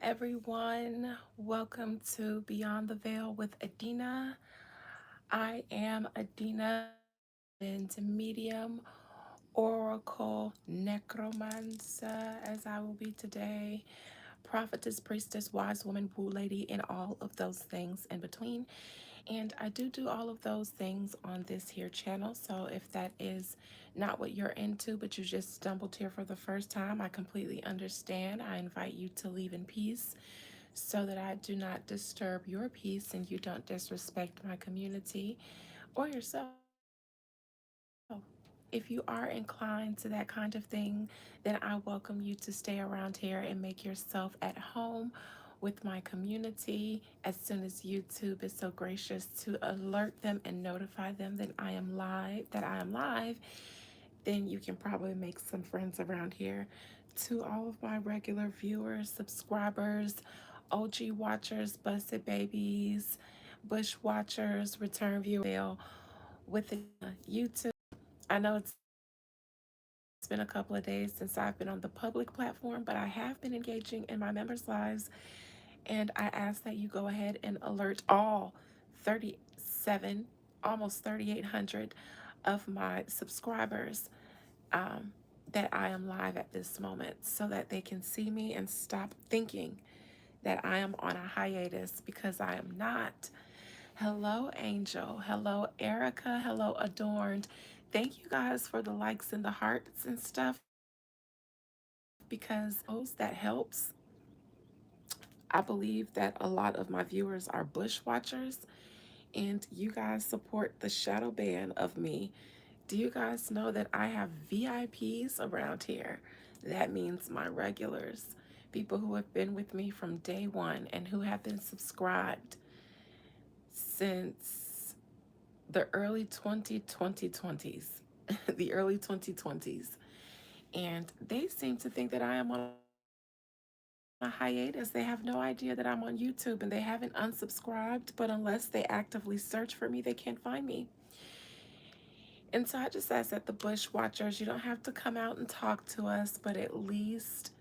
everyone. Welcome to Beyond the Veil with Adina. I am Adina into medium, oracle, necromancer, as I will be today, prophetess, priestess, wise woman, woo lady, and all of those things in between. And I do all of those things on this here channel. So if that is not what you're into, but you just stumbled here for the first time, I completely understand. I invite you to leave in peace so that I do not disturb your peace and you don't disrespect my community or yourself. If you are inclined to that kind of thing, then I welcome you to stay around here and make yourself at home with my community as soon as YouTube is so gracious to alert them and notify them that I am live, then you can probably make some friends around here. To all of my regular viewers, subscribers, OG watchers, busted babies, bush watchers, return viewers, with the YouTube. I know it's been a couple of days since I've been on the public platform, but I have been engaging in my members' lives. And I ask that you go ahead and alert all 37, almost 3,800 of my subscribers um, that I am live at this moment so that they can see me and stop thinking that I am on a hiatus, because I am not. Hello, Angel. Hello, Erica. Hello, Adorned. Thank you guys for the likes and the hearts and stuff, because that helps. I believe that a lot of my viewers are bush watchers, and you guys support the shadow band of me. Do you guys know that I have VIPs around here? That means my regulars, people who have been with me from day one and who have been subscribed since the early 2020s, the early 2020s. And they seem to think that I am on a hiatus. They have no idea that I'm on YouTube, and they haven't unsubscribed, but unless they actively search for me, they can't find me. And so I just ask that the Bush Watchers, you don't have to come out and talk to us, but at least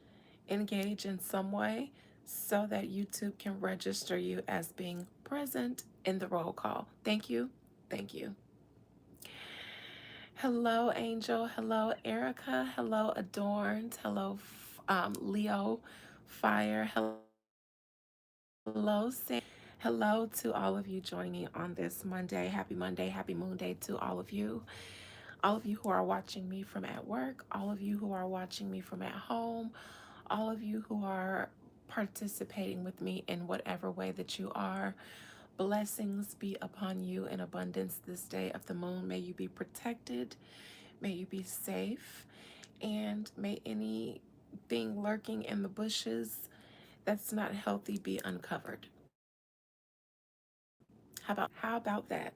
engage in some way so that YouTube can register you as being present in the roll call. Thank you. Thank you. Hello, Angel. Hello, Erica. Hello, Adorned. Hello, Leo Fire. Hello, Sam. Hello to all of you joining me on this Monday. Happy Monday. Happy Moon Day to all of you. All of you who are watching me from at work, all of you who are watching me from at home, all of you who are participating with me in whatever way that you are. Blessings be upon you in abundance this day of the moon. May you be protected. May you be safe. And may anything lurking in the bushes that's not healthy be uncovered. How about that?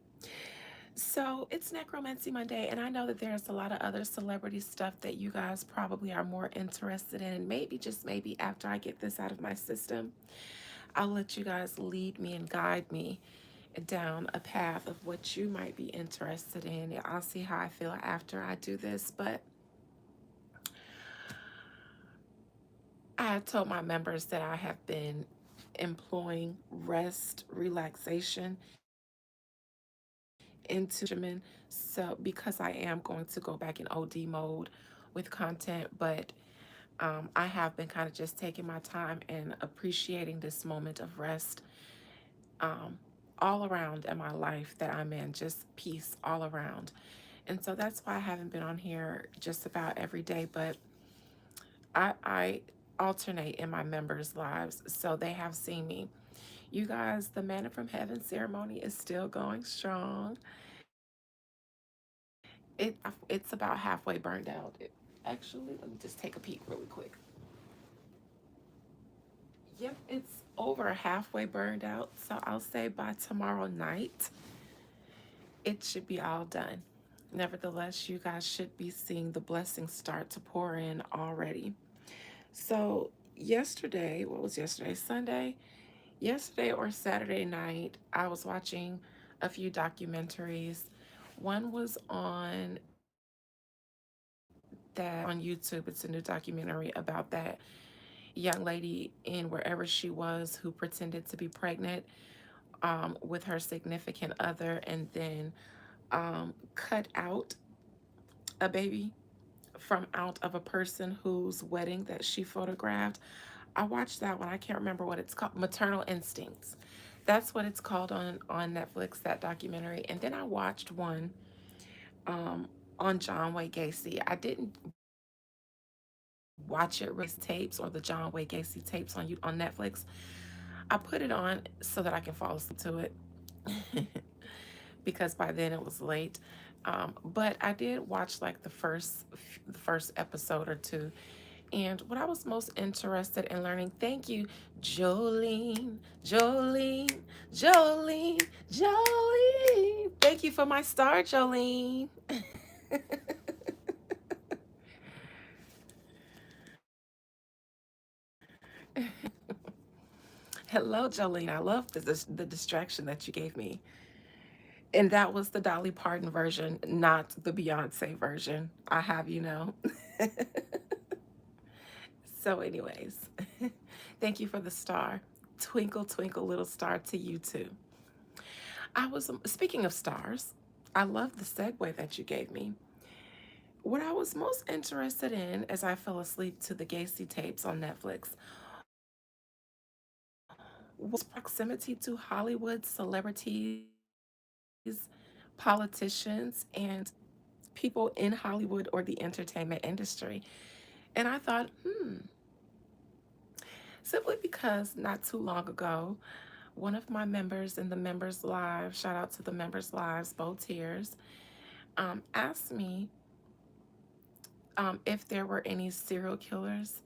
So it's Necromancy Monday, and I know that there's a lot of other celebrity stuff that you guys probably are more interested in. Maybe, just maybe, after I get this out of my system, I'll let you guys lead me and guide me down a path of what you might be interested in. I'll see how I feel after I do this, but I have told my members that I have been employing rest, relaxation into regimen. So because I am going to go back in OD mode with content, but I have been kind of just taking my time and appreciating this moment of rest um, all around in my life that I'm in, just peace all around. And so that's why I haven't been on here just about every day, but I alternate in my members' lives, so they have seen me. You guys, the Manna from Heaven ceremony is still going strong. It's about halfway burned out. Actually, let me just take a peek really quick. Yep, it's over halfway burned out. So I'll say by tomorrow night, it should be all done. Nevertheless, you guys should be seeing the blessings start to pour in already. So, yesterday, what was yesterday? Sunday? Yesterday or Saturday night, I was watching a few documentaries. One was on that on YouTube. It's a new documentary about that. young lady in wherever she was who pretended to be pregnant with her significant other and then cut out a baby from out of a person whose wedding that she photographed. I watched that one. I can't remember what it's called. Maternal Instincts. That's what it's called on Netflix, that documentary. And then I watched one um, on John Wayne Gacy. I didn't watch it tapes or the John Wayne Gacy tapes on Netflix. I put it on so that I can fall asleep to it because by then it was late. But I did watch like the first episode or two. And what I was most interested in learning, thank you, Jolene, Jolene, Jolene, Jolene. Thank you for my star, Jolene. Hello, Jolene. I love the distraction that you gave me. And that was the Dolly Parton version, not the Beyonce version. I have you know. So, anyways, thank you for the star. Twinkle, twinkle, little star to you too. I was speaking of stars. I love the segue that you gave me. What I was most interested in as I fell asleep to the Gacy tapes on Netflix was proximity to Hollywood celebrities, politicians, and people in Hollywood or the entertainment industry. And I thought, simply because not too long ago, one of my members in the members live, shout out to the members lives, both tiers, asked me if there were any serial killers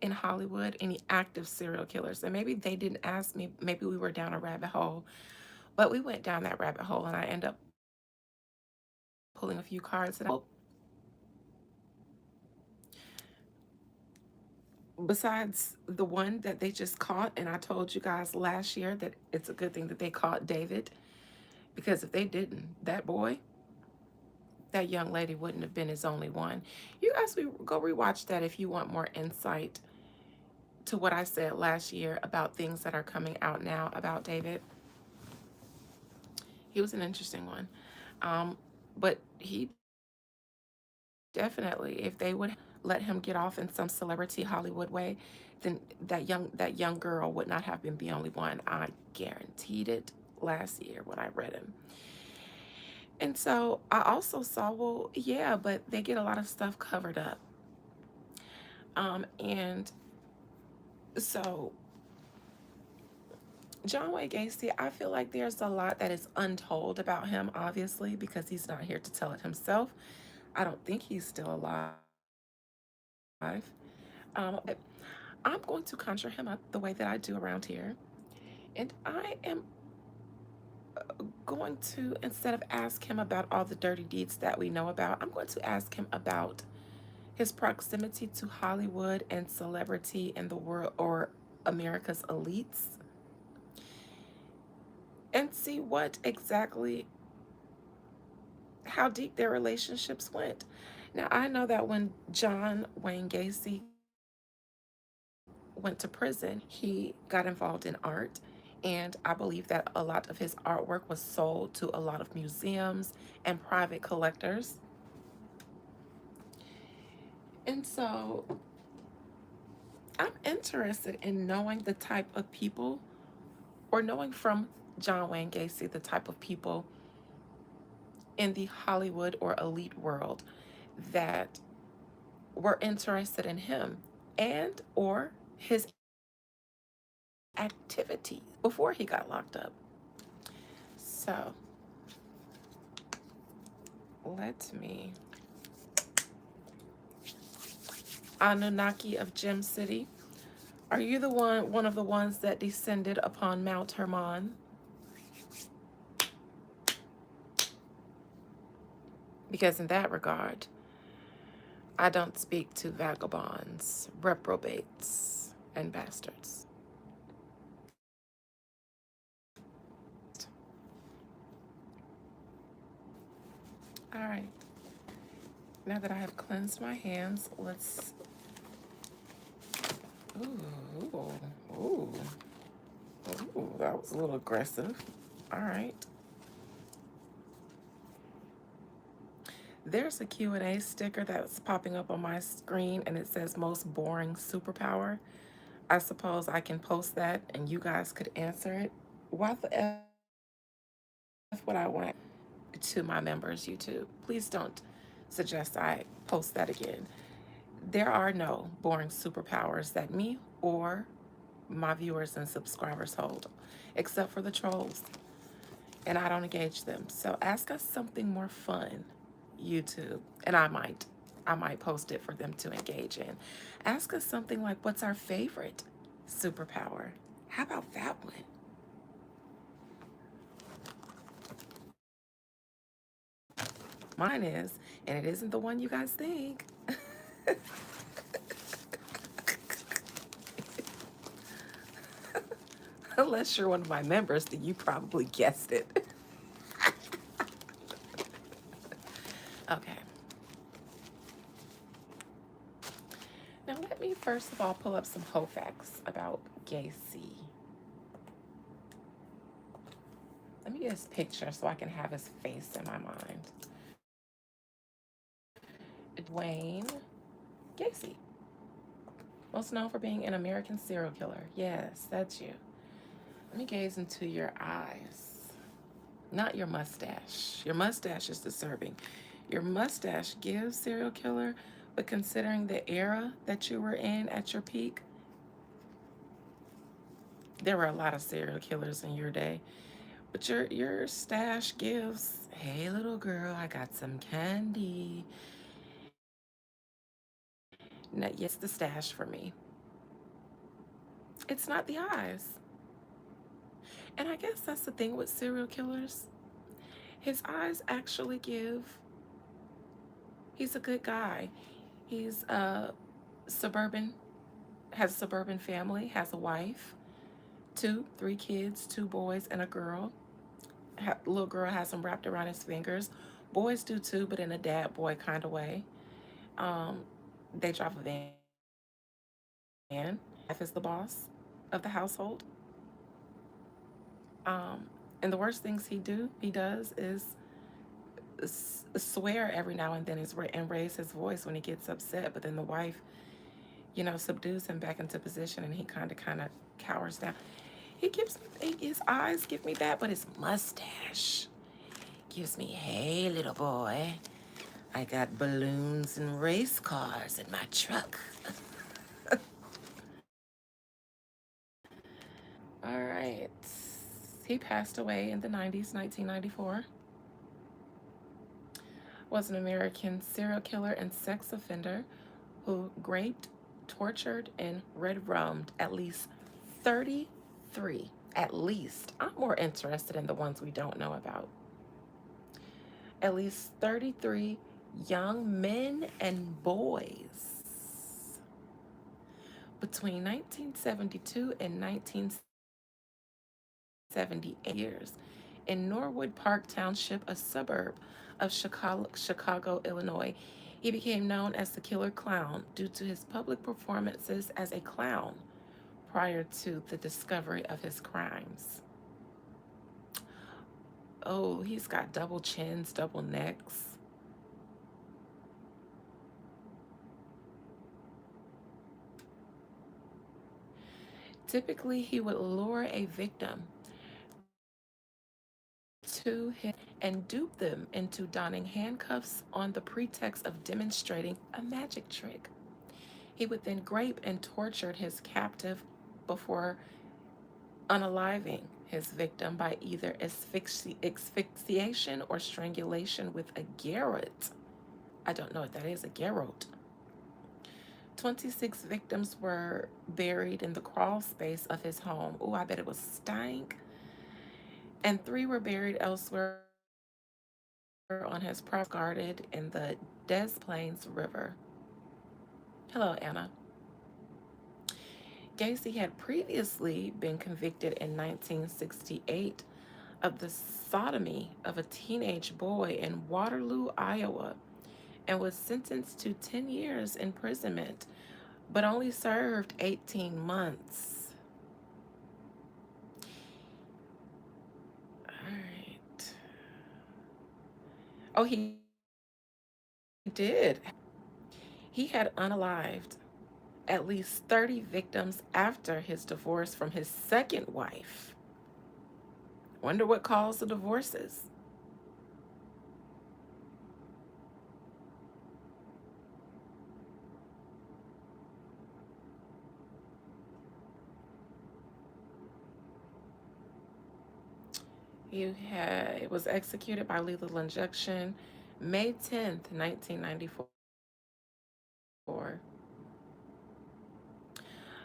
in Hollywood, any active serial killers. And maybe they didn't ask me, maybe we were down a rabbit hole, but we went down that rabbit hole and I ended up pulling a few cards. And besides the one that they just caught, and I told you guys last year that it's a good thing that they caught David, because if they didn't, that boy, that young lady wouldn't have been his only one. You guys, we go rewatch that if you want more insight to what I said last year about things that are coming out now about David. He was an interesting one. Um, but he definitely, if they would let him get off in some celebrity Hollywood way, then that young girl would not have been the only one. I guaranteed it last year when I read him. And so I also saw, well, yeah, but they get a lot of stuff covered up. And so John Wayne Gacy, I feel like there's a lot that is untold about him, obviously, because he's not here to tell it himself. I don't think he's still alive. But I'm going to conjure him up the way that I do around here. And I am going to, instead of ask him about all the dirty deeds that we know about, I'm going to ask him about his proximity to Hollywood and celebrity in the world or America's elites and see what exactly, how deep their relationships went. Now, I know that when John Wayne Gacy went to prison, he got involved in art. And I believe that a lot of his artwork was sold to a lot of museums and private collectors. And so I'm interested in knowing the type of people, or knowing from John Wayne Gacy the type of people in the Hollywood or elite world that were interested in him and or his activity before he got locked up. So let me, Anunnaki of Gem City, are you the one of the ones that descended upon Mount Hermon? Because in that regard, I don't speak to vagabonds, reprobates, and bastards. All right. Now that I have cleansed my hands, let's Ooh, ooh, ooh, that was a little aggressive. All right. There's a Q&A sticker that's popping up on my screen and it says most boring superpower. I suppose I can post that and you guys could answer it. Why the F would I want to my members YouTube? Please don't suggest I post that again. There are no boring superpowers that me or my viewers and subscribers hold, except for the trolls, and I don't engage them. So ask us something more fun, YouTube, and I might post it for them to engage in. Ask us something like, what's our favorite superpower? How about that one? Mine is, and it isn't the one you guys think. Unless you're one of my members, then you probably guessed it. Okay. Now let me first of all pull up some whole facts about Gacy. Let me get his picture so I can have his face in my mind. Dwayne Gacy, most known for being an American serial killer. Yes, that's you. Let me gaze into your eyes, not your mustache. Your mustache is disturbing. Your mustache gives serial killer, but considering the era that you were in at your peak, there were a lot of serial killers in your day. But your stash gives, hey little girl, I got some candy. No, yes, the stash for me. It's not the eyes. And I guess that's the thing with serial killers. His eyes actually give, he's a good guy. He's suburban, has a suburban family, has a wife, two, three kids, two boys and a girl. Little girl has him wrapped around his fingers. Boys do too, but in a dad boy kind of way. Um, they drive a van. Wife is the boss of the household. Um, and the worst things he does is swear every now and then and raise his voice when he gets upset. But then the wife, subdues him back into position, and he kind of cowers down. His eyes give me that, but his mustache gives me, hey little boy, I got balloons and race cars in my truck. All right. He passed away in the 90s, 1994. Was an American serial killer and sex offender who raped, tortured, and red rummed at least 33. At least. I'm more interested in the ones we don't know about. At least 33 young men and boys between 1972 and 1978 years in Norwood Park Township, a suburb of Chicago, Illinois. He became known as the Killer Clown due to his public performances as a clown prior to the discovery of his crimes. Oh, he's got double chins, double necks. Typically, he would lure a victim to him and dupe them into donning handcuffs on the pretext of demonstrating a magic trick. He would then grape and torture his captive before unaliving his victim by either asphyxiation or strangulation with a garrote. I don't know what that is, a garrote. 26 victims were buried in the crawl space of his home. Oh, I bet it was stank. And three were buried elsewhere on his property, guarded in the Des Plaines River. Hello, Anna. Gacy had previously been convicted in 1968 of the sodomy of a teenage boy in Waterloo, Iowa, and was sentenced to 10 years imprisonment but only served 18 months. All right. Oh, he did. He had unalived at least 30 victims after his divorce from his second wife. Wonder what caused the divorces. It was executed by lethal injection May 10th, 1994.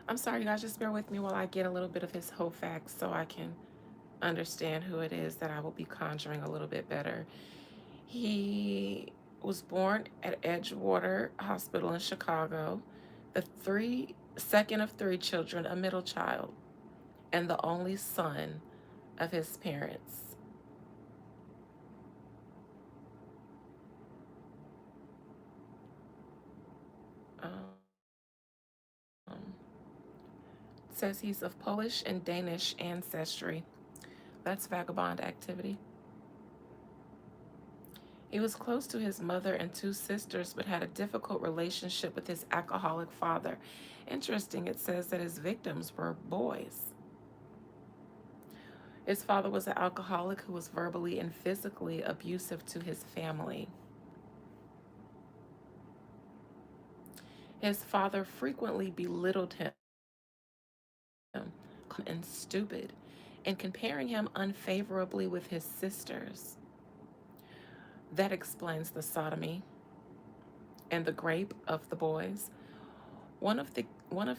I'm sorry, you guys, just bear with me while I get a little bit of his whole facts so I can understand who it is that I will be conjuring a little bit better. He was born at Edgewater Hospital in Chicago, second of three children, a middle child, and the only son of his parents. Um, says he's of Polish and Danish ancestry. That's vagabond activity. He was close to his mother and two sisters, but had a difficult relationship with his alcoholic father. Interesting, it says that his victims were boys. His father was an alcoholic who was verbally and physically abusive to his family. His father frequently belittled him and stupid, and comparing him unfavorably with his sisters. That explains the sodomy and the rape of the boys. One of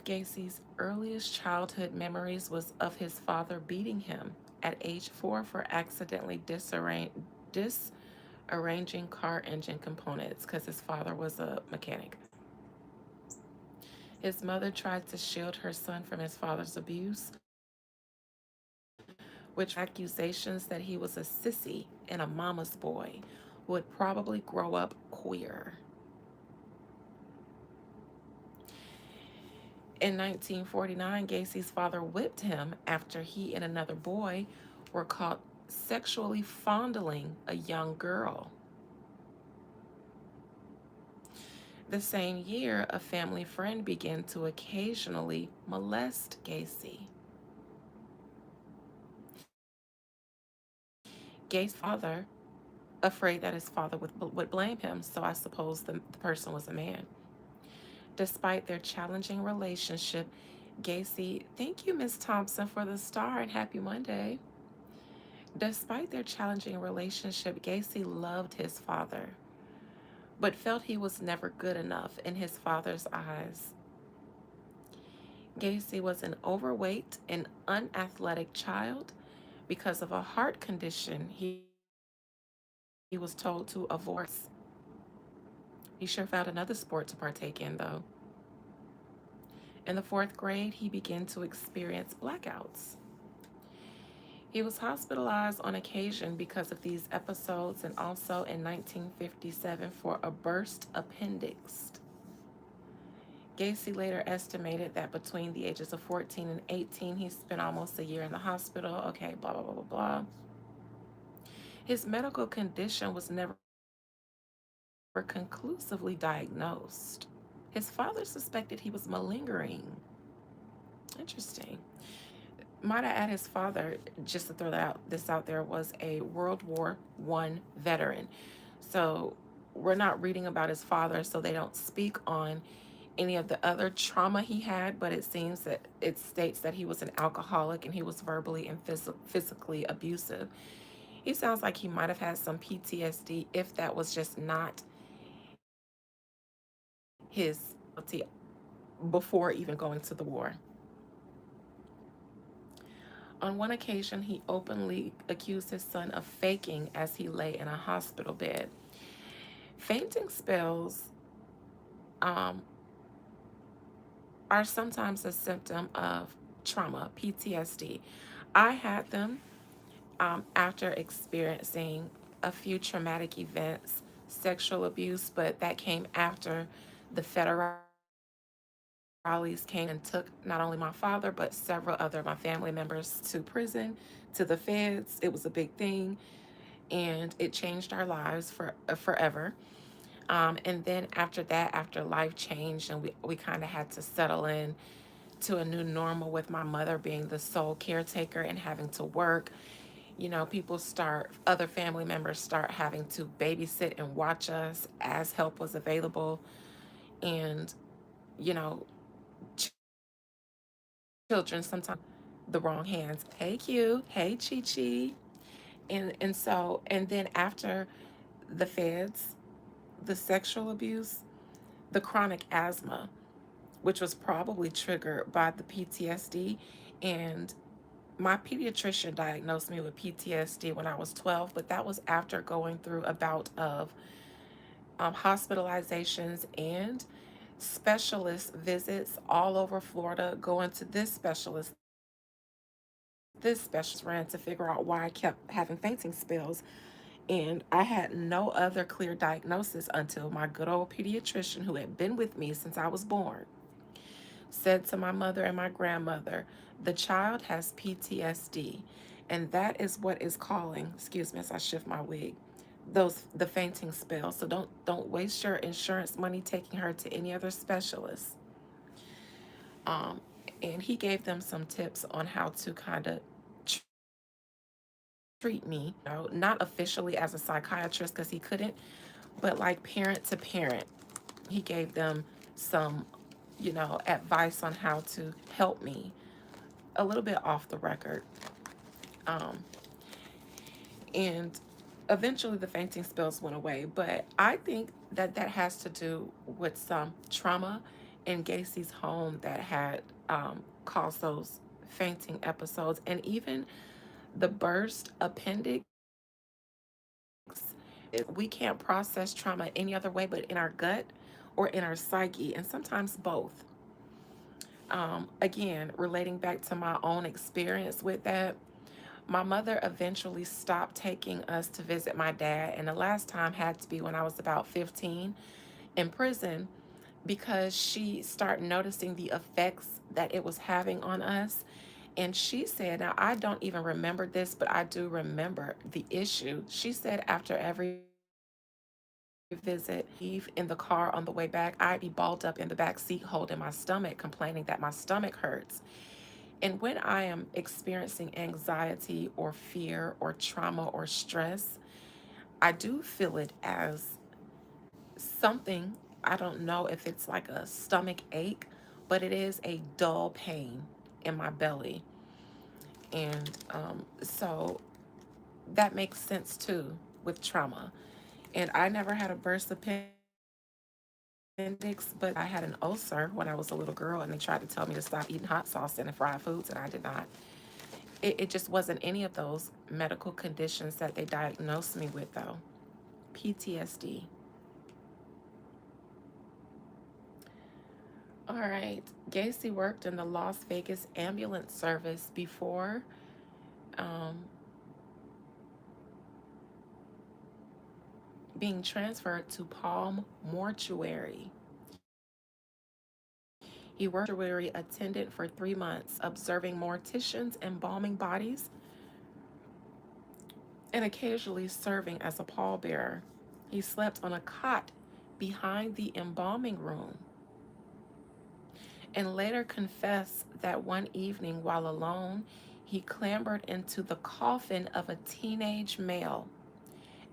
Gacy's earliest childhood memories was of his father beating him at age 4 for accidentally disarranging car engine components because his father was a mechanic. His mother tried to shield her son from his father's abuse, which accusations that he was a sissy and a mama's boy who would probably grow up queer. In 1949, Gacy's father whipped him after he and another boy were caught sexually fondling a young girl. The same year, a family friend began to occasionally molest Gacy. Gacy's father, afraid that his father would blame him, so I suppose the person was a man. Despite their challenging relationship, Gacy, thank you, Miss Thompson, for the star and happy Monday. Despite their challenging relationship, Gacy loved his father, but felt he was never good enough in his father's eyes. Gacy was an overweight and unathletic child because of a heart condition he was told to avoid. He sure found another sport to partake in, though. In the fourth grade, he began to experience blackouts. He was hospitalized on occasion because of these episodes and also in 1957 for a burst appendix. Gacy later estimated that between the ages of 14 and 18, he spent almost a year in the hospital. Okay, blah, blah, blah, blah, blah. His medical condition was never conclusively diagnosed. His father suspected he was malingering. Interesting. Might I add, his father, just to throw this out there, was a World War I veteran. So we're not reading about his father, so they don't speak on any of the other trauma he had, but it seems that it states that he was an alcoholic and he was verbally and physically abusive. He sounds like he might have had some PTSD if that was just not his before even going to the war. On one occasion, he openly accused his son of faking as he lay in a hospital bed. Fainting spells um, are sometimes a symptom of trauma, PTSD. I had them after experiencing a few traumatic events, sexual abuse, but that came after the federal Raleigh's came and took not only my father, but several other of my family members to prison, to the feds. It was a big thing, and it changed our lives for forever. And then after that, after life changed, and we kind of had to settle in to a new normal with my mother being the sole caretaker and having to work. Other family members start having to babysit and watch us as help was available. And, you know, children sometimes the wrong hands. Hey, Q. Hey, Chi Chi. And then after the feds, the sexual abuse, the chronic asthma, which was probably triggered by the PTSD. And my pediatrician diagnosed me with PTSD when I was 12, but that was after going through a bout of hospitalizations and specialist visits all over Florida, going to this specialist ran to figure out why I kept having fainting spells. And I had no other clear diagnosis until my good old pediatrician, who had been with me since I was born, said to my mother and my grandmother, the child has PTSD, and that is what is calling, excuse me as I shift my wig, the fainting spells. So don't waste your insurance money taking her to any other specialist. Um, and he gave them some tips on how to kind of treat me, not officially as a psychiatrist because he couldn't, but like parent to parent. He gave them some, advice on how to help me a little bit off the record. Um, and eventually the fainting spells went away. But I think that that has to do with some trauma in Gacy's home that had caused those fainting episodes. And even the burst appendix, we can't process trauma any other way but in our gut or in our psyche, and sometimes both. Again, relating back to my own experience with that, my mother eventually stopped taking us to visit my dad, and the last time had to be when I was about 15 in prison, because she started noticing the effects that it was having on us. And she said, now I don't even remember this, but I do remember the issue. She said after every visit, leave in the car on the way back, I'd be balled up in the back seat holding my stomach, complaining that my stomach hurts. And when I am experiencing anxiety or fear or trauma or stress, I do feel it as something. I don't know if it's like a stomach ache, but it is a dull pain in my belly. And so that makes sense too with trauma. And I never had a burst appendix, but I had an ulcer when I was a little girl, and they tried to tell me to stop eating hot sauce and fried foods, and I did not. It just wasn't any of those medical conditions that they diagnosed me with, though. PTSD. All right. Gacy worked in the Las Vegas ambulance service before um, being transferred to Palm Mortuary. He worked as a mortuary attendant for 3 months, observing morticians embalming bodies and occasionally serving as a pallbearer. He slept on a cot behind the embalming room and later confessed that one evening while alone, he clambered into the coffin of a teenage male,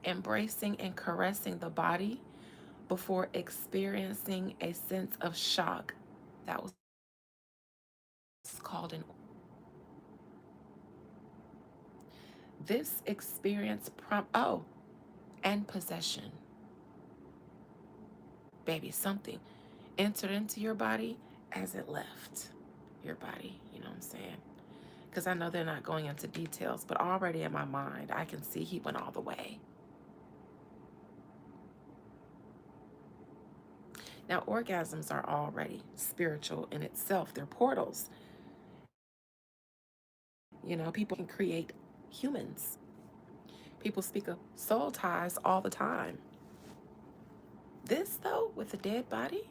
embracing and caressing the body before experiencing a sense of shock that was called an. This experience and possession. Baby, something entered into your body as it left your body. You know what I'm saying? Because I know they're not going into details, but already in my mind, I can see he went all the way. Now, orgasms are already spiritual in itself, they're portals. People can create humans. People speak of soul ties all the time. This, though, with a dead body,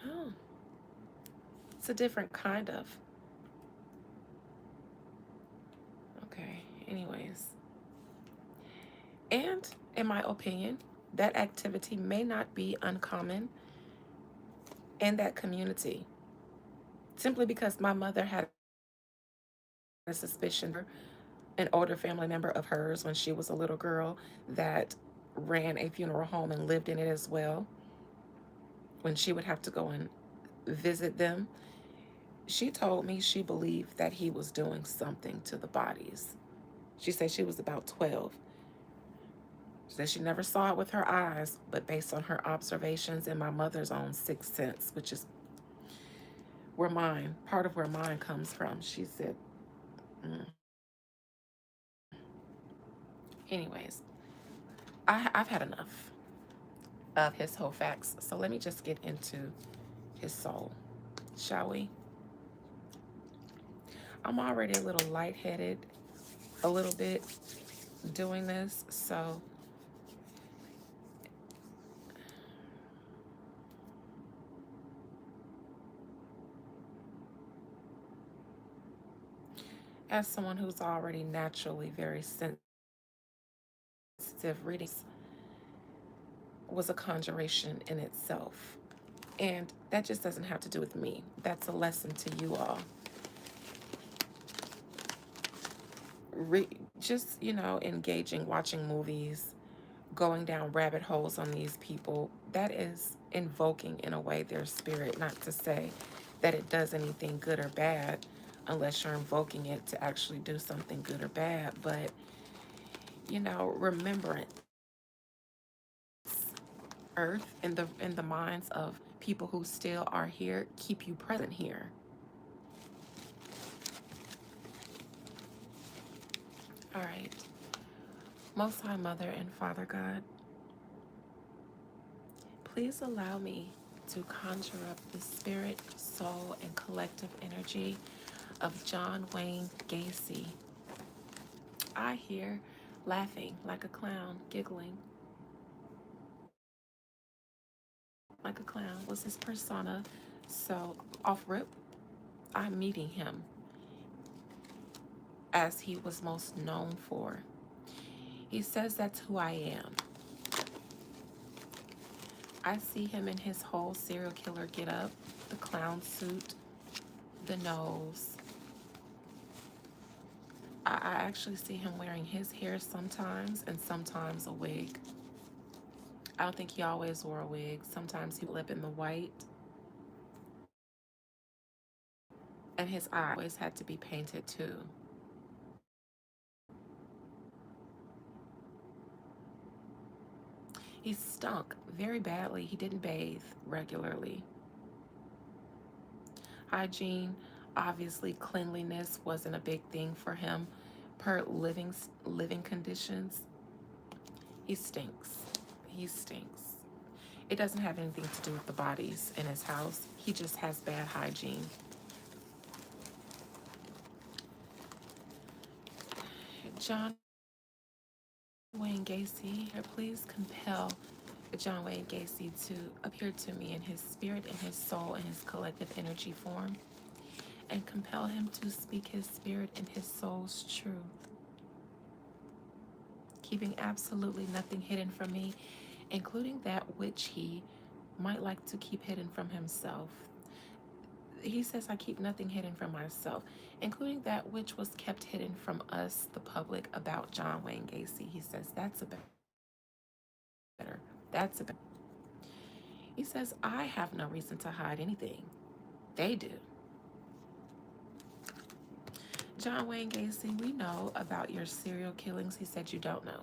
Oh, it's a different kind of. Okay, anyways. And in my opinion, that activity may not be uncommon in that community simply because my mother had a suspicion an older family member of hers when she was a little girl that ran a funeral home and lived in it as well. When she would have to go and visit them, she told me she believed that he was doing something to the bodies. She said she was about 12. She said she never saw it with her eyes, but based on her observations and my mother's own sixth sense, which is part of where mine comes from, she said, mm. Anyways, I've had enough of his whole facts. So let me just get into his soul, shall we? I'm already a little lightheaded, a little bit doing this. So as someone who's already naturally very sensitive, reading was a conjuration in itself. And that just doesn't have to do with me. That's a lesson to you all. Just, engaging, watching movies, going down rabbit holes on these people, that is invoking in a way their spirit, not to say that it does anything good or bad unless you're invoking it to actually do something good or bad. But, remembrance, earth, in the minds of people who still are here, keep you present here. All right. Most High Mother and Father God, please allow me to conjure up the spirit, soul, and collective energy of John Wayne Gacy. I hear laughing like a clown, giggling like a clown was his persona. So, off rip, I'm meeting him as he was most known for. He says that's who I am. I see him in his whole serial killer get up, the clown suit, the nose. I actually see him wearing his hair sometimes and sometimes a wig. I don't think he always wore a wig. Sometimes he would lip in the white. And his eyes always had to be painted too. He stunk very badly. He didn't bathe regularly. Hygiene, obviously cleanliness wasn't a big thing for him per living conditions. He stinks. He stinks. It doesn't have anything to do with the bodies in his house. He just has bad hygiene. John Wayne Gacy, please compel John Wayne Gacy to appear to me in his spirit, in his soul, in his collective energy form, and compel him to speak his spirit and his soul's truth, keeping absolutely nothing hidden from me, including that which he might like to keep hidden from himself. He says, I keep nothing hidden from myself, including that which was kept hidden from us, the public, about John Wayne Gacy. He says, that's a better. That's a better. He says, I have no reason to hide anything. They do. John Wayne Gacy, we know about your serial killings. He said you don't know.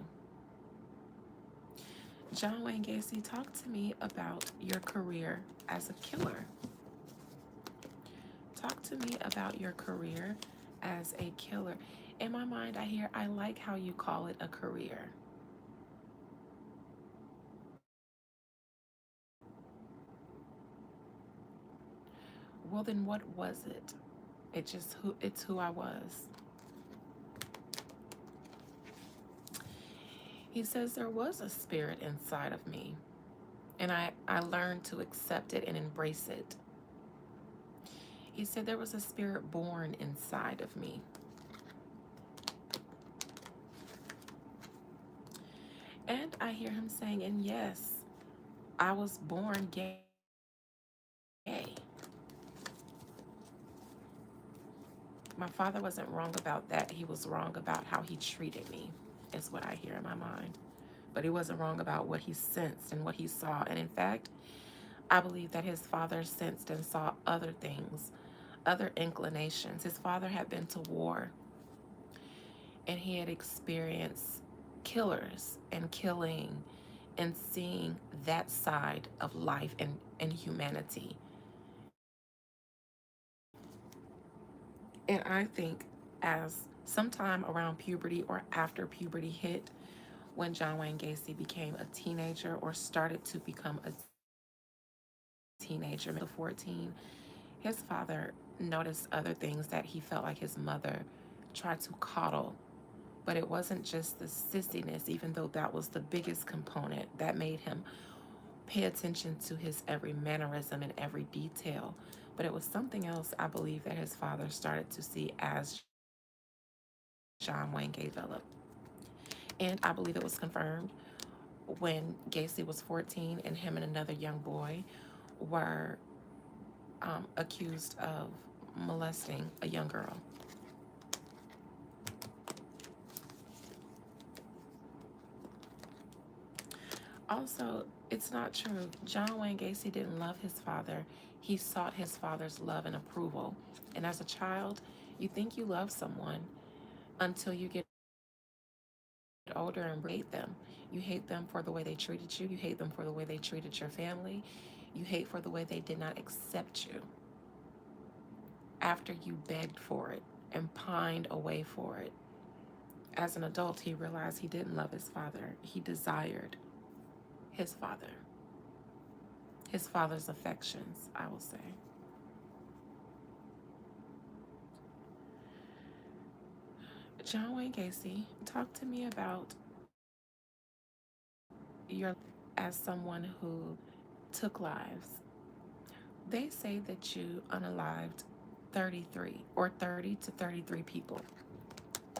John Wayne Gacy, talk to me about your career as a killer. Talk to me about your career as a killer. In my mind, I like how you call it a career. Well, then what was it? It's who I was. He says there was a spirit inside of me. And I learned to accept it and embrace it. He said there was a spirit born inside of me. And I hear him saying, and yes, I was born gay. My father wasn't wrong about that. He was wrong about how he treated me, is what I hear in my mind. But he wasn't wrong about what he sensed and what he saw. And in fact, I believe that his father sensed and saw other things, other inclinations. His father had been to war and he had experienced killers and killing and seeing that side of life and humanity. And I think as sometime around puberty or after puberty hit, when John Wayne Gacy became a teenager or started to become a teenager, 14, his father noticed other things that he felt like his mother tried to coddle. But it wasn't just the sissiness, even though that was the biggest component that made him pay attention to his every mannerism and every detail. But it was something else I believe that his father started to see as John Wayne Gacy developed. And I believe it was confirmed when Gacy was 14 and him and another young boy were accused of molesting a young girl. Also, it's not true. John Wayne Gacy didn't love his father. He sought his father's love and approval. And as a child, you think you love someone until you get older and hate them. You hate them for the way they treated you. You hate them for the way they treated your family. You hate for the way they did not accept you after you begged for it and pined away for it. As an adult, he realized he didn't love his father. He desired his father, his father's affections, I will say. John Wayne Gacy, talk to me about your as someone who took lives. They say that you unalived 33 or 30 to 33 people.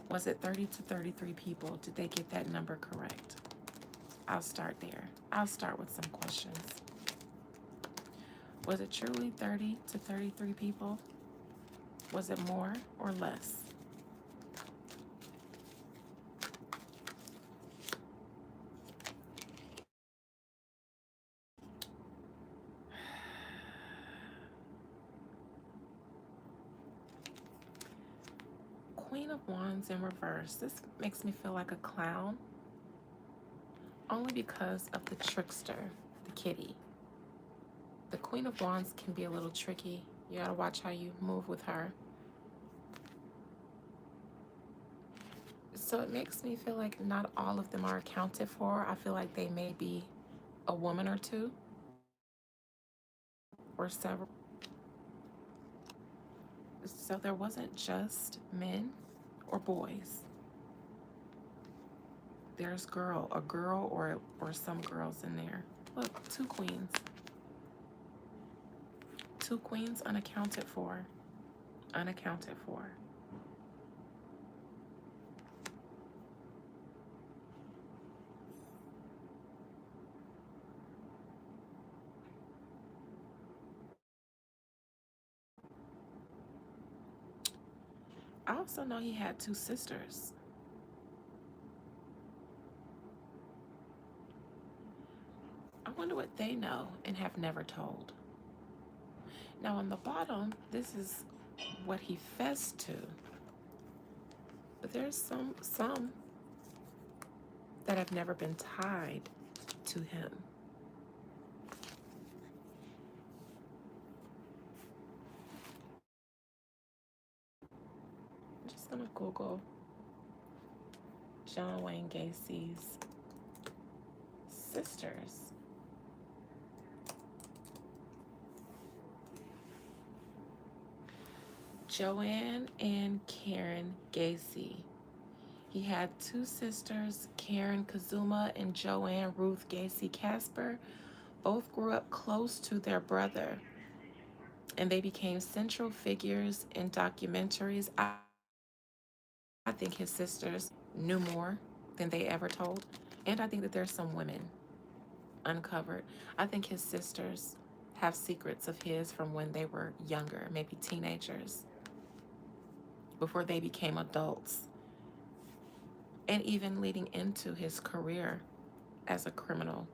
Was it 30 to 33 people? Did they get that number correct? I'll start there. I'll start with some questions. Was it truly 30 to 33 people? Was it more or less? Queen of Wands in reverse. This makes me feel like a clown only because of the trickster, the kitty. The Queen of Wands can be a little tricky. You gotta watch how you move with her. So it makes me feel like not all of them are accounted for. I feel like they may be a woman or two or several. So there wasn't just men or boys. There's a girl or some girls in there. Look, two queens. Two queens unaccounted for. Unaccounted for. I also know he had two sisters. I wonder what they know and have never told. Now on the bottom, this is what he fessed to. But there's some that have never been tied to him. I'm just gonna Google John Wayne Gacy's sisters. Joanne and Karen Gacy. He had two sisters, Karen Kazuma and Joanne Ruth Gacy Casper, Both grew up close to their brother, and they became central figures in documentaries. I think his sisters knew more than they ever told. And I think that there's some women uncovered. I think his sisters have secrets of his from when they were younger, maybe teenagers, before they became adults, and even leading into his career as a criminal.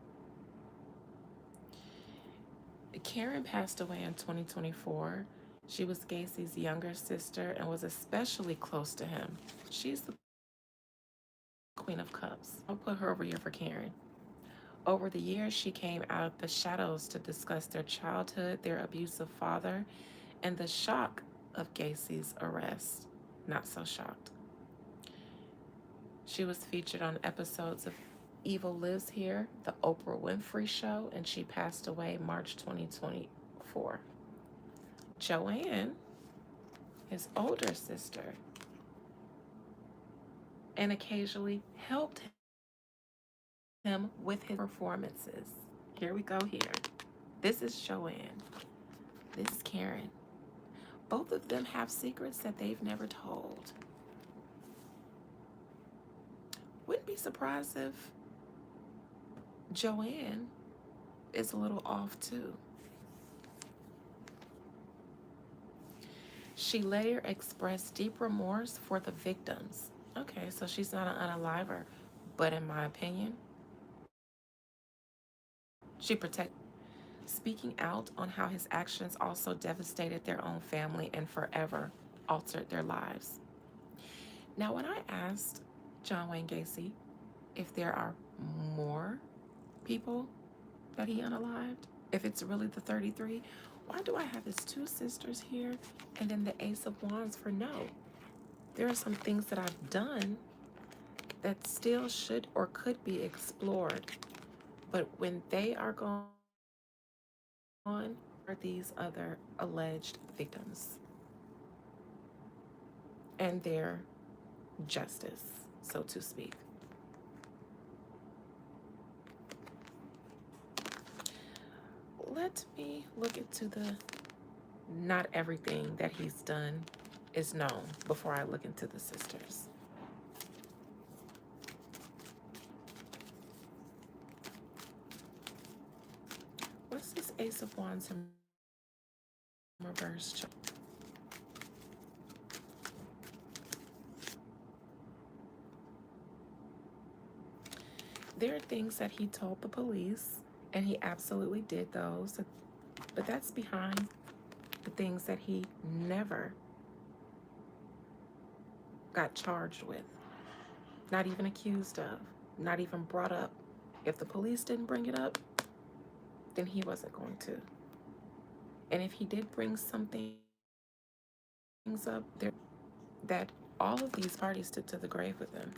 Karen passed away in 2024. She was Gacy's younger sister and was especially close to him. She's the Queen of Cups. I'll put her over here for Karen. Over the years, she came out of the shadows to discuss their childhood, their abusive father, and the shock of Gacy's arrest. Not so shocked. She was featured on episodes of Evil Lives Here, The Oprah Winfrey Show, and she passed away March 2024. Joanne, his older sister, and occasionally helped him with his performances. Here we go here. This is Joanne. This is Karen. Both of them have secrets that they've never told. Wouldn't be surprised if Joanne is a little off too. She later expressed deep remorse for the victims. Okay, so she's not an unaliver, but in my opinion, she protected them. Speaking out on how his actions also devastated their own family and forever altered their lives. Now, when I asked John Wayne Gacy if there are more people that he unalived, if it's really the 33, why do I have his two sisters here and then the Ace of Wands for no? There are some things that I've done that still should or could be explored. But when they are gone, are these other alleged victims and their justice, so to speak. Let me look into the not everything that he's done is known before I look into the sisters. What's this Ace of Wands in reverse? There are things that he told the police, and he absolutely did those, but that's behind the things that he never got charged with, not even accused of, not even brought up. If the police didn't bring it up, then he wasn't going to. And if he did bring some things up, there that all of these parties took to the grave with him.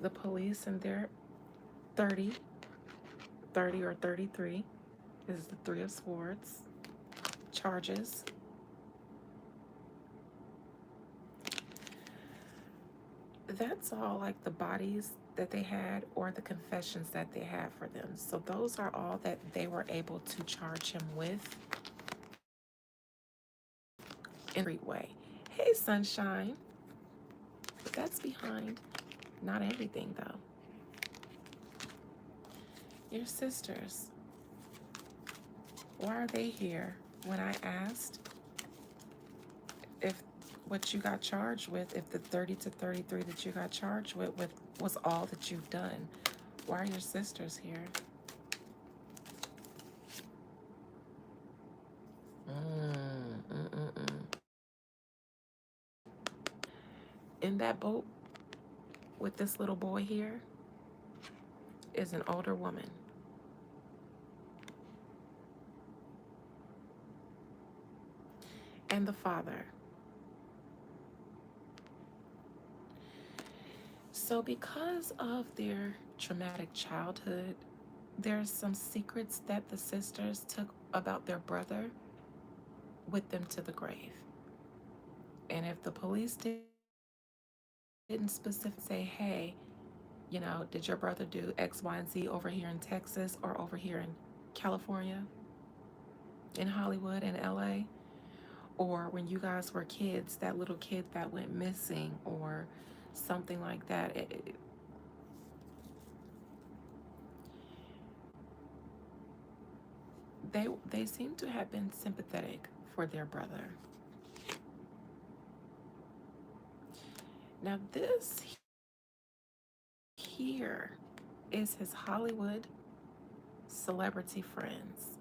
The police and their 30, 30 or 33, this is the Three of Swords, charges. That's all like the bodies that they had or the confessions that they had for them. So those are all that they were able to charge him with in a street way. Hey, sunshine. But that's behind not everything, though. Your sisters, why are they here? When I asked if what you got charged with, if the 30 to 33 that you got charged with was all that you've done, why are your sisters here? In that boat with this little boy here is an older woman. And the father. So, because of their traumatic childhood, there's some secrets that the sisters took about their brother with them to the grave. And if the police didn't specifically say, hey, Did your brother do X, Y, and Z over here in Texas or over here in California, in Hollywood, in LA? Or when you guys were kids, that little kid that went missing or something like that. They seem to have been sympathetic for their brother. Now this here is his Hollywood celebrity friends.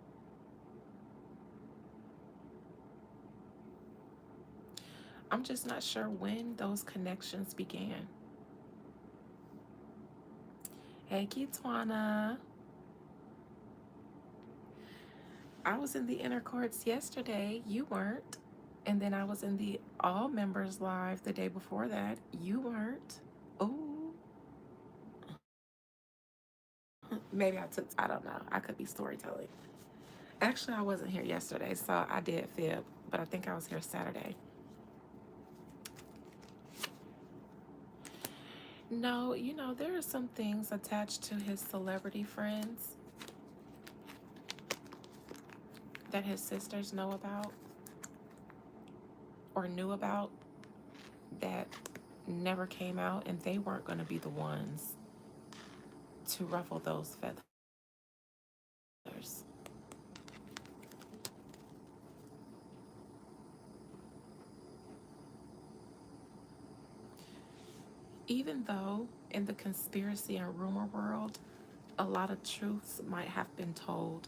I'm just not sure when those connections began. Hey, Kitwana. I was in the inner courts yesterday. You weren't. And then I was in the all members live the day before that. You weren't. Oh, maybe I don't know. I could be storytelling. Actually, I wasn't here yesterday, so I did fib, but I think I was here Saturday. No, there are some things attached to his celebrity friends that his sisters know about or knew about that never came out, and they weren't going to be the ones to ruffle those feathers. Even though in the conspiracy and rumor world, a lot of truths might have been told,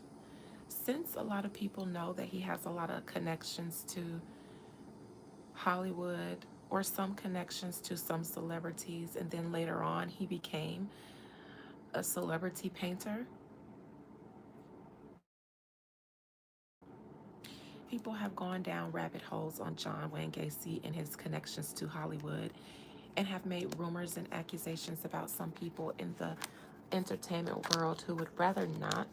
since a lot of people know that he has a lot of connections to Hollywood or some connections to some celebrities, and then later on he became a celebrity painter. People have gone down rabbit holes on John Wayne Gacy and his connections to Hollywood and have made rumors and accusations about some people in the entertainment world who would rather not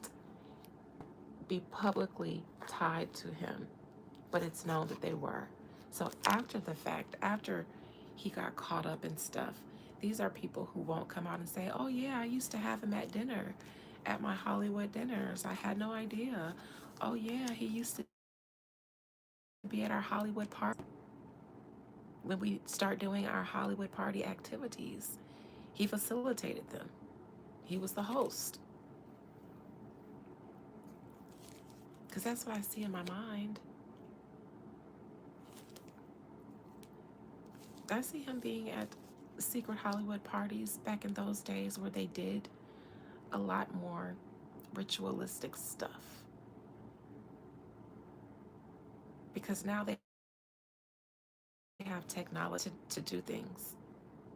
be publicly tied to him, but it's known that they were. So after the fact, after he got caught up in stuff, these are people who won't come out and say, oh, yeah, I used to have him at dinner, at my Hollywood dinners. I had no idea. Oh, yeah, he used to be at our Hollywood party. When we start doing our Hollywood party activities, he facilitated them. He was the host. Because that's what I see in my mind. I see him being at secret Hollywood parties back in those days where they did a lot more ritualistic stuff. Because now they have technology to do things.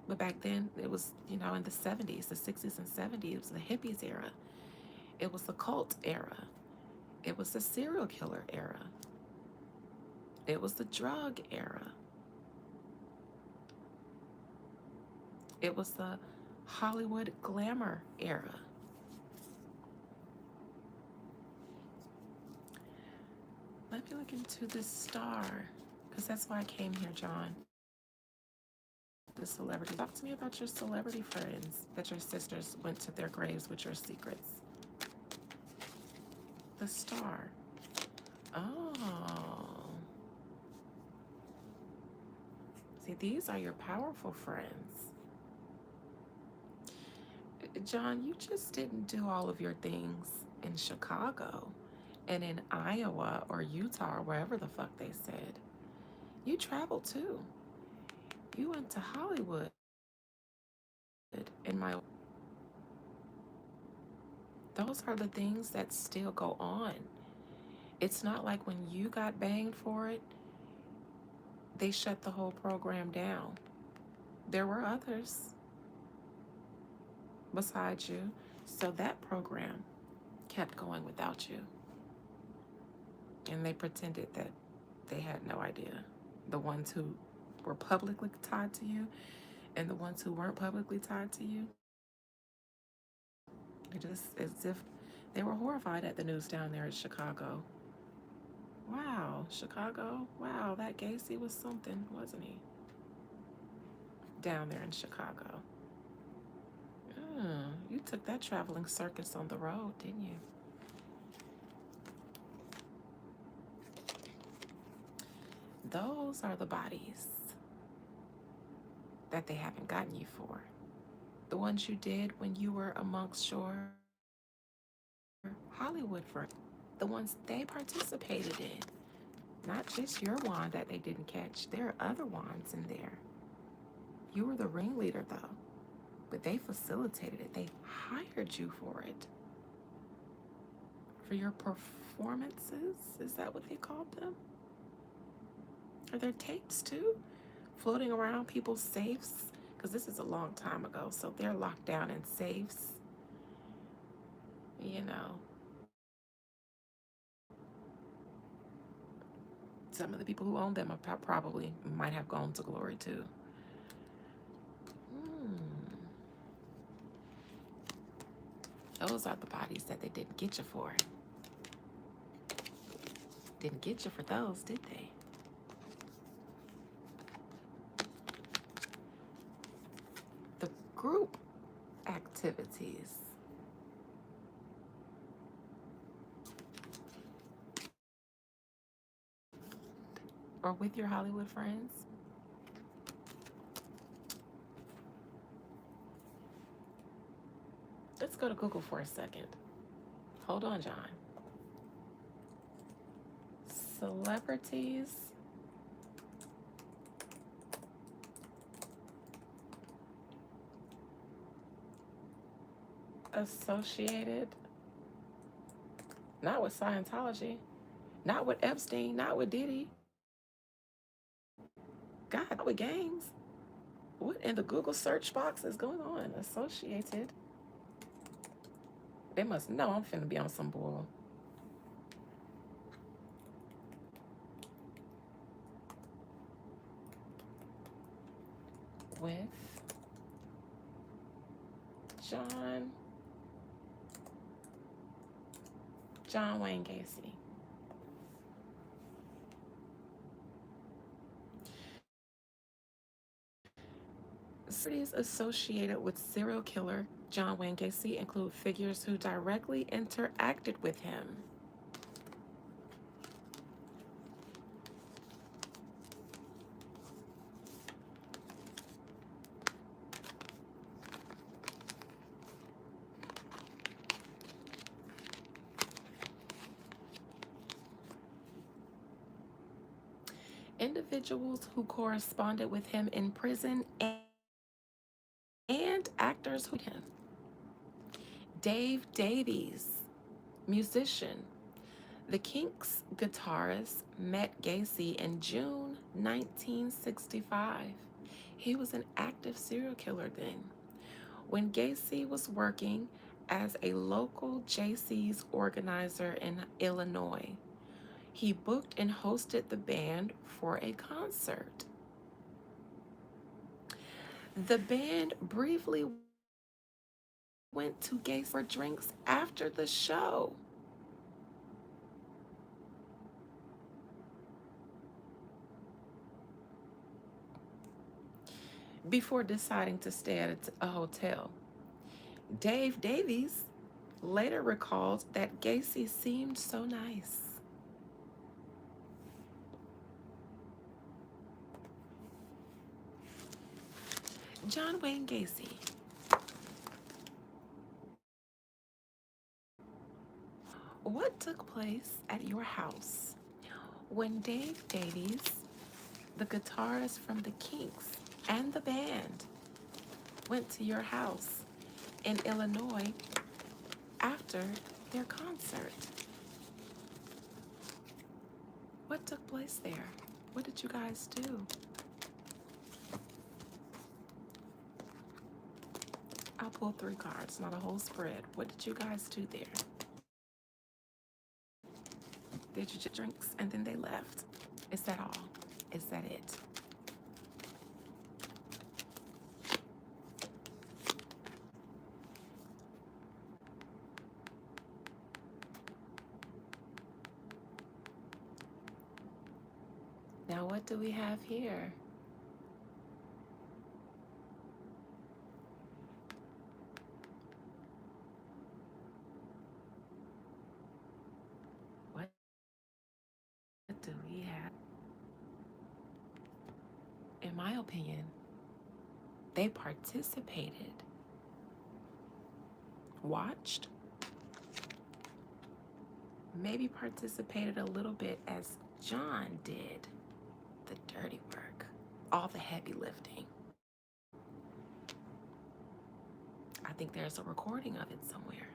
But back then, it was, in the 70s, the 60s and 70s, it was the hippies era. It was the cult era. It was the serial killer era. It was the drug era. It was the Hollywood glamour era. Let me look into this star, because that's why I came here, John. The celebrity. Talk to me about your celebrity friends that your sisters went to their graves with your secrets. The star. Oh. See, these are your powerful friends. John, you just didn't do all of your things in Chicago and in Iowa or Utah or wherever the fuck they said. You traveled too. You went to Hollywood in my. Those are the things that still go on. It's not like when you got banged for it, they shut the whole program down. There were others besides you, so that program kept going without you. And they pretended that they had no idea. The ones who were publicly tied to you and the ones who weren't publicly tied to you, just as if they were horrified at the news down there in Chicago. Wow, Chicago. Wow, that Gacy was something, wasn't he? Down there in Chicago. You took that traveling circus on the road, didn't you? Those are the bodies that they haven't gotten you for. The ones you did when you were amongst your Hollywood friends. The ones they participated in. Not just your wand that they didn't catch. There are other wands in there. You were the ringleader, though. But they facilitated it. They hired you for it. For your performances? Is that what they called them? Are there tapes, too? Floating around people's safes? Because this is a long time ago, so they're locked down in safes. You know, some of the people who own them are probably might have gone to glory, too. Those are the bodies that they didn't get you for. Didn't get you for those, did they? The group activities. Or with your Hollywood friends. Let's go to Google for a second. Hold on, John. Celebrities associated, not with Scientology, not with Epstein, not with Diddy, God, not with gangs. What in the Google search box is going on? Associated. They must know I'm finna be on some bull. With John Wayne Gacy. Celebrities associated with serial killer John Wayne Gacy include figures who directly interacted with him. Individuals who corresponded with him in prison and actors who him. Dave Davies, musician. The Kinks guitarist met Gacy in June 1965. He was an active serial killer then. When Gacy was working as a local JC's organizer in Illinois, he booked and hosted the band for a concert. The band briefly went to Gacy for drinks after the show. Before deciding to stay at a hotel. Dave Davies later recalled that Gacy seemed so nice. John Wayne Gacy. What took place at your house when Dave Davies, the guitarist from the Kinks, and the band went to your house in Illinois after their concert? What took place there? What did you guys do? I'll pull 3 cards, not a whole spread. What did you guys do there? Did you just drinks and then they left? Is that all? Is that it? Now what do we have here? in my opinion, they participated, watched, maybe participated a little bit as John did the dirty work, all the heavy lifting. I think there's a recording of it somewhere.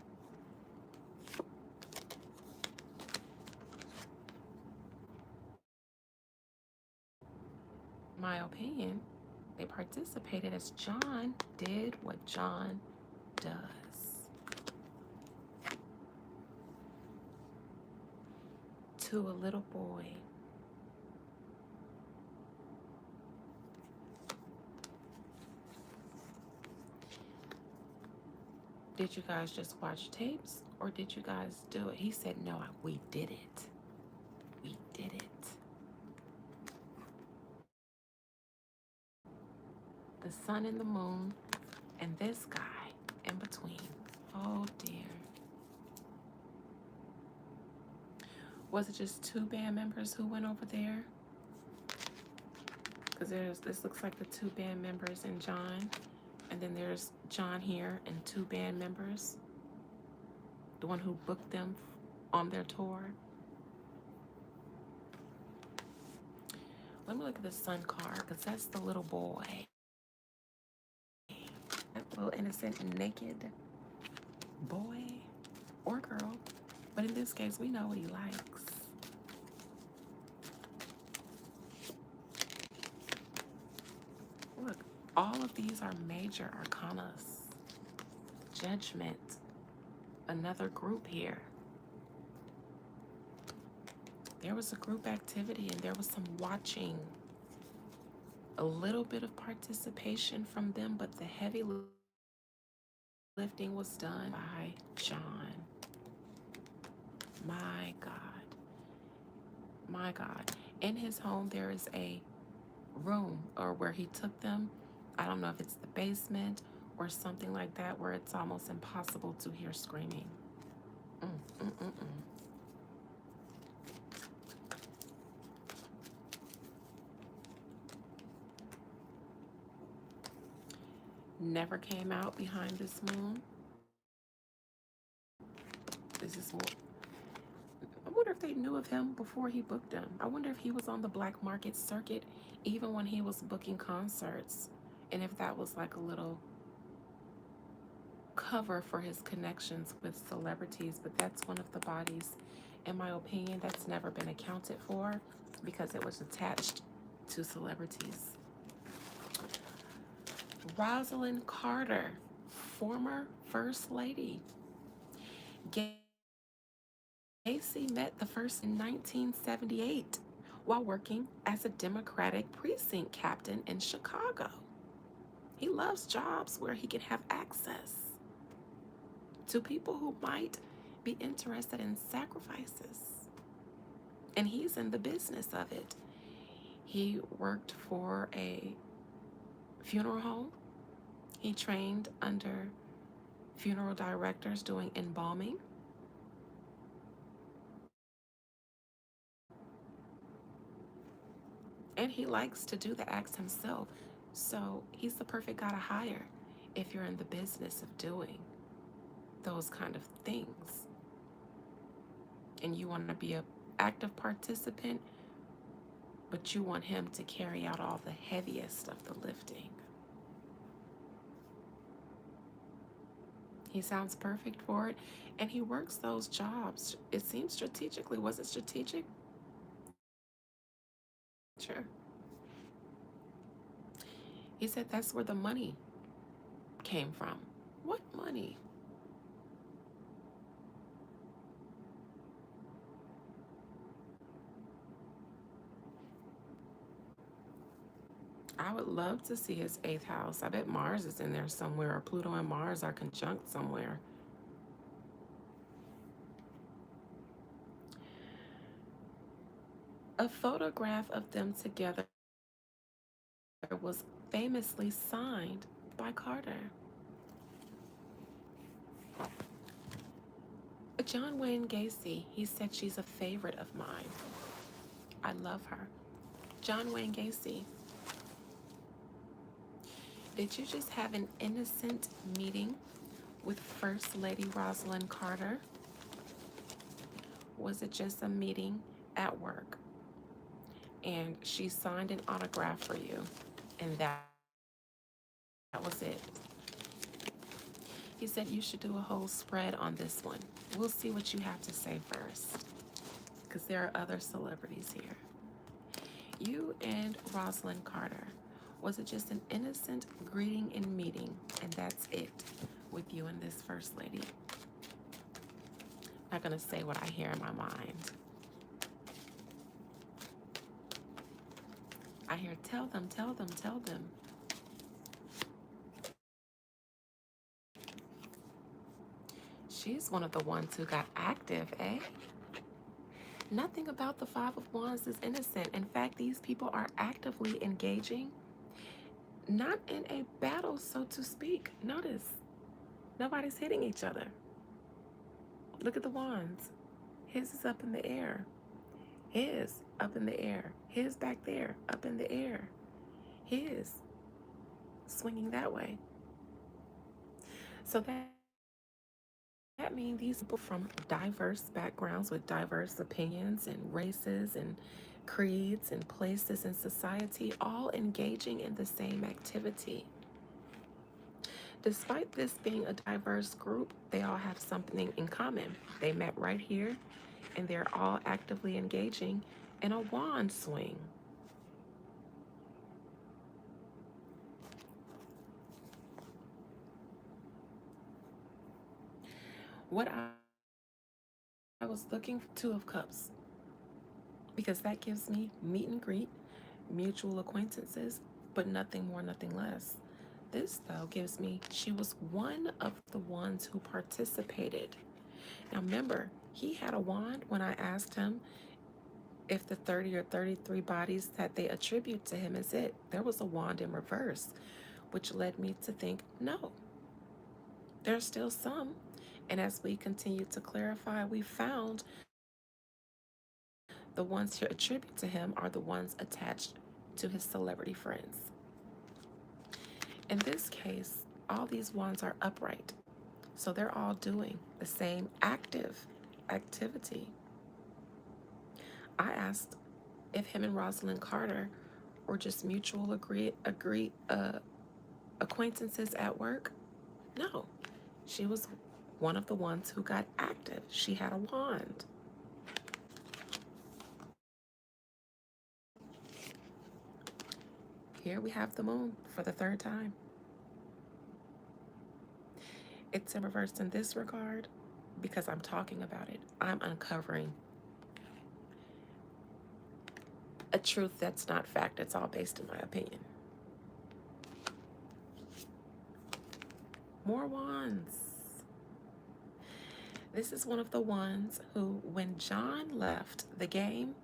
In my opinion, they participated as John did what John does. To a little boy. Did you guys just watch tapes or did you guys do it? He said, no, we did it. We did it. The sun and the moon and this guy in between. Oh dear. Was it just 2 band members who went over there? Because this looks like the 2 band members and John. And then there's John here and 2 band members. The one who booked them on their tour. Let me look at the sun card because that's the little boy. That little innocent naked boy or girl. But in this case, we know what he likes. Look, all of these are major arcanas. Judgment. Another group here. There was a group activity and there was some watching. A little bit of participation from them, but the heavy lifting was done by John. My God. My God. In his home, there is a room or where he took them. I don't know if it's the basement or something like that where it's almost impossible to hear screaming. Never came out behind this moon. This is what I wonder if they knew of him before he booked them. I wonder if he was on the black market circuit even when he was booking concerts, and if that was like a little cover for his connections with celebrities. But that's one of the bodies, in my opinion, that's never been accounted for because it was attached to celebrities. Rosalind Carter, former First Lady. Gacy met the first in 1978 while working as a Democratic precinct captain in Chicago. He loves jobs where he can have access to people who might be interested in sacrifices. And he's in the business of it. He worked for a funeral home. He trained under funeral directors doing embalming. And he likes to do the acts himself. So he's the perfect guy to hire if you're in the business of doing those kind of things. And you want to be an active participant, but you want him to carry out all the heaviest of the lifting. He sounds perfect for it, and he works those jobs. It seems strategically. Was it strategic? Sure. He said that's where the money came from. What money? I would love to see his 8th house. I bet Mars is in there somewhere, or Pluto and Mars are conjunct somewhere. A photograph of them together was famously signed by Carter. John Wayne Gacy, he said she's a favorite of mine. I love her. John Wayne Gacy. Did you just have an innocent meeting with First Lady Rosalind Carter? Was it just a meeting at work and she signed an autograph for you and that was it? He said you should do a whole spread on this one. We'll see what you have to say first because there are other celebrities here. You and Rosalind Carter. Was it just an innocent greeting and meeting and that's it with you and this First Lady? I'm not going to say what I hear in my mind. I hear tell them, tell them, tell them. She's one of the ones who got active, eh? Nothing about the Five of Wands is innocent. In fact, these people are actively engaging, not in a battle, so to speak. Notice, nobody's hitting each other. Look at the wands. His is up in the air. His up in the air. His back there, up in the air. His swinging that way. So that means these people from diverse backgrounds with diverse opinions and races and creeds and places in society, all engaging in the same activity. Despite this being a diverse group, they all have something in common. They met right here and they're all actively engaging in a wand swing. What I was looking for, Two of Cups, because that gives me meet and greet, mutual acquaintances, but nothing more, nothing less. This, though, gives me she was one of the ones who participated. Now, remember, he had a wand when I asked him if the 30 or 33 bodies that they attribute to him is it. There was a wand in reverse, which led me to think no, there's still some. And as we continue to clarify, we found the ones to attribute to him are the ones attached to his celebrity friends. In this case, all these wands are upright. So they're all doing the same active activity. I asked if him and Rosalind Carter were just mutual acquaintances at work. No, she was one of the ones who got active. She had a wand. Here we have the moon for the third time. It's in reverse in this regard because I'm talking about it. I'm uncovering a truth that's not fact. It's all based in my opinion. More wands. This is one of the ones who, when John left the game,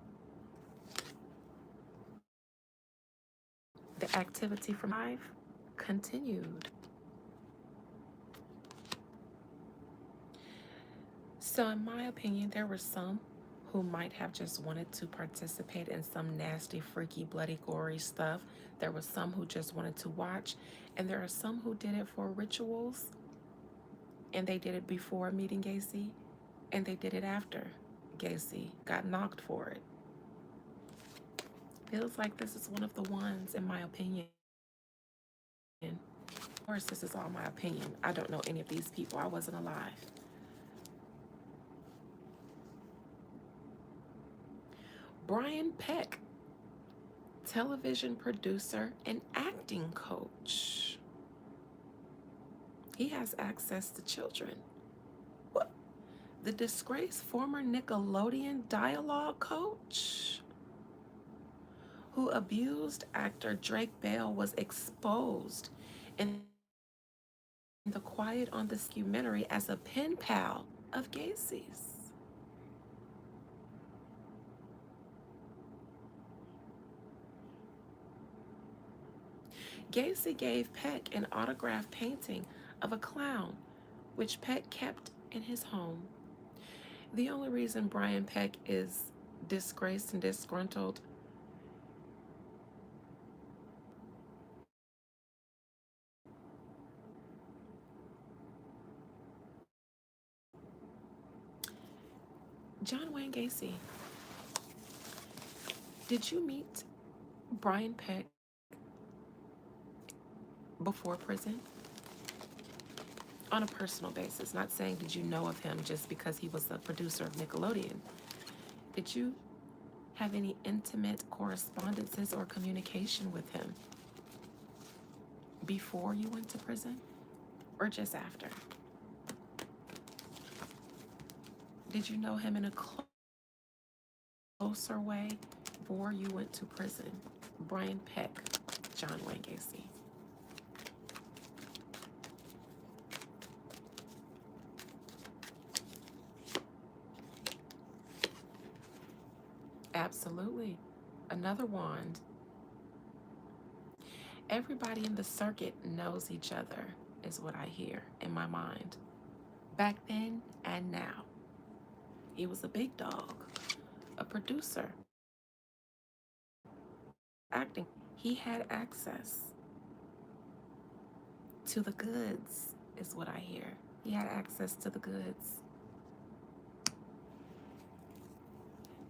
the activity from 5 continued. So, in my opinion, there were some who might have just wanted to participate in some nasty, freaky, bloody, gory stuff. There was some who just wanted to watch, and there are some who did it for rituals, and they did it before meeting Gacy, and they did it after Gacy got knocked for it. Feels like this is one of the ones, in my opinion. Of course, this is all my opinion. I don't know any of these people. I wasn't alive. Brian Peck, television producer and acting coach. He has access to children. What? The disgraced former Nickelodeon dialogue coach who abused actor Drake Bell was exposed in the Quiet on the documentary as a pen pal of Gacy's. Gacy gave Peck an autographed painting of a clown, which Peck kept in his home. The only reason Brian Peck is disgraced and disgruntled John Wayne Gacy, did you meet Brian Peck before prison? On a personal basis, not saying did you know of him just because he was a producer of Nickelodeon. Did you have any intimate correspondences or communication with him before you went to prison or just after? Did you know him in a closer way before you went to prison? Brian Peck, John Wayne Gacy. Absolutely. Another wand. Everybody in the circuit knows each other, is what I hear in my mind. Back then and now. He was a big dog, a producer, acting. He had access to the goods, is what I hear. He had access to the goods.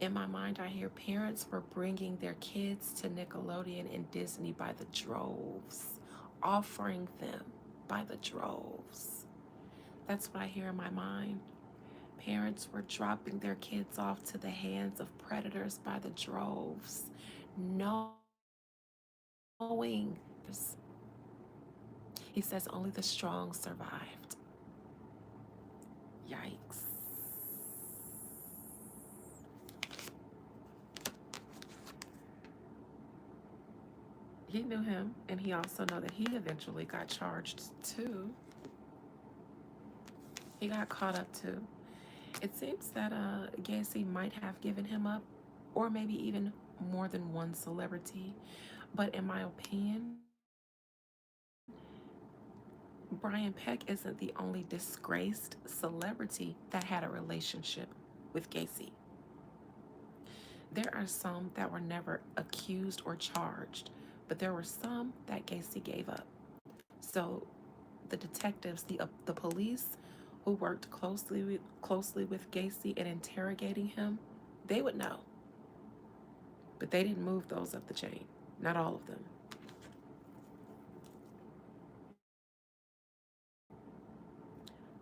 In my mind, I hear parents were bringing their kids to Nickelodeon and Disney by the droves, offering them by the droves. That's what I hear in my mind. Parents were dropping their kids off to the hands of predators by the droves, knowing he says only the strong survived. Yikes. He knew him, and he also know that he eventually got charged too. He got caught up too. It seems that Gacy might have given him up, or maybe even more than one celebrity. But in my opinion, Brian Peck isn't the only disgraced celebrity that had a relationship with Gacy. There are some that were never accused or charged, but there were some that Gacy gave up. So the detectives, the police who worked closely with Gacy in interrogating him, they would know. But they didn't move those up the chain. Not all of them.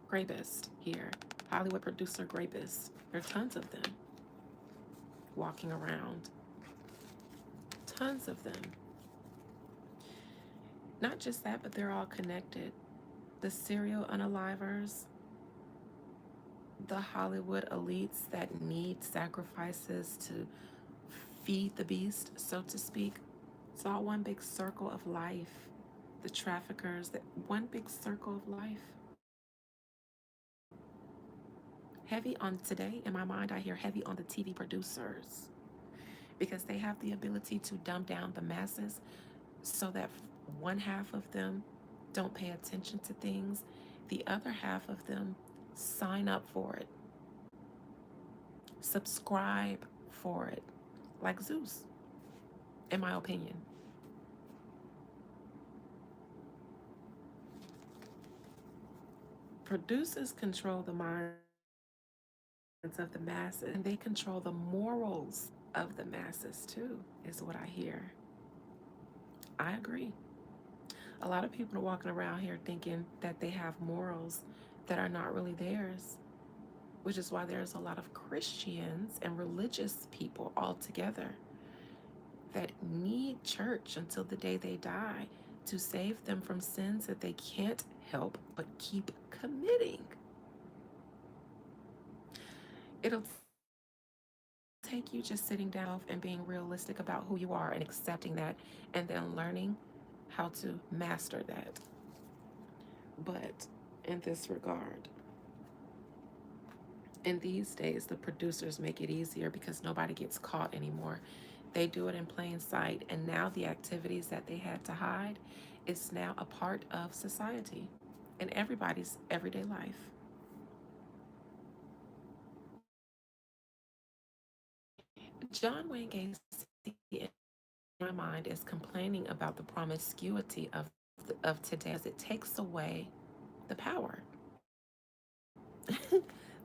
Grapist here. Hollywood producer grapist. There are tons of them walking around. Tons of them. Not just that, but they're all connected. The serial unalivers, the Hollywood elites that need sacrifices to feed the beast, so to speak. It's all one big circle of life. The traffickers, that one big circle of life. Heavy on today, in my mind, I hear heavy on the TV producers because they have the ability to dumb down the masses so that one half of them don't pay attention to things, the other half of them sign up for it, subscribe for it, like Zeus, in my opinion. Producers control the minds of the masses, and they control the morals of the masses too, is what I hear. I agree. A lot of people are walking around here thinking that they have morals that are not really theirs, which is why there's a lot of Christians and religious people all together that need church until the day they die to save them from sins that they can't help but keep committing. It'll take you just sitting down with yourself and being realistic about who you are and accepting that, and then learning how to master that. But in this regard, in these days, the producers make it easier because nobody gets caught anymore. They do it in plain sight, and now the activities that they had to hide is now a part of society in everybody's everyday life. John Wayne Gacy, in my mind, is complaining about the promiscuity of today because it takes away the power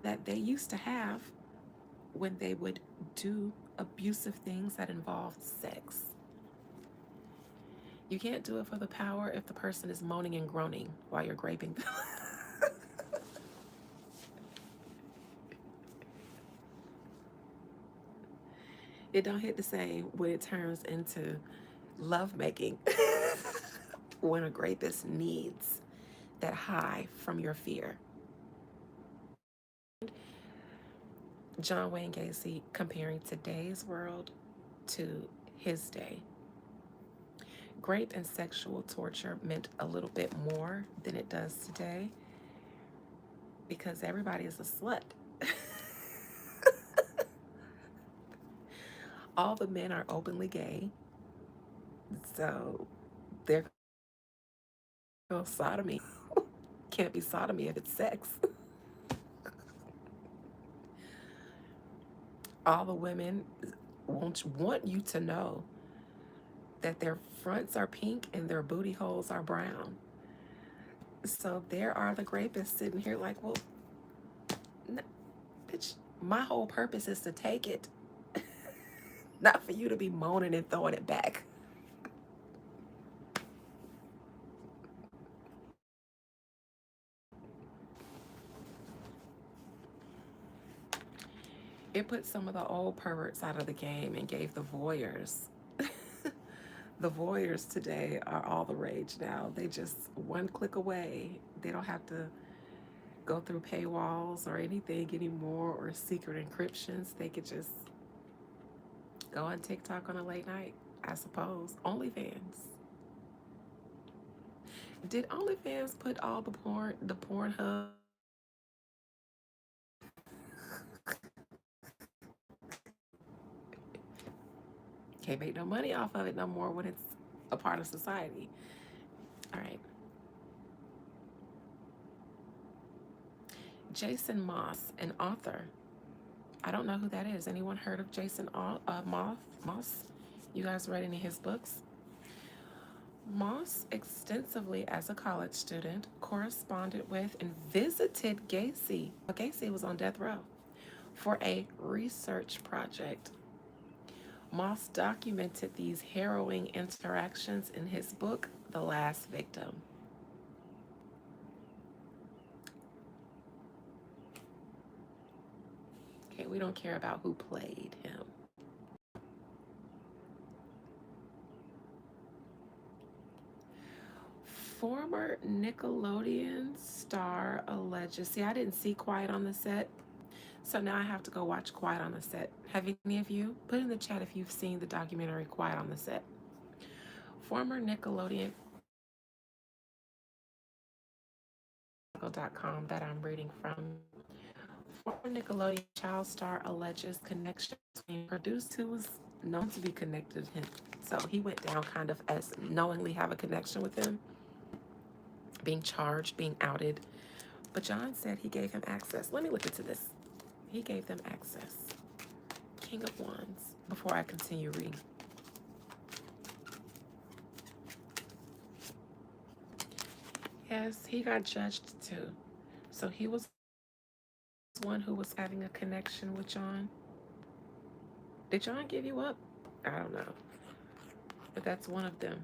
that they used to have when they would do abusive things that involved sex. You can't do it for the power if the person is moaning and groaning while you're graping them. It don't hit the same when it turns into lovemaking. When a rapist needs that high from your fear. John Wayne Gacy comparing today's world to his day. Rape and sexual torture meant a little bit more than it does today because everybody is a slut. All the men are openly gay, so they're going sodomy. Can't be sodomy if it's sex. All the women want you to know that their fronts are pink and their booty holes are brown. So there are the rapists sitting here like, well, no, bitch, my whole purpose is to take it, not for you to be moaning and throwing it back. It put some of the old perverts out of the game and gave the voyeurs. The voyeurs today are all the rage now. They just one click away. They don't have to go through paywalls or anything anymore or secret encryptions. They could just go on TikTok on a late night, I suppose. OnlyFans. Did OnlyFans put all the Pornhub? Can't make no money off of it no more when it's a part of society. All right. Jason Moss, an author. I don't know who that is. Anyone heard of Jason Moss? You guys read any of his books? Moss extensively as a college student corresponded with and visited Gacy. Gacy was on death row for a research project. Moss documented these harrowing interactions in his book, The Last Victim. Okay, we don't care about who played him. Former Nickelodeon star alleges. See, I didn't see Quiet on the Set, so now I have to go watch Quiet on the Set. Have any of you? Put in the chat if you've seen the documentary Quiet on the Set. Former Nickelodeon that I'm reading from. Former Nickelodeon child star alleges connection between producer who was known to be connected to him. So he went down kind of as knowingly have a connection with him, being charged, being outed. But John said he gave him access. Let me look into this. He gave them access. King of Wands. Before I continue reading. Yes, he got judged too. So he was one who was having a connection with John. Did John give you up? I don't know. But that's one of them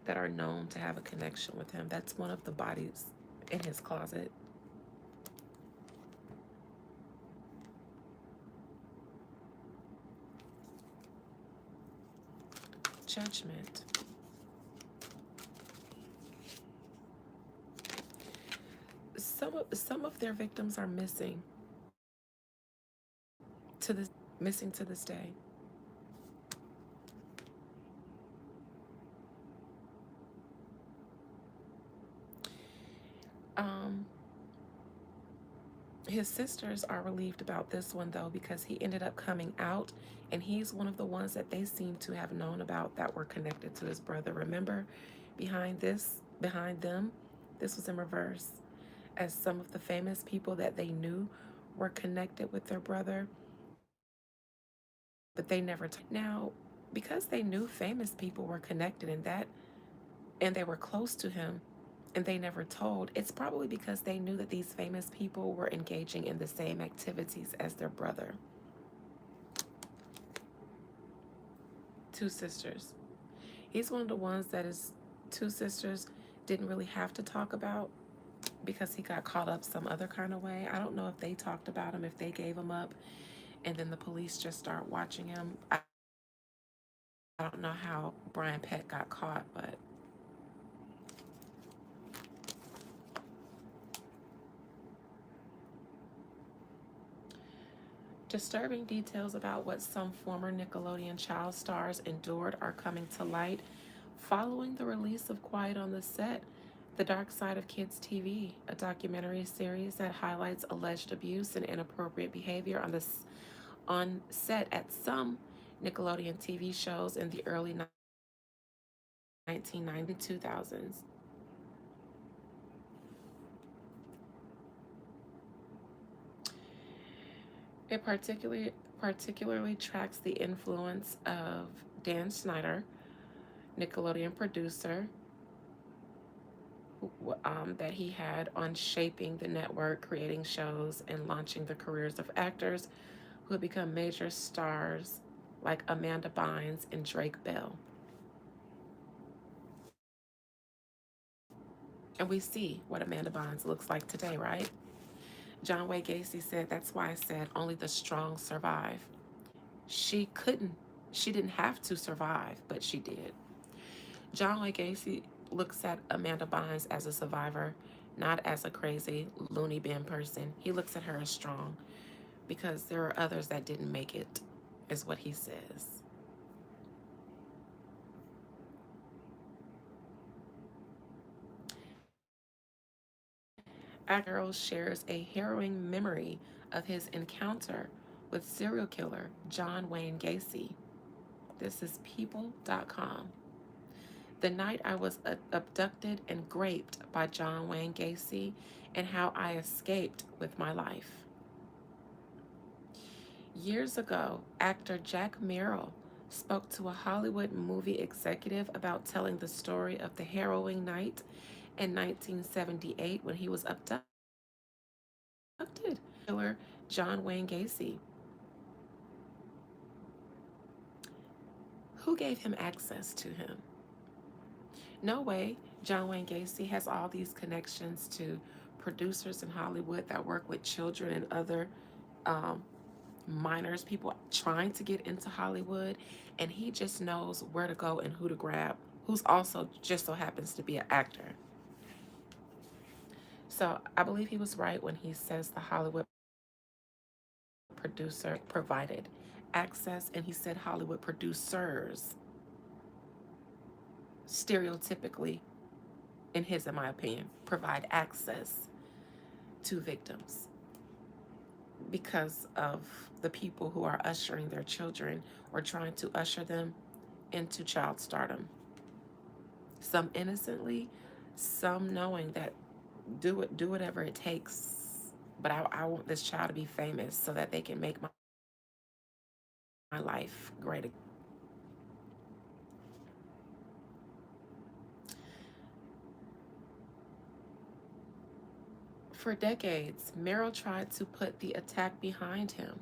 that are known to have a connection with him. That's one of the bodies in his closet. Judgment. Some of their victims are missing to this day. Um, his sisters are relieved about this one though because he ended up coming out, and he's one of the ones that they seem to have known about that were connected to his brother. Remember, behind them, this was in reverse, as some of the famous people that they knew were connected with their brother, but they never now, because they knew famous people were connected in that and they were close to him and they never told. It's probably because they knew that these famous people were engaging in the same activities as their brother. two sisters. He's one of the ones that his two sisters didn't really have to talk about because he got caught up some other kind of way. I don't know if they talked about him, if they gave him up, and then the police just start watching him. I don't know how Brian Peck got caught, but disturbing details about what some former Nickelodeon child stars endured are coming to light following the release of Quiet on the Set, The Dark Side of Kids TV, a documentary series that highlights alleged abuse and inappropriate behavior on set at some Nickelodeon TV shows in the early 1990s and 2000s. It particularly tracks the influence of Dan Snyder, Nickelodeon producer, that he had on shaping the network, creating shows, and launching the careers of actors who have become major stars like Amanda Bynes and Drake Bell. And we see what Amanda Bynes looks like today, right? John Wayne Gacy said, "That's why I said only the strong survive." She couldn't, she didn't have to survive, but she did. John Wayne Gacy looks at Amanda Bynes as a survivor, not as a crazy loony bin person. He looks at her as strong because there are others that didn't make it, is what he says. Actor shares a harrowing memory of his encounter with serial killer John Wayne Gacy. This is people.com. The night I was abducted and raped by John Wayne Gacy and how I escaped with my life. Years ago, actor Jack Merrill spoke to a Hollywood movie executive about telling the story of the harrowing night in 1978 when he was abducted. Killer John Wayne Gacy. Who gave him access to him? No way. John Wayne Gacy has all these connections to producers in Hollywood that work with children and other um, minors, people trying to get into Hollywood, and he just knows where to go and who to grab, who's also just so happens to be an actor. So I believe he was right when he says the Hollywood producer provided access, and he said Hollywood producers stereotypically, in his and my opinion, provide access to victims because of the people who are ushering their children or trying to usher them into child stardom. Some innocently, some knowing that do whatever it takes. But I want this child to be famous so that they can make my life great. For decades, Merrill tried to put the attack behind him,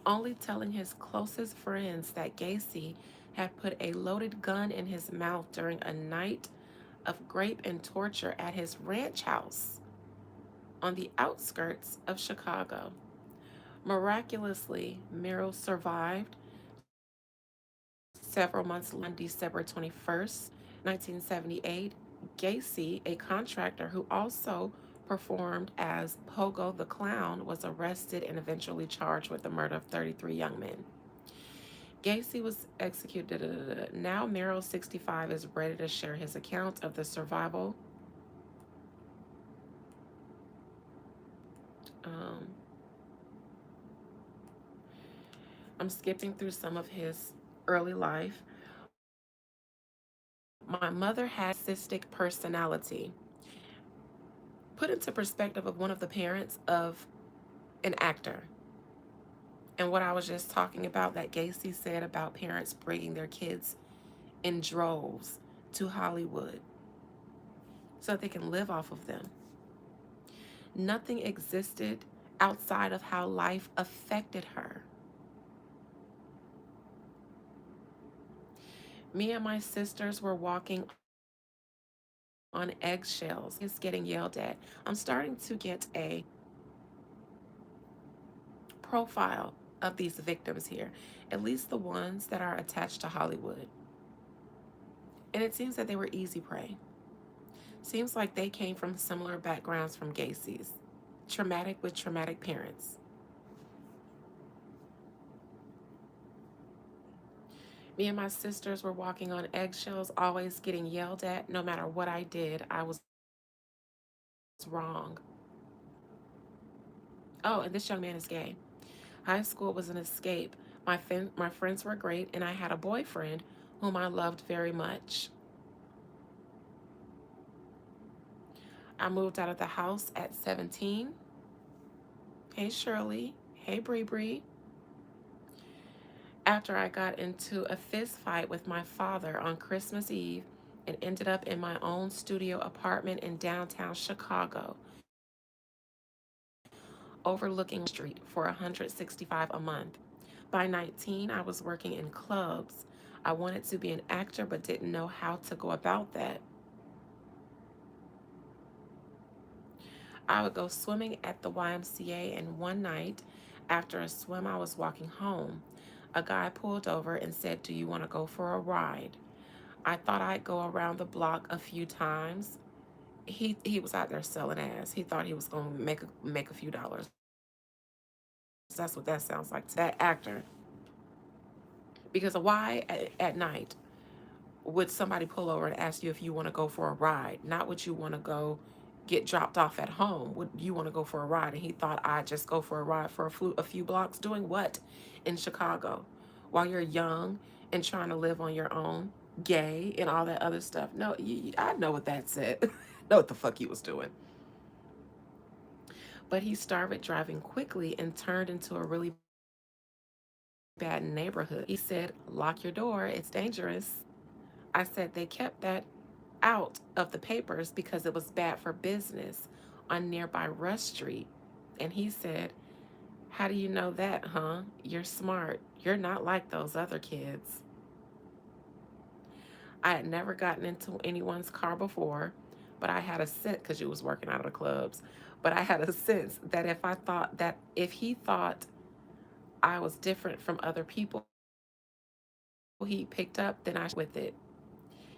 only telling his closest friends that Gacy had put a loaded gun in his mouth during a night of rape and torture at his ranch house on the outskirts of Chicago. Miraculously, Merrill survived several months later. On December 21st, 1978, Gacy, a contractor who also performed as Pogo the Clown, was arrested and eventually charged with the murder of 33 young men. Gacy was executed. Now Merrill, 65, is ready to share his account of the survival. Um, I'm skipping through some of his early life. My mother had cystic personality. Put into perspective of one of the parents of an actor. And what I was just talking about that Gacy said about parents bringing their kids in droves to Hollywood so that they can live off of them. Nothing existed outside of how life affected her. Me and my sisters were walking on eggshells. Is getting yelled at. I'm starting to get a profile of these victims here, at least the ones that are attached to Hollywood. And it seems that they were easy prey. Seems like they came from similar backgrounds from Gacy's. Traumatic with traumatic parents. Me and my sisters were walking on eggshells, always getting yelled at. No matter what I did, I was wrong. Oh, and this young man is gay. High school was an escape. My friends were great, and I had a boyfriend whom I loved very much. I moved out of the house at 17. Hey, Shirley. Hey, Bree Bree. After I got into a fist fight with my father on Christmas Eve and ended up in my own studio apartment in downtown Chicago, overlooking Street for $165 a month. By 19, I was working in clubs. I wanted to be an actor but didn't know how to go about that. I would go swimming at the YMCA, and one night, after a swim, I was walking home. A guy pulled over and said, "Do you want to go for a ride?" I thought I'd go around the block a few times. He was out there selling ass. He thought he was gonna make a few dollars. That's what that sounds like to that actor. Because why at night would somebody pull over and ask you if you want to go for a ride? Not would you want to go get dropped off at home? Would you want to go for a ride? And he thought I'd just go for a ride for a few blocks. Doing what in Chicago while you're young and trying to live on your own, gay and all that other stuff? No, I know what that said. Know what the fuck he was doing. But he started driving quickly and turned into a really bad neighborhood. He said, "Lock your door, it's dangerous." I said they kept that out of the papers because it was bad for business on nearby Rush Street. And he said, "How do you know that, huh? You're smart. You're not like those other kids." I had never gotten into anyone's car before, but I had a sense, because you was working out of the clubs, but I had a sense that if he thought I was different from other people he picked up, then I should go with it.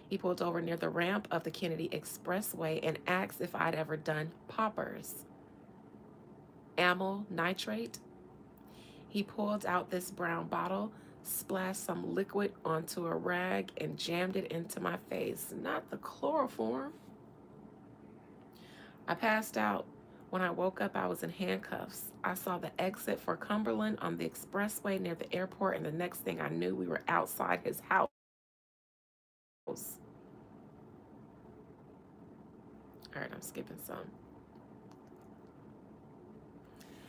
He pulled over near the ramp of the Kennedy Expressway and asked if I'd ever done poppers. Amyl nitrate. He pulled out this brown bottle, splashed some liquid onto a rag, and jammed it into my face. Not the chloroform. I passed out. When I woke up, I was in handcuffs. I saw the exit for Cumberland on the expressway near the airport, and the next thing I knew, we were outside his house. All right, I'm skipping some.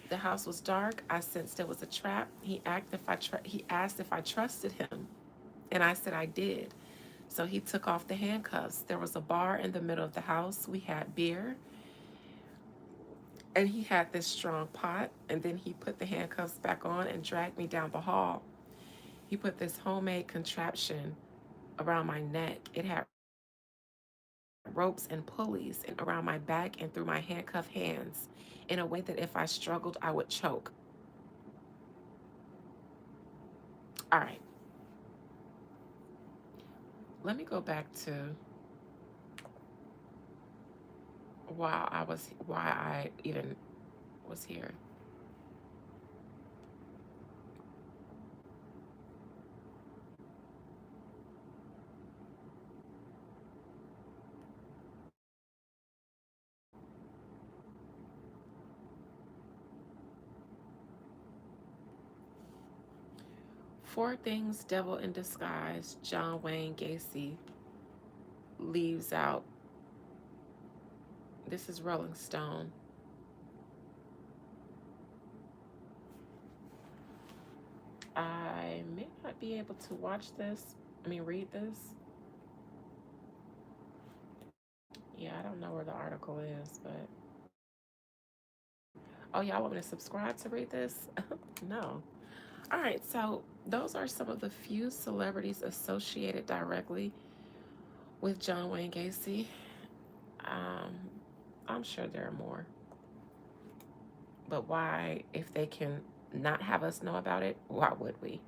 The house was dark. I sensed it was a trap. He asked if I trusted him, and I said I did. So he took off the handcuffs. There was a bar in the middle of the house. We had beer, and he had this strong pot, and then he put the handcuffs back on and dragged me down the hall. He put this homemade contraption around my neck. It had ropes and pulleys and around my back and through my handcuffed hands in a way that if I struggled, I would choke. All right, let me go back to why I even was here. Four things Devil in Disguise, John Wayne Gacy leaves out. This is Rolling Stone. I may not be able to watch this. Read this. Yeah, I don't know where the article is, but oh, y'all want me to subscribe to read this? No. All right, so those are some of the few celebrities associated directly with John Wayne Gacy. Um, I'm sure there are more, but why, if they can not have us know about it, why would we?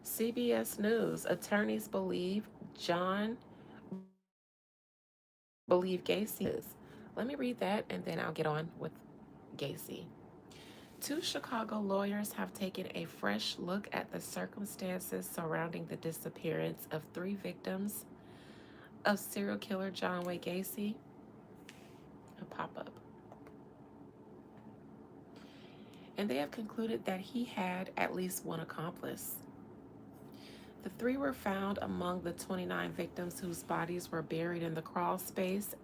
CBS News attorneys John believe Gacy is. Let me read that and then I'll get on with Gacy. Two Chicago lawyers have taken a fresh look at the circumstances surrounding the disappearance of three victims of serial killer John Wayne Gacy. A pop up. And they have concluded that he had at least one accomplice. The three were found among the 29 victims whose bodies were buried in the crawl space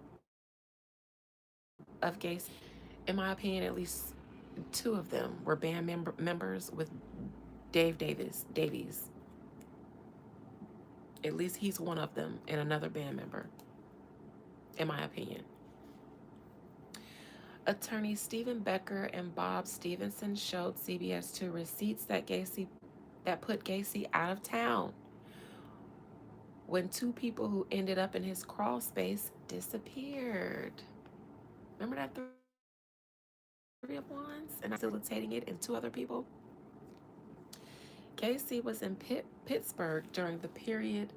of Gacy. In my opinion, at least two of them were band members with Davies. At least he's one of them and another band member, in my opinion. Attorney Stephen Becker and Bob Stevenson showed CBS 2 receipts that put Gacy out of town when two people who ended up in his crawl space disappeared. Remember that three of wands and facilitating it and two other people? Gacy was in Pittsburgh during the period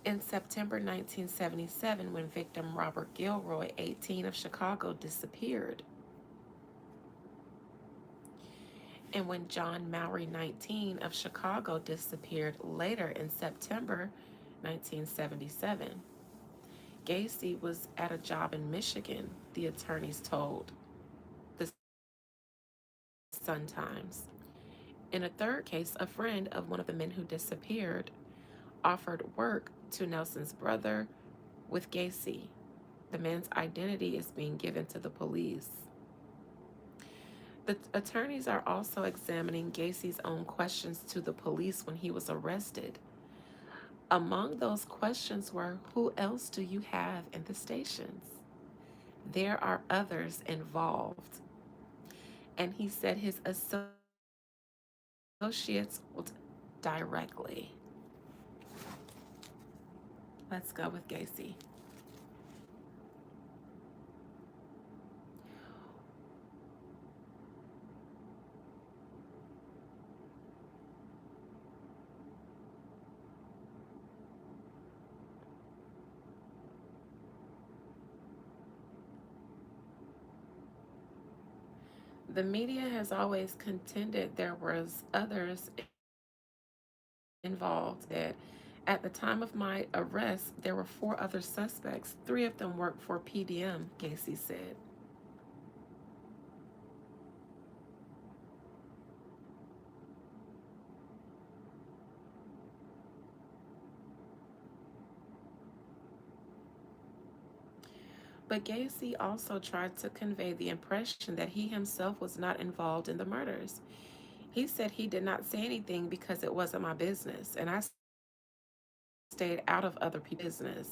in September 1977 when victim Robert Gilroy, 18 of Chicago, disappeared. And when John Mowry, 19 of Chicago, disappeared later in September 1977. Gacy was at a job in Michigan, the attorneys told the Sun Times. In a third case, a friend of one of the men who disappeared offered work to Nelson's brother with Gacy. The man's identity is being given to the police. The attorneys are also examining Gacy's own questions to the police when he was arrested. Among those questions were, who else do you have in the stations? There are others involved. And he said his associates would directly. Let's go with Gacy. The media has always contended there was others involved. That at the time of my arrest, there were four other suspects. Three of them worked for PDM, Gacy said. But Gacy also tried to convey the impression that he himself was not involved in the murders. He said he did not say anything because it wasn't my business, and I stayed out of other people's business.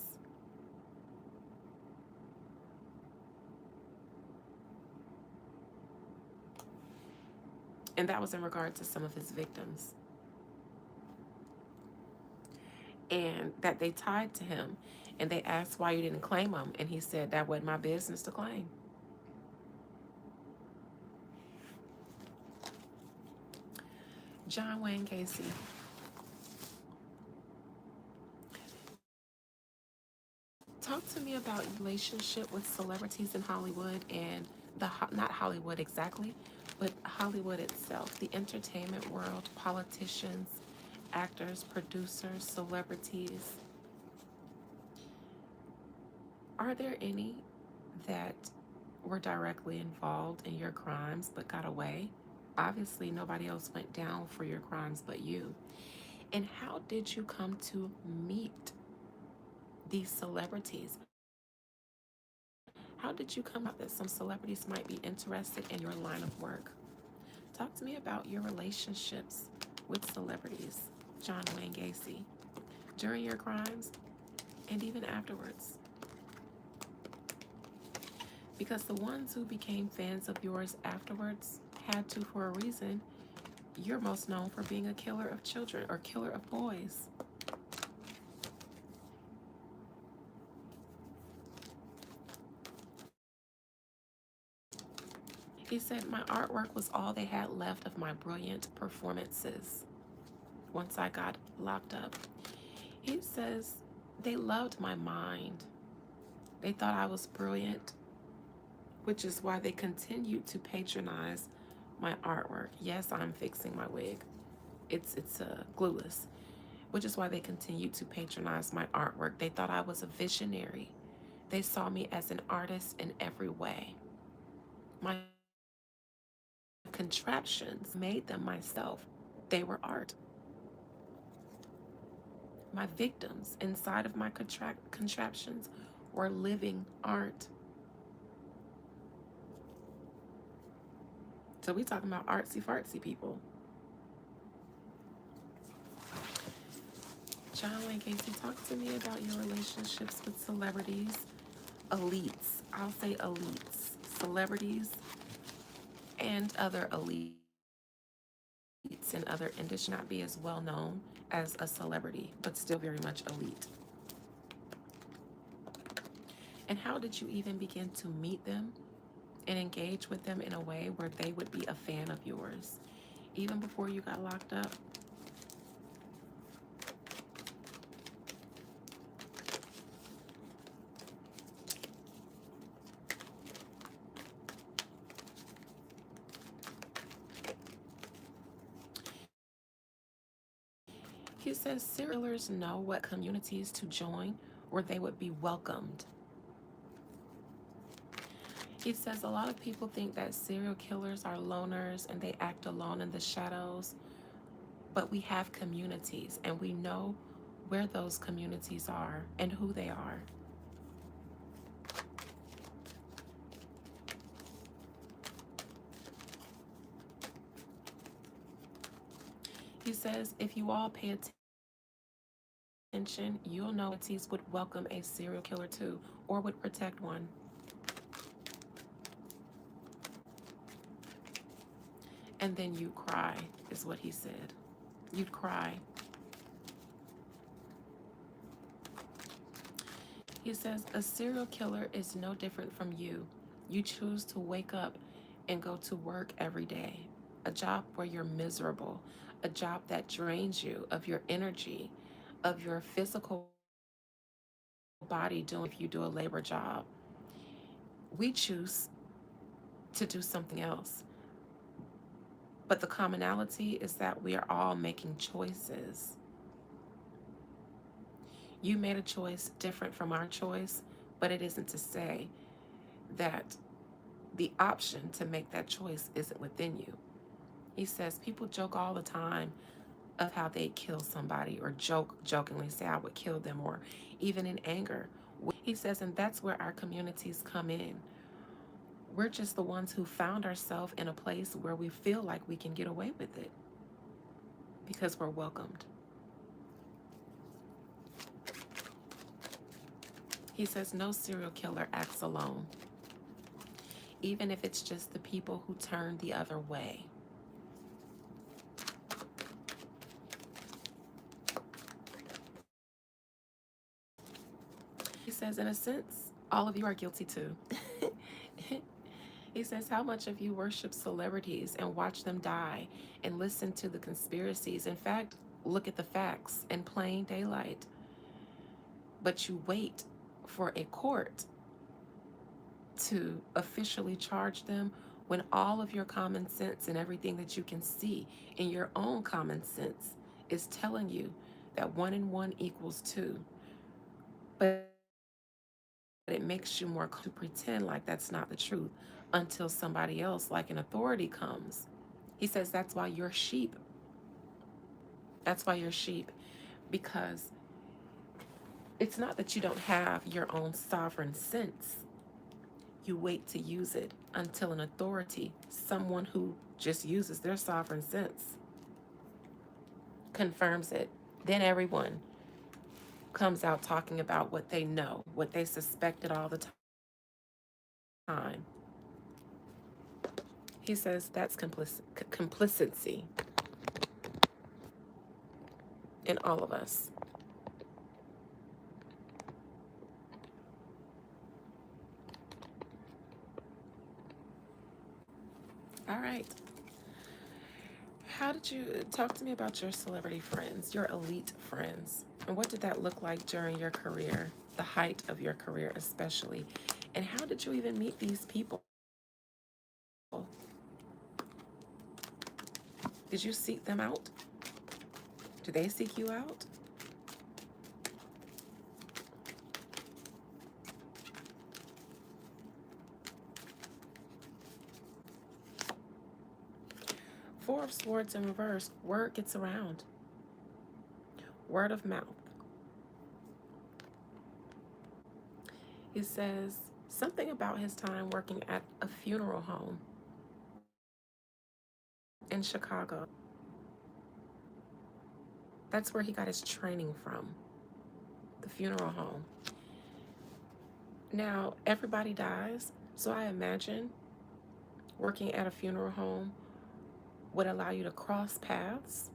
And that was in regard to some of his victims. And that they tied to him. And they asked why you didn't claim them. And he said that wasn't my business to claim. John Wayne Gacy. Talk to me about your relationship with celebrities in Hollywood and not Hollywood exactly, but Hollywood itself, the entertainment world, politicians, actors, producers, celebrities. Are there any that were directly involved in your crimes but got away? Obviously, nobody else went down for your crimes but you. And how did you come to meet these celebrities? How did you come out that some celebrities might be interested in your line of work? Talk to me about your relationships with celebrities, John Wayne Gacy, during your crimes and even afterwards. Because the ones who became fans of yours afterwards had to for a reason. You're most known for being a killer of children or killer of boys. He said, my artwork was all they had left of my brilliant performances once I got locked up. He says, they loved my mind. They thought I was brilliant, which is why they continued to patronize my artwork. Yes, I'm fixing my wig. It's glueless, which is why they continued to patronize my artwork. They thought I was a visionary. They saw me as an artist in every way. My contraptions made them myself. They were art. My victims inside of my contraptions were living art. So we talking about artsy fartsy people. John Wayne Gacy, talk to me about your relationships with celebrities, elites. I'll say elites, celebrities, and other elites in other industries not be as well known as a celebrity, but still very much elite. And how did you even begin to meet them and engage with them in a way where they would be a fan of yours? Even before you got locked up, he says serial killers know what communities to join where they would be welcomed. He says a lot of people think that serial killers are loners and they act alone in the shadows, but we have communities and we know where those communities are and who they are. He says if you all pay attention, you'll know communities would welcome a serial killer too, or would protect one. And then you cry, is what he said. You'd cry. He says, a serial killer is no different from you. You choose to wake up and go to work every day, a job where you're miserable, a job that drains you of your energy, of your physical body doing if you do a labor job. We choose to do something else. But the commonality is that we are all making choices. You made a choice different from our choice, but it isn't to say that the option to make that choice isn't within you. He says people joke all the time of how they kill somebody or jokingly say I would kill them or even in anger. He says, and that's where our communities come in. We're just the ones who found ourselves in a place where we feel like we can get away with it because we're welcomed. He says no serial killer acts alone, even if it's just the people who turn the other way. He says, in a sense, all of you are guilty too. He says, how much of you worship celebrities and watch them die and listen to the conspiracies? In fact, look at the facts in plain daylight. But you wait for a court to officially charge them when all of your common sense and everything that you can see in your own common sense is telling you that 1 and 1 equals 2. But it makes you more to pretend like that's not the truth until somebody else, like an authority, comes. He says that's why you're sheep. That's why you're sheep, because it's not that you don't have your own sovereign sense. You wait to use it until an authority, someone who just uses their sovereign sense, confirms it. Then everyone comes out talking about what they know, what they suspected all the time. He says that's complicity in all of us. All right. How did you talk to me about your celebrity friends, your elite friends? And what did that look like during your career, the height of your career, especially? And how did you even meet these people? Did you seek them out? Did they seek you out? Four of Swords in reverse, word gets around. Word of mouth. It says something about his time working at a funeral home in Chicago. That's where he got his training from, the funeral home. Now, everybody dies, so I imagine working at a funeral home would allow you to cross paths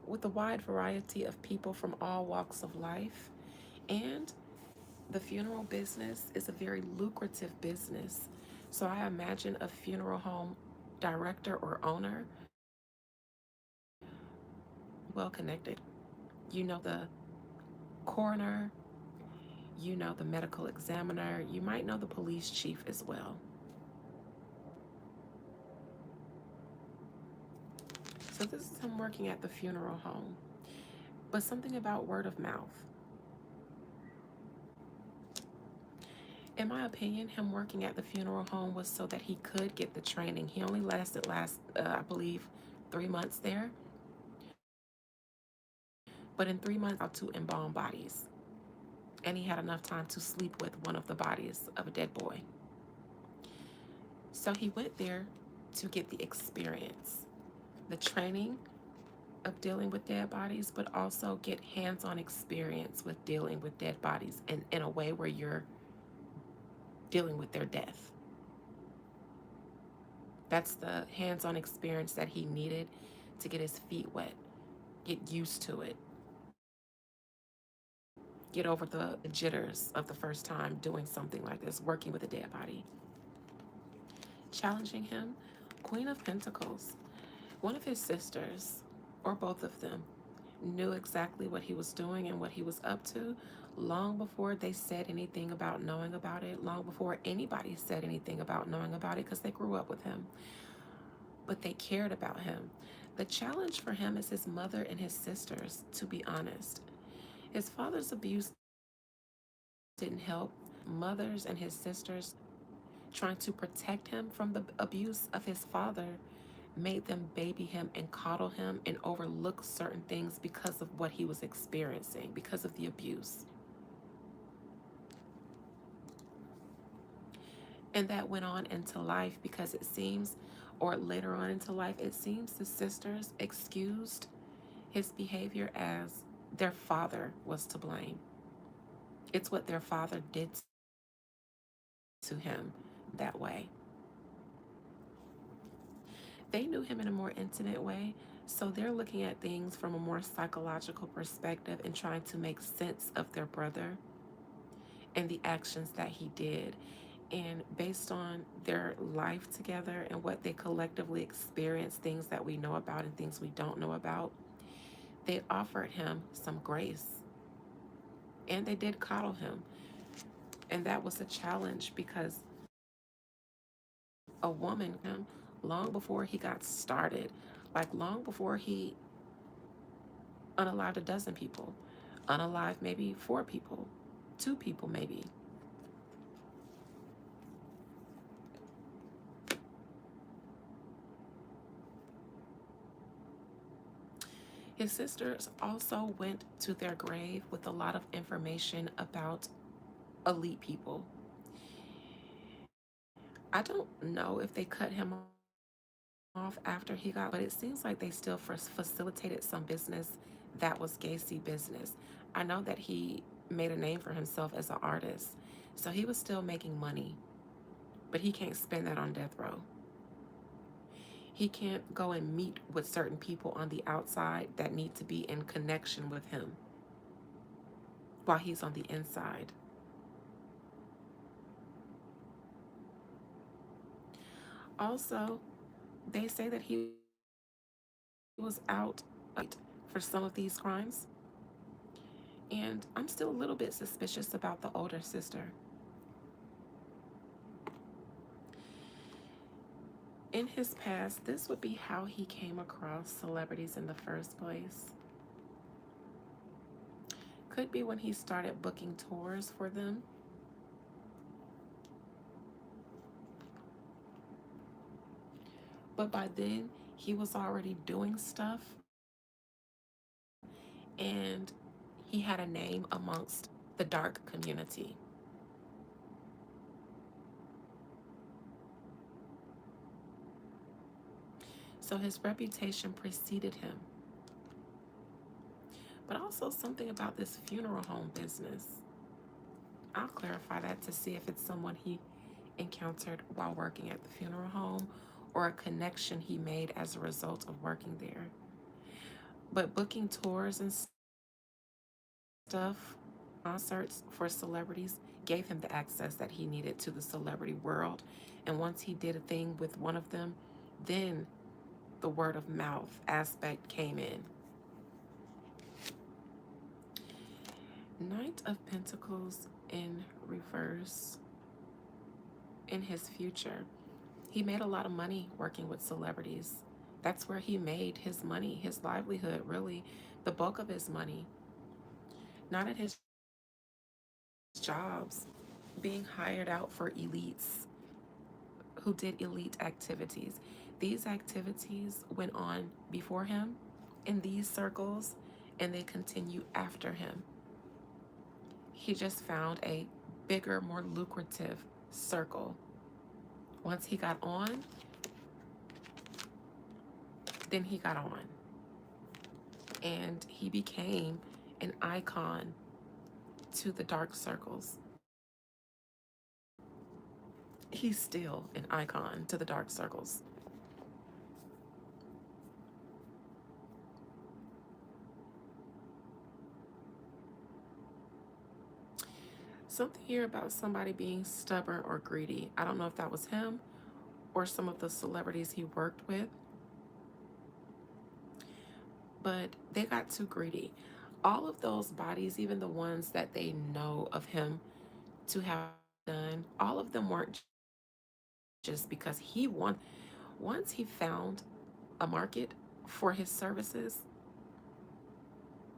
with a wide variety of people from all walks of life. And the funeral business is a very lucrative business. So I imagine a funeral home director or owner well connected. You know the coroner, you know the medical examiner, you might know the police chief as well. So this is him working at the funeral home. But something about word of mouth. In my opinion, him working at the funeral home was so that he could get the training. He only lasted I believe 3 months there. But in 3 months, how to embalm bodies. And he had enough time to sleep with one of the bodies of a dead boy. So he went there to get the experience, the training of dealing with dead bodies, but also get hands on experience with dealing with dead bodies in a way where you're dealing with their death. That's the hands on experience that he needed to get his feet wet, get used to it, get over the jitters of the first time doing something like this, working with a dead body. Challenging him, Queen of Pentacles. One of his sisters, or both of them, knew exactly what he was doing and what he was up to long before they said anything about knowing about it, long before anybody said anything about knowing about it, because they grew up with him. But they cared about him. The challenge for him is his mother and his sisters, to be honest. His father's abuse didn't help. Mothers and his sisters trying to protect him from the abuse of his father made them baby him and coddle him and overlook certain things because of what he was experiencing, because of the abuse. And that went on into life because it seems, or later on into life, it seems the sisters excused his behavior as their father was to blame. It's what their father did to him that way. They knew him in a more intimate way, so they're looking at things from a more psychological perspective and trying to make sense of their brother and the actions that he did. And based on their life together and what they collectively experienced, things that we know about and things we don't know about, they offered him some grace. And they did coddle him. And that was a challenge because a woman, long before he got started, like long before he unalived a dozen people, unalived maybe 4 people, 2 people maybe. His sisters also went to their grave with a lot of information about elite people. I don't know if they cut him off after he got, but it seems like they still facilitated some business that was Gacy business. I know that he made a name for himself as an artist, so he was still making money but he can't spend that on death row. He can't go and meet with certain people on the outside that need to be in connection with him while he's on the inside. Also, they say that he was out for some of these crimes, and I'm still a little bit suspicious about the older sister. In his past, this would be how he came across celebrities in the first place. Could be when he started booking tours for them, but by then he was already doing stuff and he had a name amongst the dark community. So his reputation preceded him. But also something about this funeral home business. I'll clarify that to see if it's someone he encountered while working at the funeral home or a connection he made as a result of working there. But booking tours and stuff, concerts for celebrities, gave him the access that he needed to the celebrity world. And once he did a thing with one of them, then the word of mouth aspect came in. Knight of Pentacles in reverse in his future. He made a lot of money working with celebrities. That's where he made his money, his livelihood, really, the bulk of his money. Not at his jobs, being hired out for elites who did elite activities. These activities went on before him in these circles and they continue after him. He just found a bigger, more lucrative circle. Once he got on, then he got on. And he became an icon to the dark circles. He's still an icon to the dark circles. Something here about somebody being stubborn or greedy. I don't know if that was him or some of the celebrities he worked with, but they got too greedy. All of those bodies, even the ones that they know of him to have done, all of them weren't just because he won. Once he found a market for his services,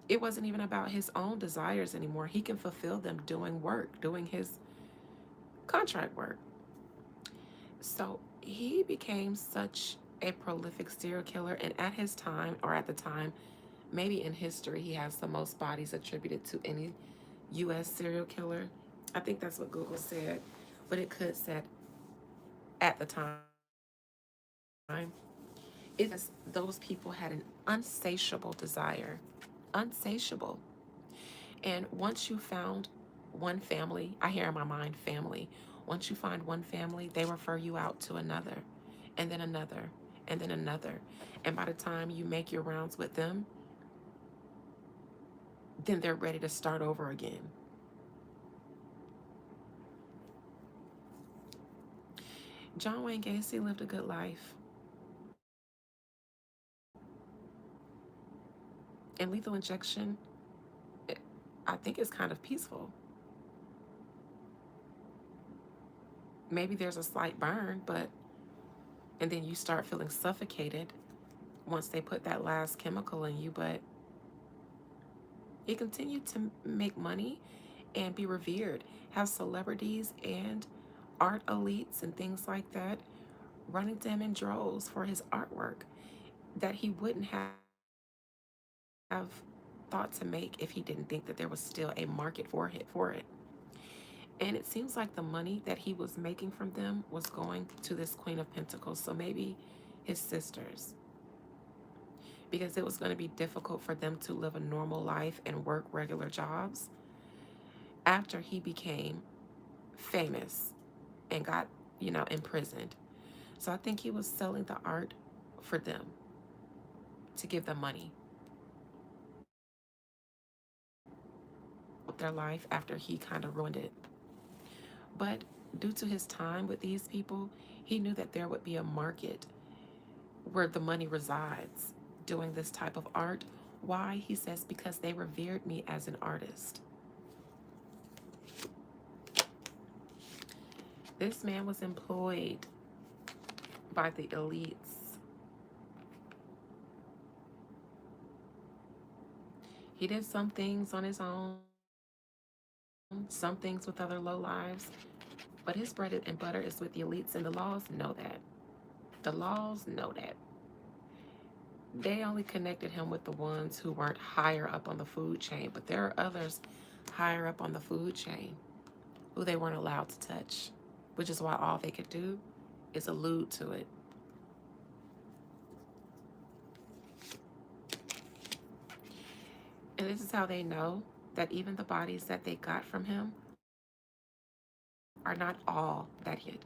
it wasn't even about his own desires anymore. He can fulfill them doing work, doing his contract work. So he became such a prolific serial killer. And at his time, or at the time, maybe in history, he has the most bodies attributed to any U.S. serial killer. I think that's what Google said, but it could said at the time. It is those people had an unsatiable desire, unsatiable. And once you found one family, I hear in my mind family. Once you find one family, they refer you out to another, and then another, and then another. And by the time you make your rounds with them, then they're ready to start over again. John Wayne Gacy lived a good life. And lethal injection, I think, is kind of peaceful. Maybe there's a slight burn, but, and then you start feeling suffocated once they put that last chemical in you, but he continued to make money and be revered, have celebrities and art elites and things like that running to him in droves for his artwork that he wouldn't have thought to make if he didn't think that there was still a market for it. And it seems like the money that he was making from them was going to this Queen of Pentacles, so maybe his sisters, because it was going to be difficult for them to live a normal life and work regular jobs after he became famous and got, imprisoned. So I think he was selling the art for them to give them money with their life after he kind of ruined it. But due to his time with these people, he knew that there would be a market where the money resides doing this type of art. Why? He says, because they revered me as an artist. This man was employed by the elites. He did some things on his own, some things with other low lives, but his bread and butter is with the elites, and the laws know that. The laws know that. They only connected him with the ones who weren't higher up on the food chain, but there are others higher up on the food chain who they weren't allowed to touch, which is why all they could do is allude to it. And this is how they know that even the bodies that they got from him are not all that he did.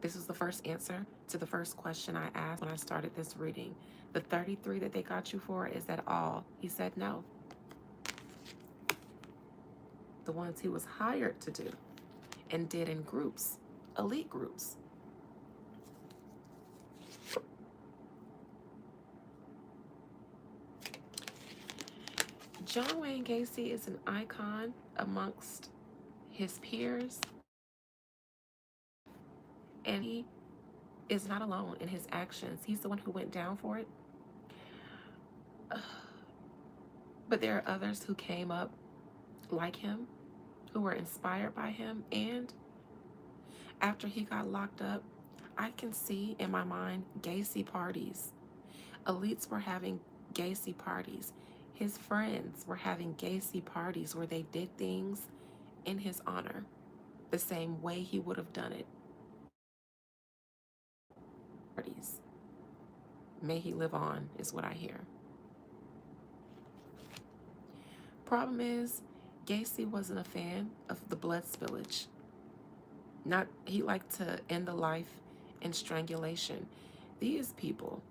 This is the first answer to the first question I asked when I started this reading. The 33 that they got you for, is that all? He said no. The ones he was hired to do and did in groups, elite groups. John Wayne Gacy is an icon amongst his peers, and he is not alone in his actions. He's the one who went down for it. But there are others who came up like him, who were inspired by him, and after he got locked up, I can see in my mind Gacy parties. Elites were having Gacy parties. His friends were having Gacy parties where they did things in his honor the same way he would have done it. Parties. May he live on, is what I hear. Problem is, Gacy wasn't a fan of the blood spillage. He liked to end the life in strangulation. These people,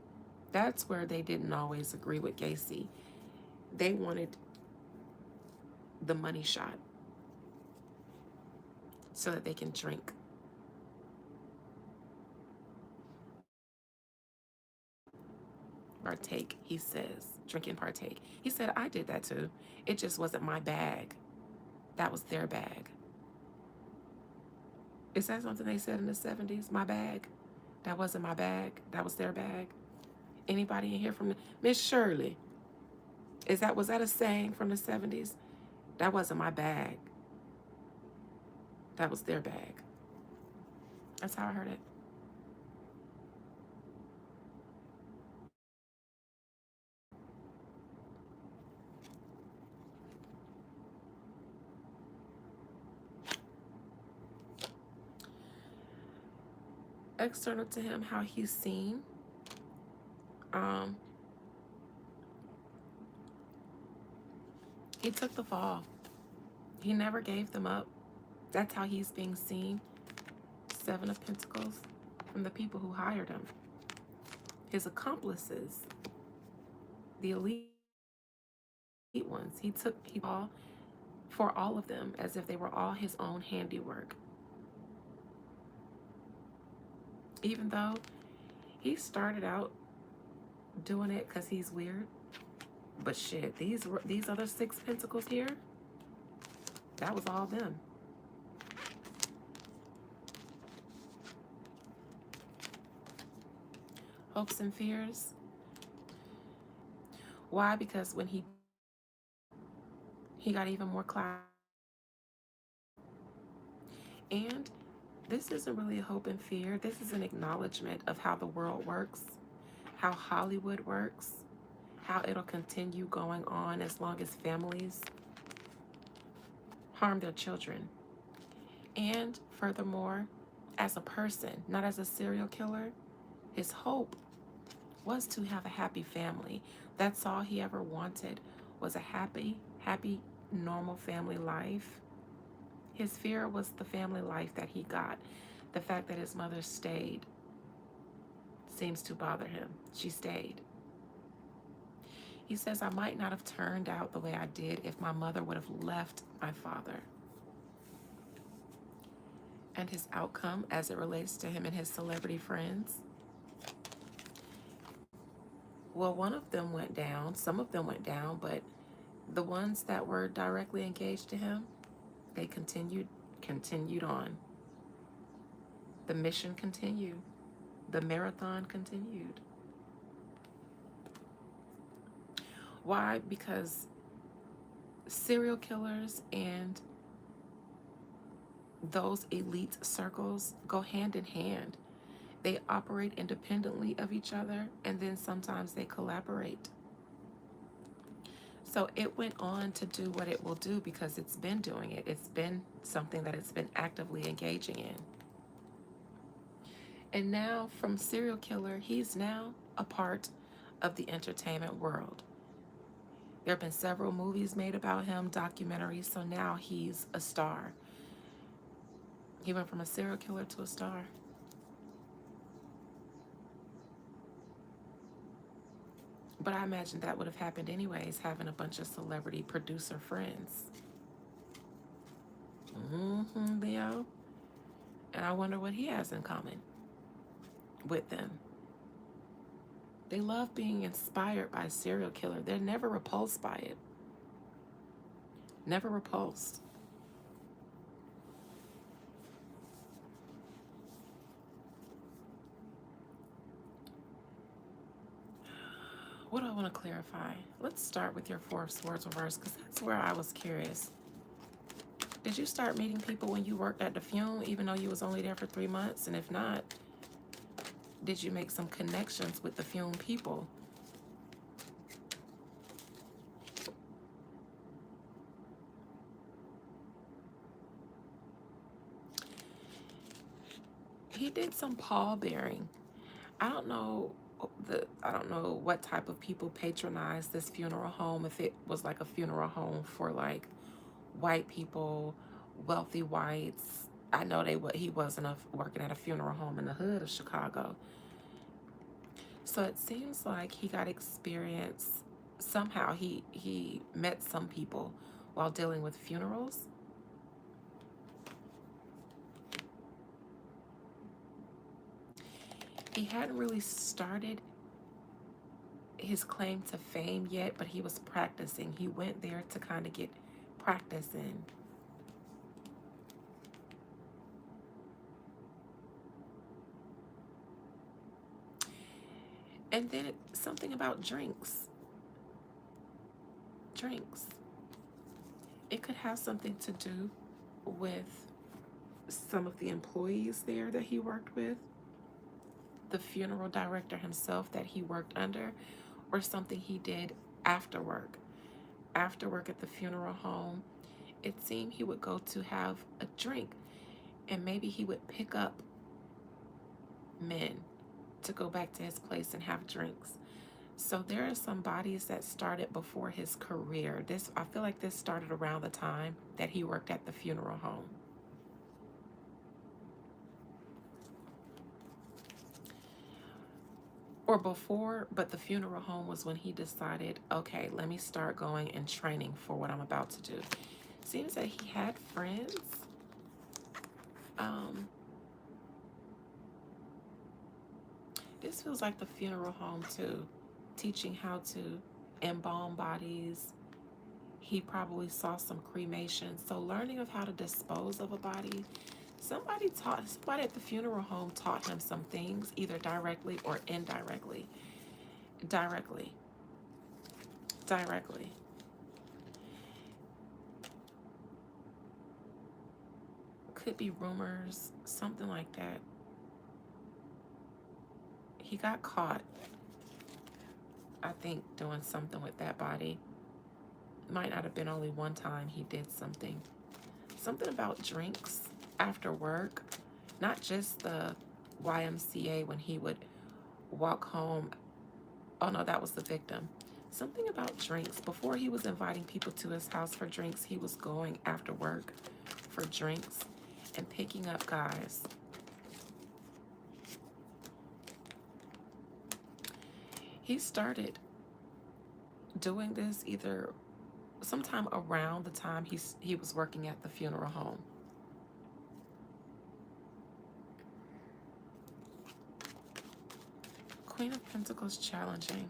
that's where they didn't always agree with Gacy. They wanted the money shot so that they can drink. Partake, he says. Drink and partake. He said, I did that too. It just wasn't my bag. That was their bag. Is that something they said in the 70s? My bag? That wasn't my bag. That was their bag. Anybody in here from Miss Shirley? Was that a saying from the 70s? That wasn't my bag. That was their bag. That's how I heard it. External to him, how he's seen. He took the fall. He never gave them up. That's how he's being seen. 7 of Pentacles from the people who hired him. His accomplices, the elite ones. He took people for all of them as if they were all his own handiwork. Even though he started out doing it because he's weird. But shit, these other 6 Pentacles here, that was all them. Hopes and fears. Why? Because when he got even more clout. And this isn't really a hope and fear. This is an acknowledgement of how the world works, how Hollywood works, how it'll continue going on as long as families harm their children. And furthermore, as a person, not as a serial killer, his hope was to have a happy family. That's all he ever wanted, was a happy, normal family life. His fear was the family life that he got. The fact that his mother stayed seems to bother him. She stayed. He says, I might not have turned out the way I did if my mother would have left my father. And his outcome as it relates to him and his celebrity friends. Well, one of them went down. Some of them went down, but the ones that were directly engaged to him, they continued on. The mission continued. The marathon continued. Why? Because serial killers and those elite circles go hand in hand. They operate independently of each other, and then sometimes they collaborate. So it went on to do what it will do because it's been doing it. It's been something that it's been actively engaging in. And now, from serial killer, he's now a part of the entertainment world. There have been several movies made about him, documentaries, so now he's a star. He went from a serial killer to a star. But I imagine that would have happened anyways, having a bunch of celebrity producer friends. Leo. And I wonder what he has in common with them. They love being inspired by a serial killer. They're never repulsed by it. Never repulsed. What do I want to clarify? Let's start with your Four of Swords reverse, because that's where I was curious. Did you start meeting people when you worked at the funeral, even though you was only there for 3 months? And if not, did you make some connections with the funeral people? He did some pallbearing. I don't know what type of people patronize this funeral home. If it was like a funeral home for like white people, wealthy whites. I know he wasn't working at a funeral home in the hood of Chicago. So it seems like he got experience somehow. He met some people while dealing with funerals. He hadn't really started his claim to fame yet, but he was practicing. He went there to kind of get practice in. And then something about drinks. Drinks. It could have something to do with some of the employees there that he worked with, the funeral director himself that he worked under, or something he did after work. After work at the funeral home, it seemed he would go to have a drink, and maybe he would pick up men to go back to his place and have drinks. So there are some bodies that started before his career. I feel like this started around the time that he worked at the funeral home. Or before, but the funeral home was when he decided, okay, let me start going and training for what I'm about to do. Seems that he had friends. This feels like the funeral home too, teaching how to embalm bodies. He probably saw some cremation. So learning of how to dispose of a body. Somebody at the funeral home taught him some things, either directly or indirectly. Directly. Could be rumors, something like that. He got caught, I think, doing something with that body. Might not have been only one time he did something. Something about drinks after work, not just the YMCA when he would walk home. Oh no, that was the victim. Something about drinks. Before he was inviting people to his house for drinks, he was going after work for drinks and picking up guys. He started doing this either sometime around the time he was working at the funeral home. Queen of Pentacles challenging.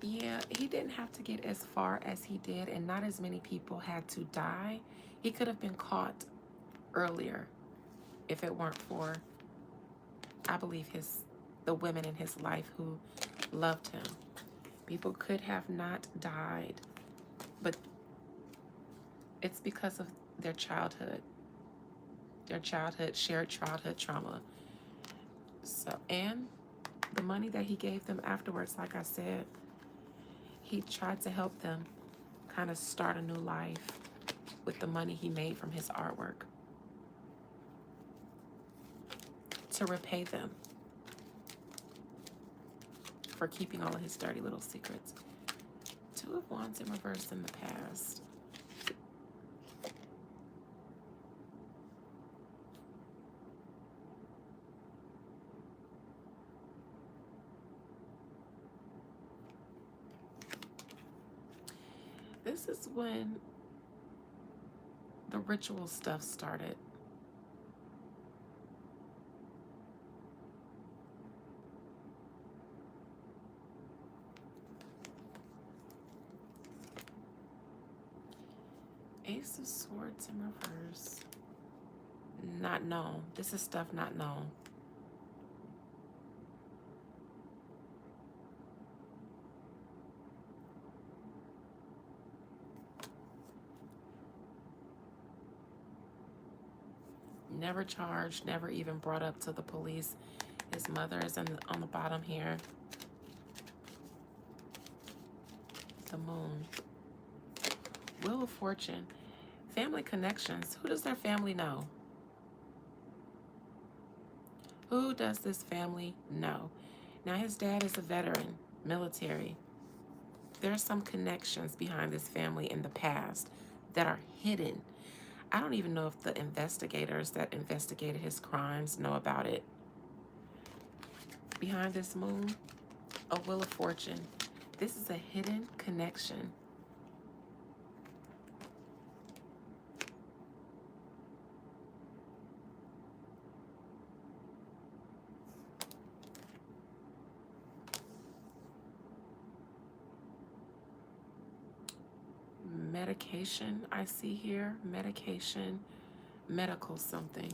Yeah, he didn't have to get as far as he did, and not as many people had to die. He could have been caught earlier if it weren't for, I believe, the women in his life who loved him. People could have not died, but it's because of their shared childhood trauma. So, and the money that he gave them afterwards, like I said, he tried to help them kind of start a new life with the money he made from his artwork to repay them for keeping all of his dirty little secrets. Two of Wands in reverse in the past. This is when the ritual stuff started. Ace of Swords in reverse. Not known. This is stuff not known. Never charged, never even brought up to the police. His mother is on the bottom here. The Moon. Wheel of Fortune. Family connections. Who does their family know? Who does this family know? Now, his dad is a veteran, military. There are some connections behind this family in the past that are hidden. I don't even know if the investigators that investigated his crimes know about it. Behind this Moon, a Wheel of Fortune. This is a hidden connection. Medication, I see here. Medication, medical something.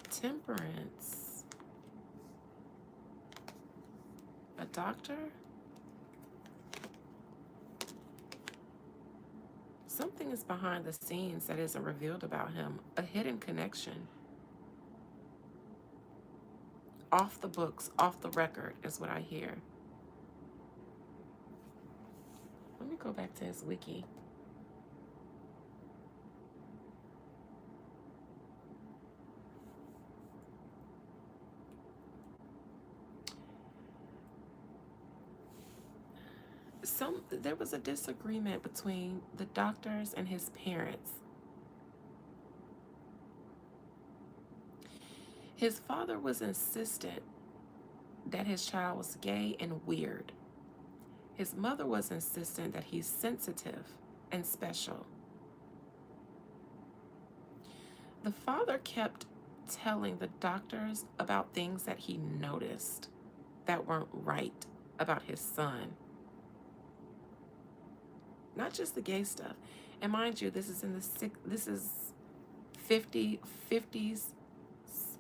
Temperance. A doctor? Something is behind the scenes that isn't revealed about him. A hidden connection. Off the books, off the record is what I hear. Let me go back to his wiki. There was a disagreement between the doctors and his parents. His father was insistent that his child was gay and weird. His mother was insistent that he's sensitive and special. The father kept telling the doctors about things that he noticed that weren't right about his son. Not just the gay stuff. And mind you, this is 50s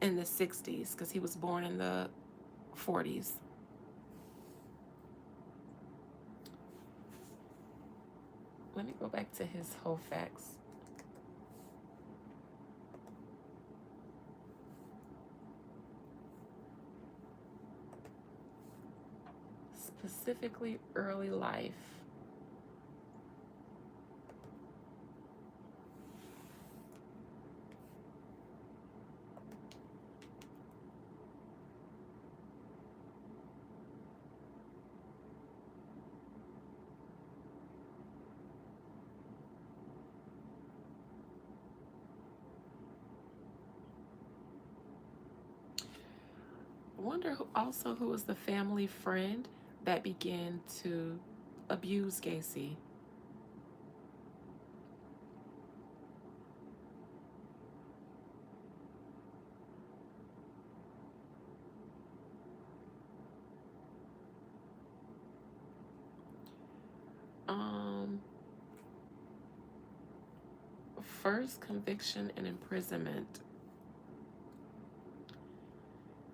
in the 60s, because he was born in the 40s. Let me go back to his whole facts. Specifically, early life. Wonder who was the family friend that began to abuse Gacy. Um, First conviction and imprisonment.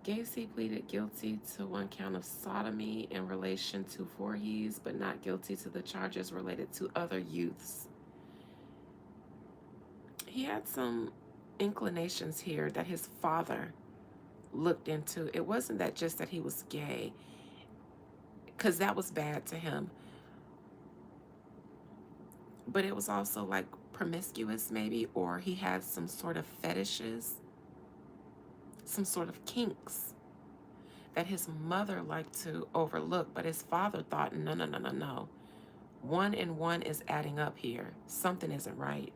Gacy pleaded guilty to one count of sodomy in relation to Voorhees, but not guilty to the charges related to other youths. He had some inclinations here that his father looked into. It wasn't that just that he was gay, because that was bad to him, but it was also like promiscuous, maybe, or he had some sort of fetishes, some sort of kinks that his mother liked to overlook, but his father thought, no, no, no, no, no. One and one is adding up here. Something isn't right.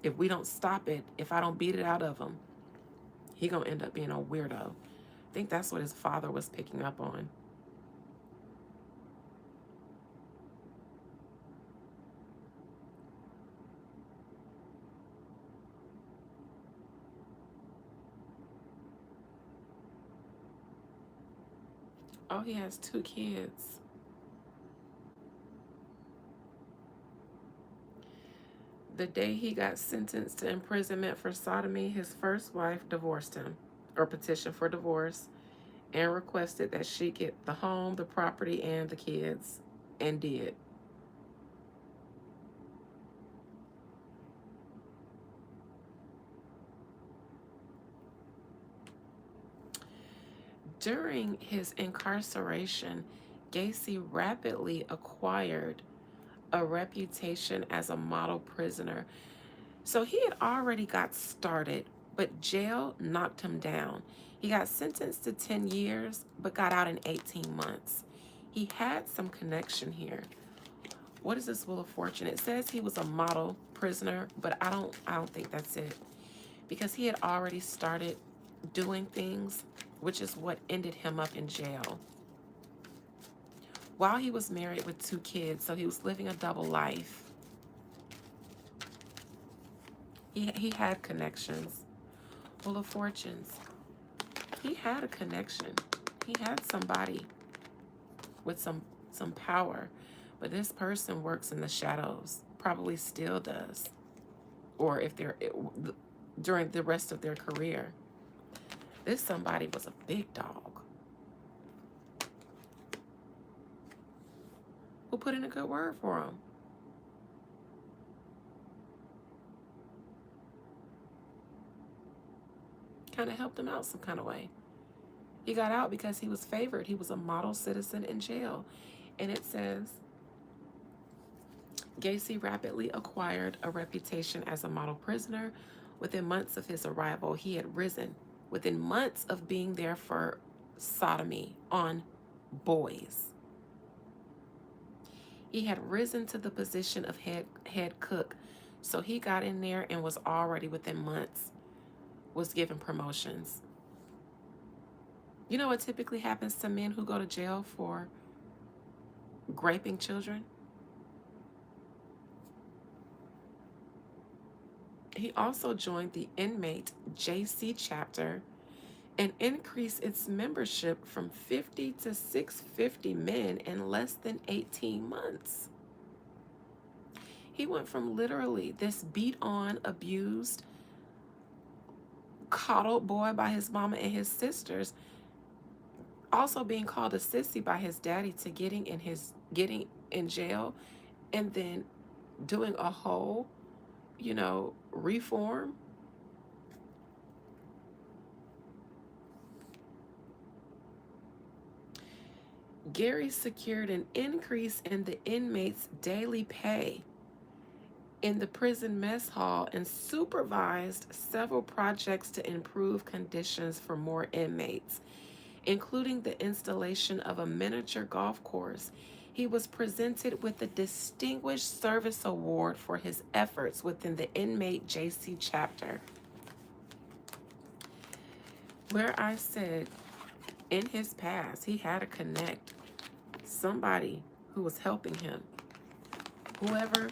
If we don't stop it, if I don't beat it out of him, he gonna end up being a weirdo. I think that's what his father was picking up on. Oh, he has 2 kids. The day he got sentenced to imprisonment for sodomy, his first wife divorced him, or petitioned for divorce, and requested that she get the home, the property, and the kids, and did. During his incarceration, Gacy rapidly acquired a reputation as a model prisoner. So he had already got started, but jail knocked him down. He got sentenced to 10 years, but got out in 18 months. He had some connection here. What is this Wheel of Fortune? It says he was a model prisoner, but I don't think that's it. Because he had already started doing things, which is what ended him up in jail. While he was married with 2 kids, so he was living a double life. He had connections. Wheel of Fortunes. He had a connection. He had somebody with some power. But this person works in the shadows. Probably still does. Or if they're during the rest of their career. This somebody was a big dog who put in a good word for him. Kind of helped him out some kind of way. He got out because he was favored. He was a model citizen in jail. And it says, Gacy rapidly acquired a reputation as a model prisoner. Within months of his arrival, he had risen. Within months of being there for sodomy on boys, he had risen to the position of head cook. So he got in there and was already within months, was given promotions. You know what typically happens to men who go to jail for raping children? He also joined the inmate JC chapter and increased its membership from 50 to 650 men in less than 18 months. He went from literally this beat on, abused, coddled boy by his mama and his sisters, also being called a sissy by his daddy, to getting in jail, and then doing a whole, reform. Gary secured an increase in the inmates' daily pay in the prison mess hall and supervised several projects to improve conditions for more inmates, including the installation of a miniature golf course. He was presented with the Distinguished Service Award for his efforts within the inmate JC chapter. Where I said In his past, he had to connect somebody who was helping him, whoever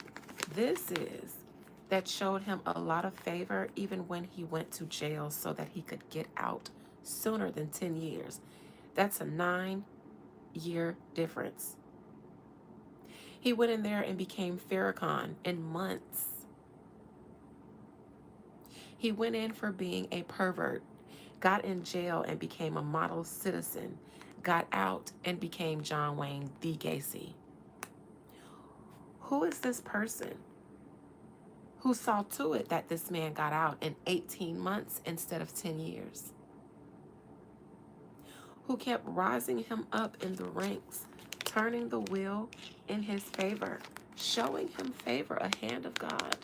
this is, that showed him a lot of favor even when he went to jail so that he could get out sooner than 10 years. That's a 9-year difference. He went in there and became Farrakhan in months. He went in for being a pervert, got in jail and became a model citizen, got out and became John Wayne the Gacy. Who is this person who saw to it that this man got out in 18 months instead of 10 years? Who kept rising him up in the ranks, turning the wheel in his favor, showing him favor, a hand of God?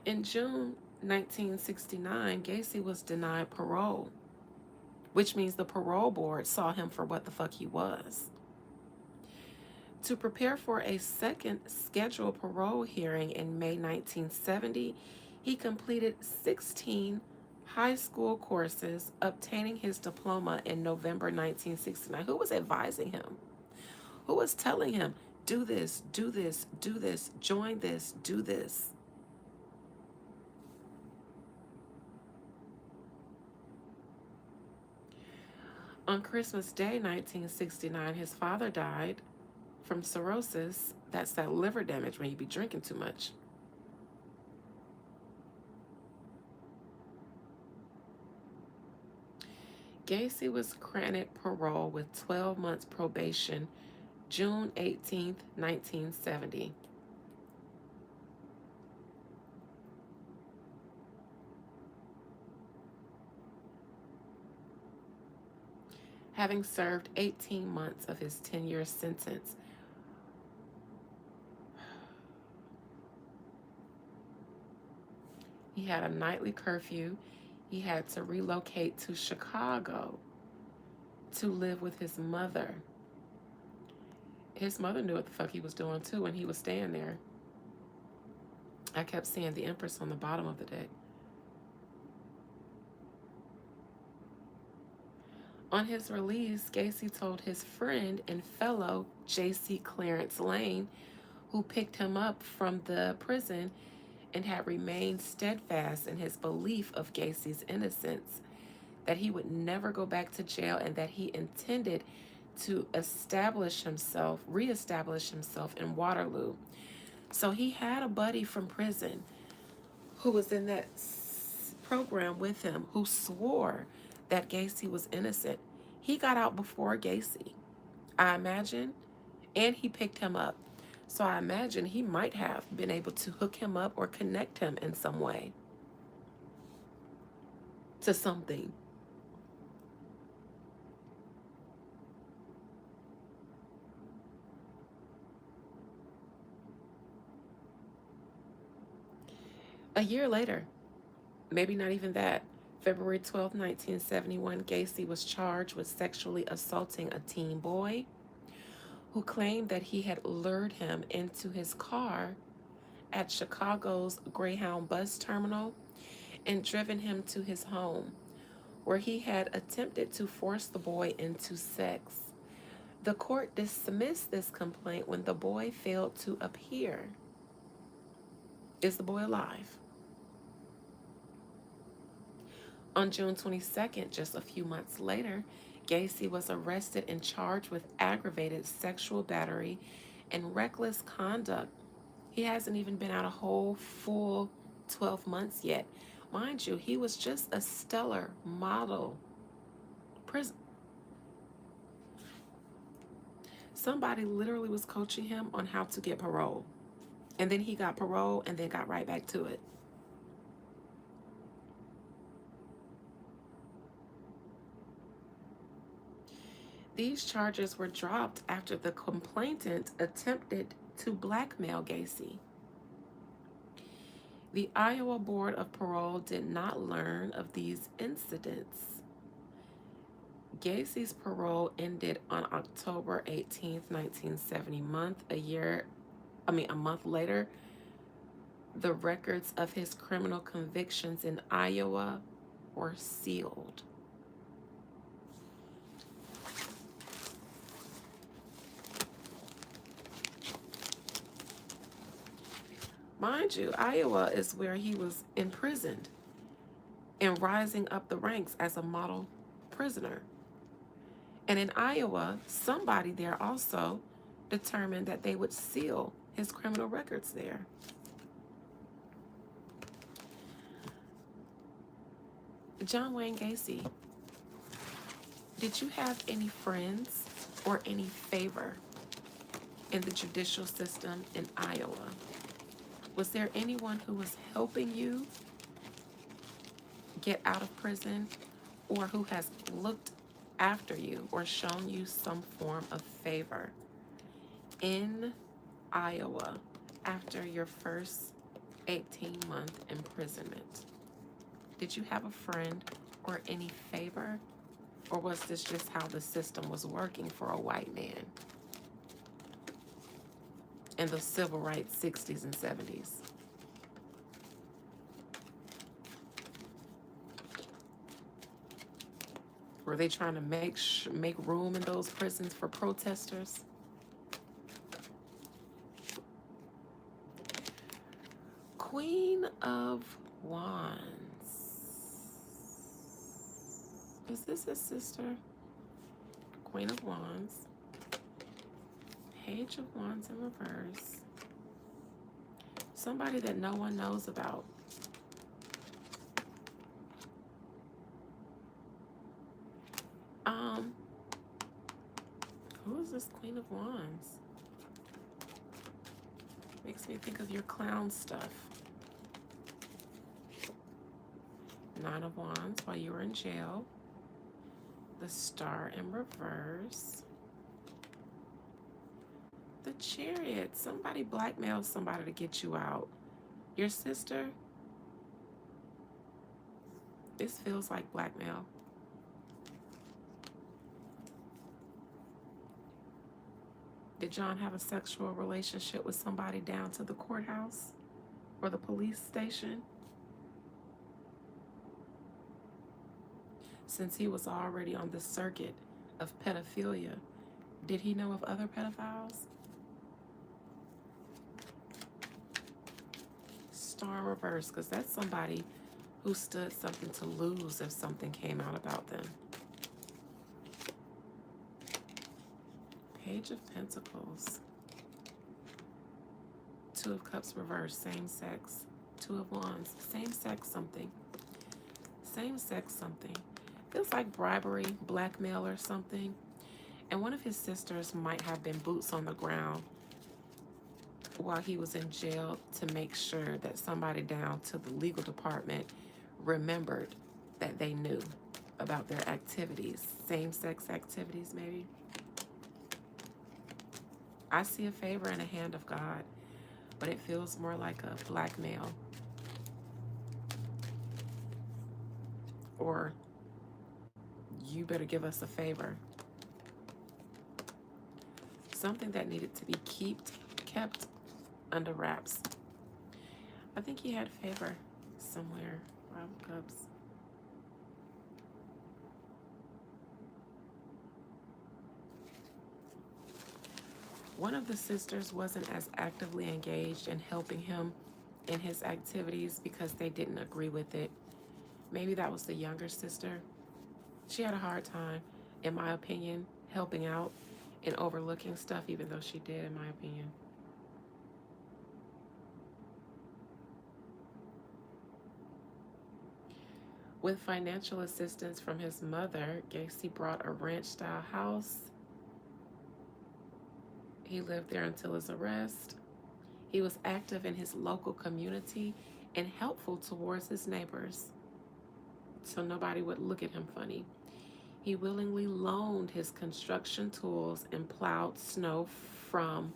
In June 1969, Gacy was denied parole, which means the parole board saw him for what the fuck he was. To prepare for a second scheduled parole hearing in May 1970, he completed 16 high school courses, obtaining his diploma in November 1969. Who was advising him? Who was telling him, do this, do this, do this, join this, do this? On Christmas Day 1969, his father died from cirrhosis. That's that liver damage when you be drinking too much. Gacy was granted parole with 12 months probation June 18th, 1970. Having served 18 months of his 10-year sentence. He had a nightly curfew. He had to relocate to Chicago to live with his mother. His mother knew what the fuck he was doing too when he was staying there. I kept seeing the Empress on the bottom of the deck. On his release, Gacy told his friend and fellow J.C. Clarence Lane, who picked him up from the prison and had remained steadfast in his belief of Gacy's innocence, that he would never go back to jail and that he intended to reestablish himself in Waterloo. So he had a buddy from prison who was in that program with him who swore that Gacy was innocent. He got out before Gacy, I imagine, and he picked him up. So I imagine he might have been able to hook him up or connect him in some way to something. A year later, maybe not even that, February 12th, 1971, Gacy was charged with sexually assaulting a teen boy who claimed that he had lured him into his car at Chicago's Greyhound bus terminal and driven him to his home, where he had attempted to force the boy into sex. The court dismissed this complaint when the boy failed to appear. Is the boy alive? On June 22nd, just a few months later, Gacy was arrested and charged with aggravated sexual battery and reckless conduct. He hasn't even been out a whole full 12 months yet. Mind you, he was just a stellar model prison. Somebody literally was coaching him on how to get parole. And then he got parole and then got right back to it. These charges were dropped after the complainant attempted to blackmail Gacy. The Iowa Board of Parole did not learn of these incidents. Gacy's parole ended on October 18th, 1970, a month later. The records of his criminal convictions in Iowa were sealed. Mind you, Iowa is where he was imprisoned and rising up the ranks as a model prisoner. And in Iowa, somebody there also determined that they would seal his criminal records there. John Wayne Gacy, did you have any friends or any favor in the judicial system in Iowa? Was there anyone who was helping you get out of prison or who has looked after you or shown you some form of favor in Iowa after your first 18-month imprisonment? Did you have a friend or any favor? Or was this just how the system was working for a white man in the civil rights 60s and 70s? Were they trying to make room in those prisons for protesters? Queen of Wands. Is this his sister? Queen of Wands. Page of Wands in reverse. Somebody that no one knows about. Who is this Queen of Wands? Makes me think of your clown stuff. Nine of Wands while you were in jail. The Star in reverse. The Chariot. Somebody blackmailed somebody to get you out. Your sister? This feels like blackmail. Did John have a sexual relationship with somebody down to the courthouse or the police station? Since he was already on the circuit of pedophilia, did he know of other pedophiles? Star reverse, because that's somebody who stood something to lose if something came out about them. Page of Pentacles. Two of Cups reverse, same sex. Two of Wands, same sex something. Same sex something. Feels like bribery, blackmail or something. And one of his sisters might have been boots on the ground while he was in jail to make sure that somebody down to the legal department remembered that they knew about their activities. Same-sex activities, maybe. I see a favor in a hand of God, but it feels more like a blackmail. Or you better give us a favor. Something that needed to be kept under wraps. I think he had favor somewhere. Five of Cups. One of the sisters wasn't as actively engaged in helping him in his activities because they didn't agree with it. Maybe that was the younger sister. She had a hard time, in my opinion, helping out and overlooking stuff, even though she did, in my opinion. With financial assistance from his mother, Gacy brought a ranch-style house. He lived there until his arrest. He was active in his local community and helpful towards his neighbors, so nobody would look at him funny. He willingly loaned his construction tools and plowed snow from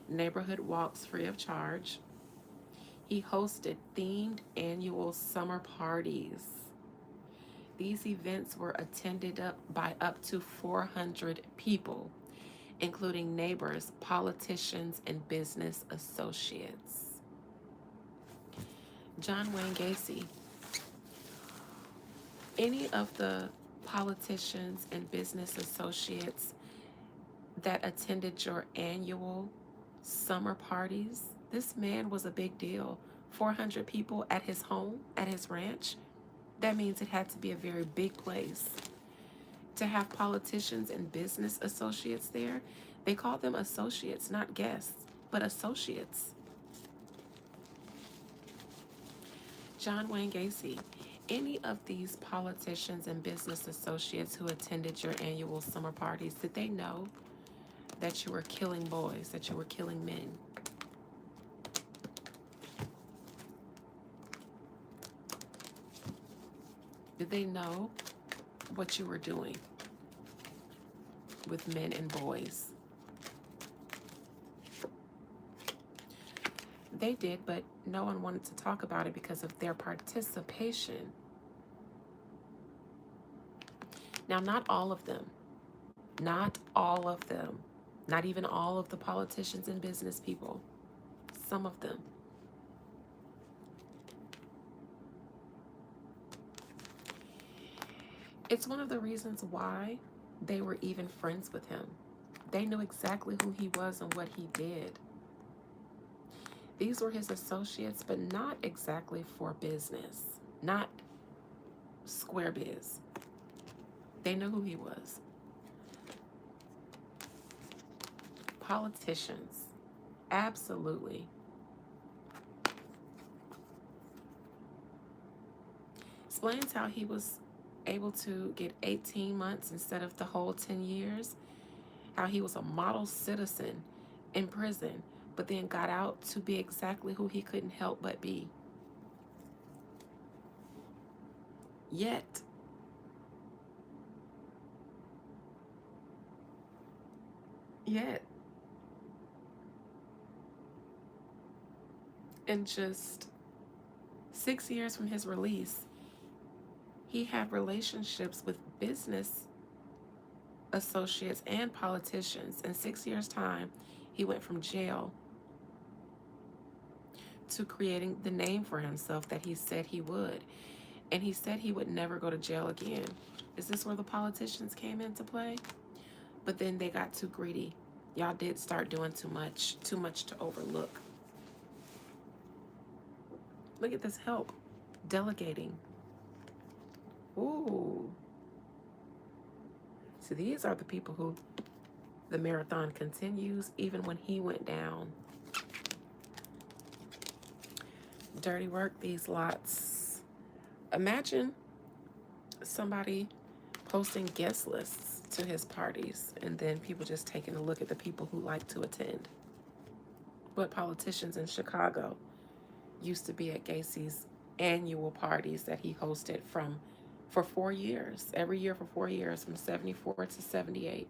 neighborhood walks free of charge. He hosted themed annual summer parties. These events were attended by up to 400 people, including neighbors, politicians, and business associates. John Wayne Gacy, any of the politicians and business associates that attended your annual summer parties, this man was a big deal. 400 people at his home, at his ranch. That means it had to be a very big place. To have politicians and business associates there, they called them associates, not guests, but associates. John Wayne Gacy, any of these politicians and business associates who attended your annual summer parties, did they know that you were killing boys, that you were killing men? Did they know what you were doing with men and boys? They did, but no one wanted to talk about it because of their participation. Now, not all of them, not all of them, not even all of the politicians and business people, some of them. It's one of the reasons why they were even friends with him. They knew exactly who he was and what he did. These were his associates, but not exactly for business, not square biz. They knew who he was. Politicians, absolutely. Explains how he was able to get 18 months instead of the whole 10 years. How he was a model citizen in prison, but then got out to be exactly who he couldn't help but be. Yet, yet, in just 6 years from his release, he had relationships with business associates and politicians. In 6 years' time, he went from jail to creating the name for himself that he said he would. And he said he would never go to jail again. Is this where the politicians came into play? But then they got too greedy. Y'all did start doing too much to overlook. Look at this help. Delegating. Ooh. So these are the people who the marathon continues even when he went down. Dirty work, these lots. Imagine somebody posting guest lists to his parties and then people just taking a look at the people who like to attend. But politicians in Chicago used to be at Gacy's annual parties that he hosted for 4 years, every year for 4 years, from 74 to 78.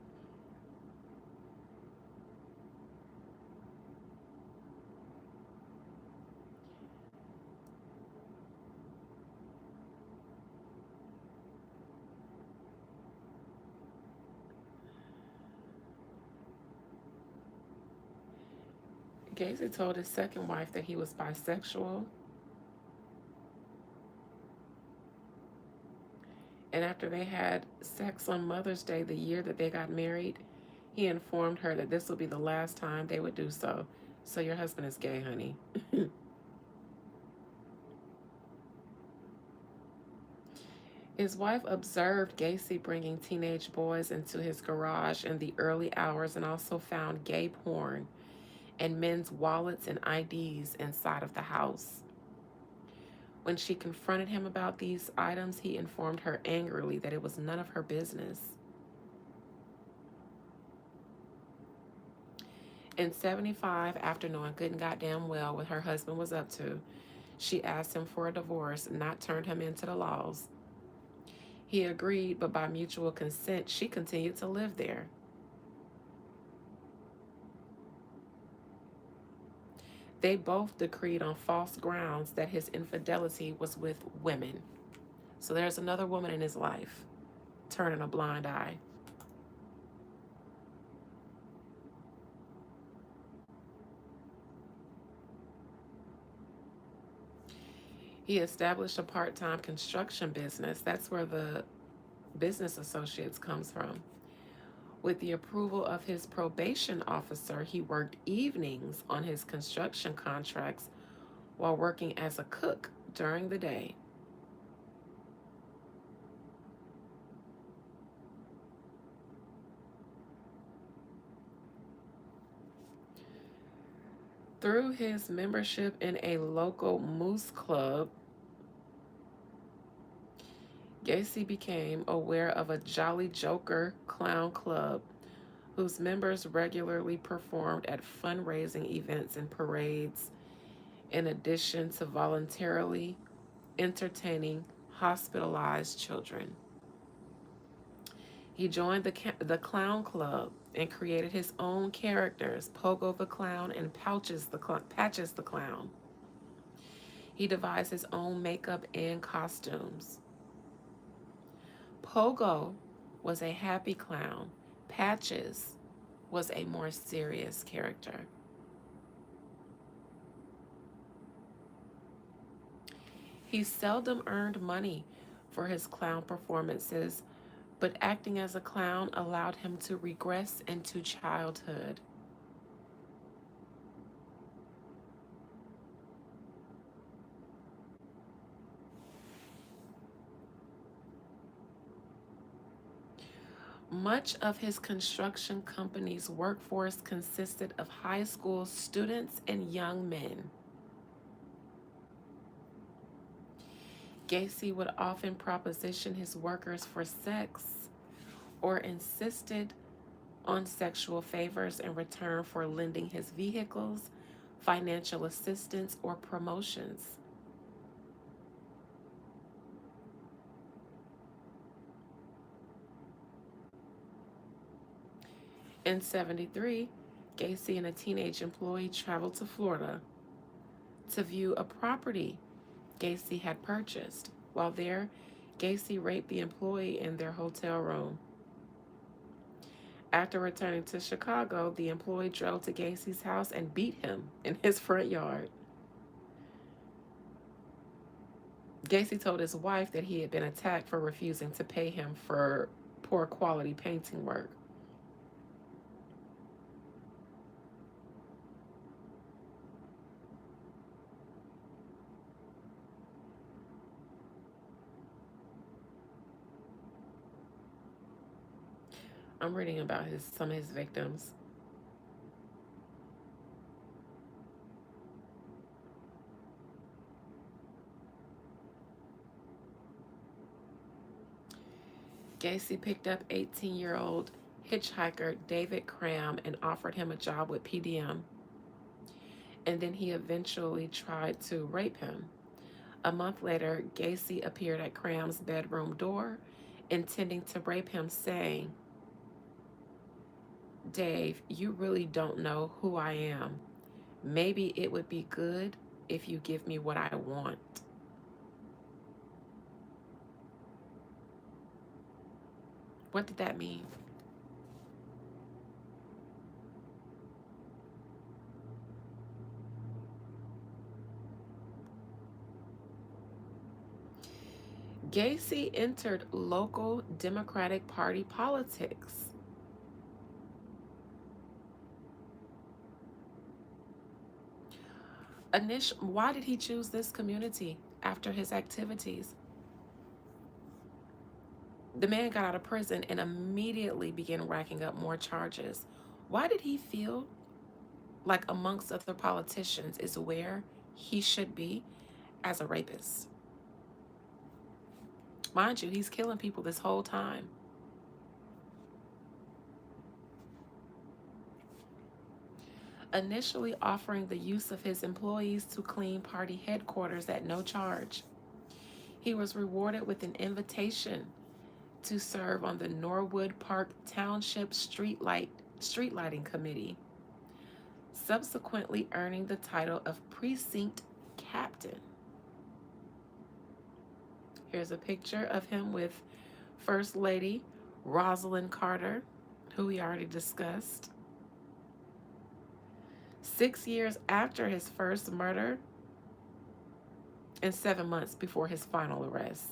Gacy told his second wife that he was bisexual. And after they had sex on Mother's Day, the year that they got married, he informed her that this would be the last time they would do so. So your husband is gay, honey. His wife observed Gacy bringing teenage boys into his garage in the early hours and also found gay porn and men's wallets and IDs inside of the house. When she confronted him about these items, he informed her angrily that it was none of her business. In 75, after knowing good and goddamn well what her husband was up to, she asked him for a divorce, not turned him into the laws. He agreed, but by mutual consent, she continued to live there. They both decreed on false grounds that his infidelity was with women. So there's another woman in his life, turning a blind eye. He established a part-time construction business. That's where the business associates comes from. With the approval of his probation officer, he worked evenings on his construction contracts while working as a cook during the day. Through his membership in a local moose club, Gacy became aware of a Jolly Joker clown club whose members regularly performed at fundraising events and parades, in addition to voluntarily entertaining hospitalized children. He joined the clown club and created his own characters, Pogo the Clown and Patches the Clown. He devised his own makeup and costumes. Pogo was a happy clown. Patches was a more serious character. He seldom earned money for his clown performances, but acting as a clown allowed him to regress into childhood. Much of his construction company's workforce consisted of high school students and young men. Gacy would often proposition his workers for sex or insisted on sexual favors in return for lending his vehicles, financial assistance, or promotions. In 73, Gacy and a teenage employee traveled to Florida to view a property Gacy had purchased. While there, Gacy raped the employee in their hotel room. After returning to Chicago, the employee drove to Gacy's house and beat him in his front yard. Gacy told his wife that he had been attacked for refusing to pay him for poor quality painting work. I'm reading about some of his victims. Gacy picked up 18-year-old hitchhiker David Cram and offered him a job with PDM, and then he eventually tried to rape him. A month later, Gacy appeared at Cram's bedroom door, intending to rape him, saying, "Dave, you really don't know who I am. Maybe it would be good if you give me what I want." What did that mean? Gacy entered local Democratic Party politics. Why did he choose this community after his activities? The man got out of prison and immediately began racking up more charges. Why did he feel like, amongst other politicians, is where he should be as a rapist? Mind you, he's killing people this whole time. Initially offering the use of his employees to clean party headquarters at no charge, he was rewarded with an invitation to serve on the Norwood Park Township Street Lighting Committee, subsequently earning the title of precinct captain. Here's a picture of him with First Lady Rosalind Carter, who we already discussed. 6 years after his first murder, and 7 months before his final arrest.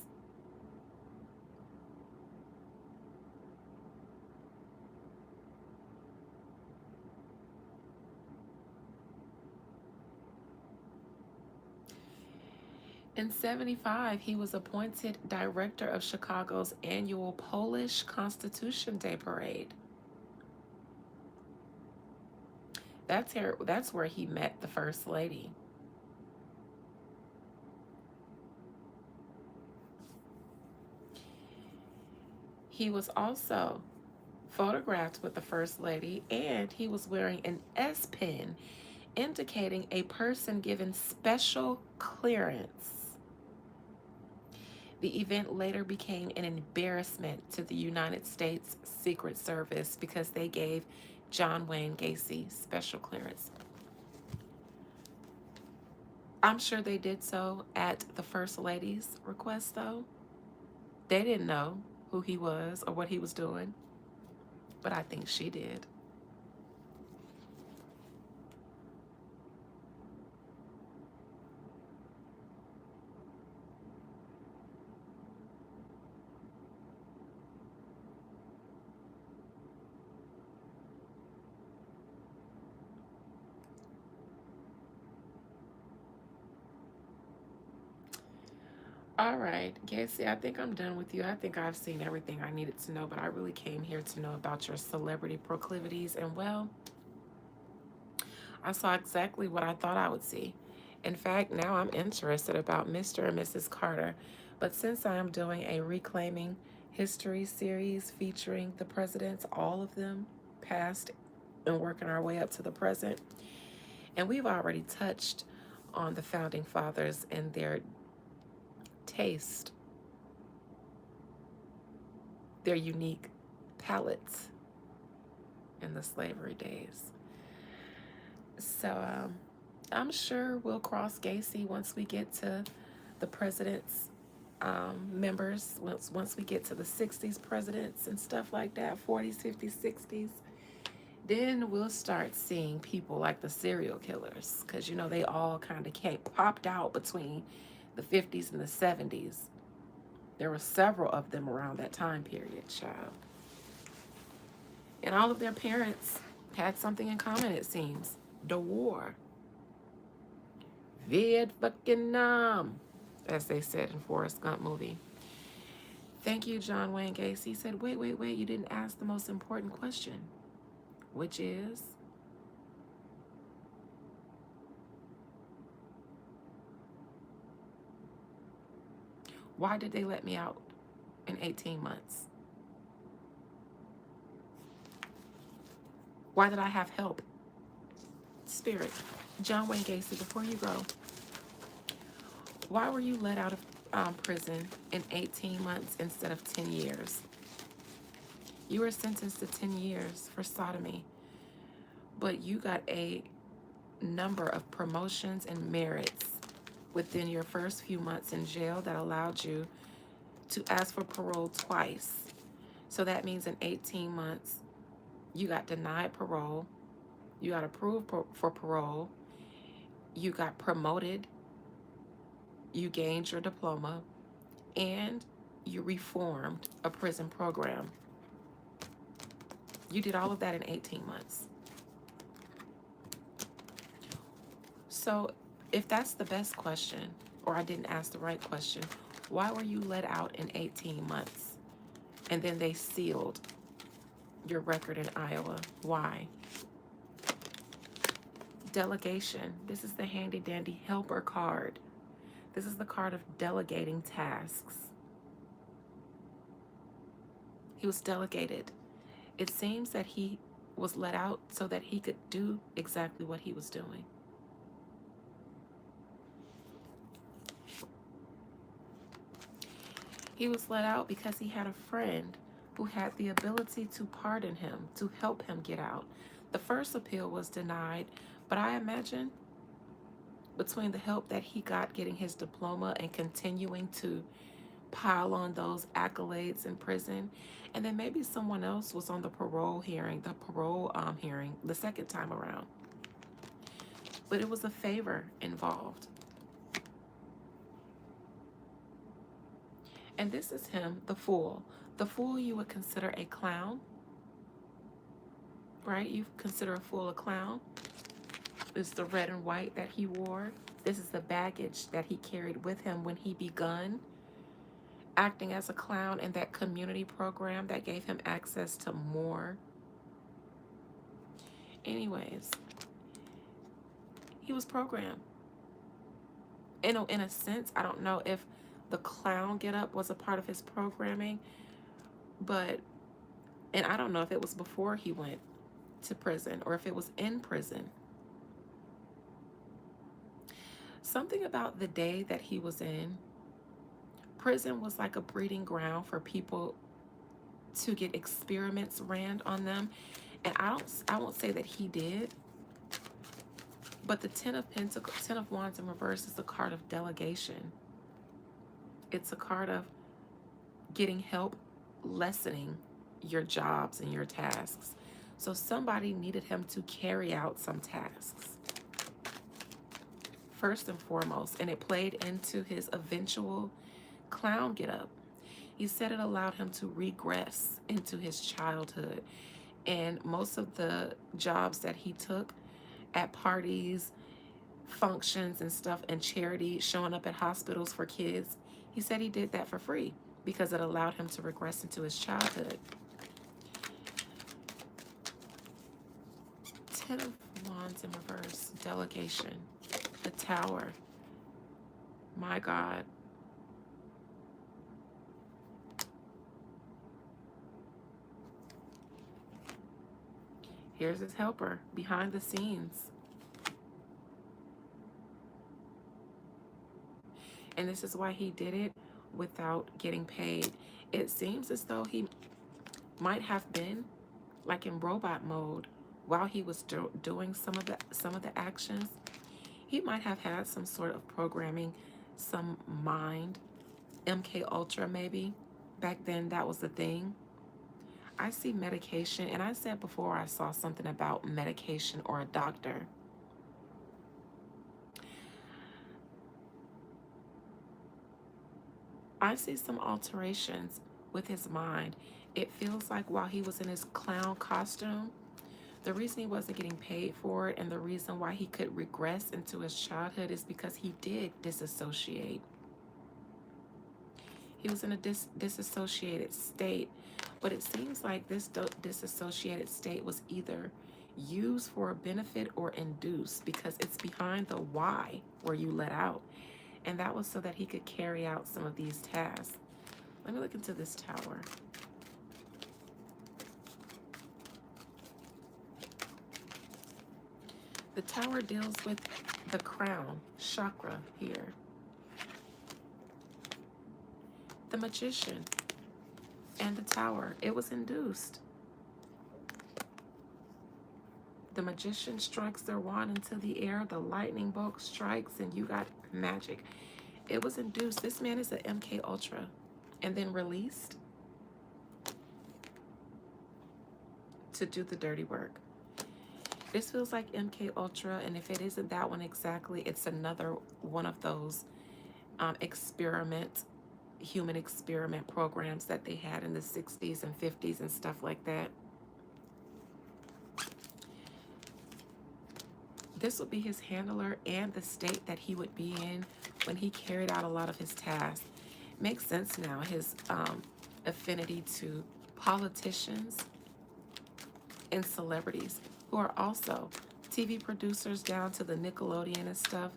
In 75, he was appointed director of Chicago's annual Polish Constitution Day parade. That's where he met the First Lady. He was also photographed with the First Lady, and he was wearing an S pin, indicating a person given special clearance. The event later became an embarrassment to the United States Secret Service because they gave John Wayne Gacy special clearance. I'm sure they did so at the First Lady's request, though. They didn't know who he was or what he was doing, but I think she did. All right, Gacy, I think I'm done with you. I think I've seen everything I needed to know, but I really came here to know about your celebrity proclivities. And well, I saw exactly what I thought I would see. In fact, now I'm interested about Mr. and Mrs. Carter. But since I am doing a Reclaiming History series featuring the presidents, all of them, past and working our way up to the present, and we've already touched on the founding fathers and their taste, their unique palettes in the slavery days. So I'm sure we'll cross Gacy once we get to the president's members, once we get to the 60s presidents and stuff like that, 40s, 50s, 60s. Then we'll start seeing people like the serial killers, because you know they all kind of popped out between the 50s and the 70s. There were several of them around that time period, child. And all of their parents had something in common, it seems. The war. Vietnam, as they said in Forrest Gump movie. Thank you, John Wayne Gacy. He said, wait, you didn't ask the most important question, which is, why did they let me out in 18 months? Why did I have help? Spirit. John Wayne Gacy, before you go, why were you let out of prison in 18 months instead of 10 years? You were sentenced to 10 years for sodomy, but you got a number of promotions and merits within your first few months in jail that allowed you to ask for parole twice. So that means in 18 months, you got denied parole, you got approved for parole, you got promoted, you gained your diploma, and you reformed a prison program. You did all of that in 18 months. So if that's the best question, or I didn't ask the right question, why were you let out in 18 months? And then they sealed your record in Iowa. Why? Delegation. This is the handy dandy helper card. This is the card of delegating tasks. He was delegated. It seems that he was let out so that he could do exactly what he was doing. He was let out because he had a friend who had the ability to pardon him, to help him get out. The first appeal was denied, but I imagine between the help that he got getting his diploma and continuing to pile on those accolades in prison, and then maybe someone else was on the parole hearing, hearing the second time around. But it was a favor involved. And this is him, the fool. The fool you would consider a clown, right? You consider a fool a clown. This is the red and white that he wore. This is the baggage that he carried with him when he begun acting as a clown in that community program that gave him access to more. Anyways, he was programmed. In a sense, I don't know if the clown get up was a part of his programming, but, and I don't know if it was before he went to prison or if it was in prison. Something about the day that he was in prison was like a breeding ground for people to get experiments ran on them. And I won't say that he did, but the Ten of Pentacles, Ten of Wands in reverse is a card of delegation. It's a card of getting help, lessening your jobs and your tasks. So somebody needed him to carry out some tasks, first and foremost, and it played into his eventual clown get up. He said it allowed him to regress into his childhood. And most of the jobs that he took at parties, functions and stuff, and charity, showing up at hospitals for kids, he said he did that for free because it allowed him to regress into his childhood. Ten of Wands in reverse, delegation, the Tower. My God. Here's his helper behind the scenes. And this is why he did it without getting paid. It seems as though he might have been like in robot mode while he was doing some of the actions. He might have had some sort of programming, some mind, MK Ultra maybe. Back then that was the thing. I see medication, and I said before I saw something about medication or a doctor. I see some alterations with his mind. It feels like while he was in his clown costume, the reason he wasn't getting paid for it and the reason why he could regress into his childhood is because he did disassociate. He was in a disassociated state, but it seems like this disassociated state was either used for a benefit or induced, because it's behind the why where you let out. And that was so that he could carry out some of these tasks. Let me look into this Tower. The Tower deals with the crown chakra here. The Magician and the Tower. It was induced. The Magician strikes their wand into the air. The lightning bolt strikes and you got magic. It was induced. This man is an MK Ultra and then released to do the dirty work. This feels like MK Ultra, and if it isn't that one exactly, it's another one of those human experiment programs that they had in the 60s and 50s and stuff like that. This would be his handler and the state that he would be in when he carried out a lot of his tasks. Makes sense now, his affinity to politicians and celebrities who are also TV producers down to the Nickelodeon and stuff.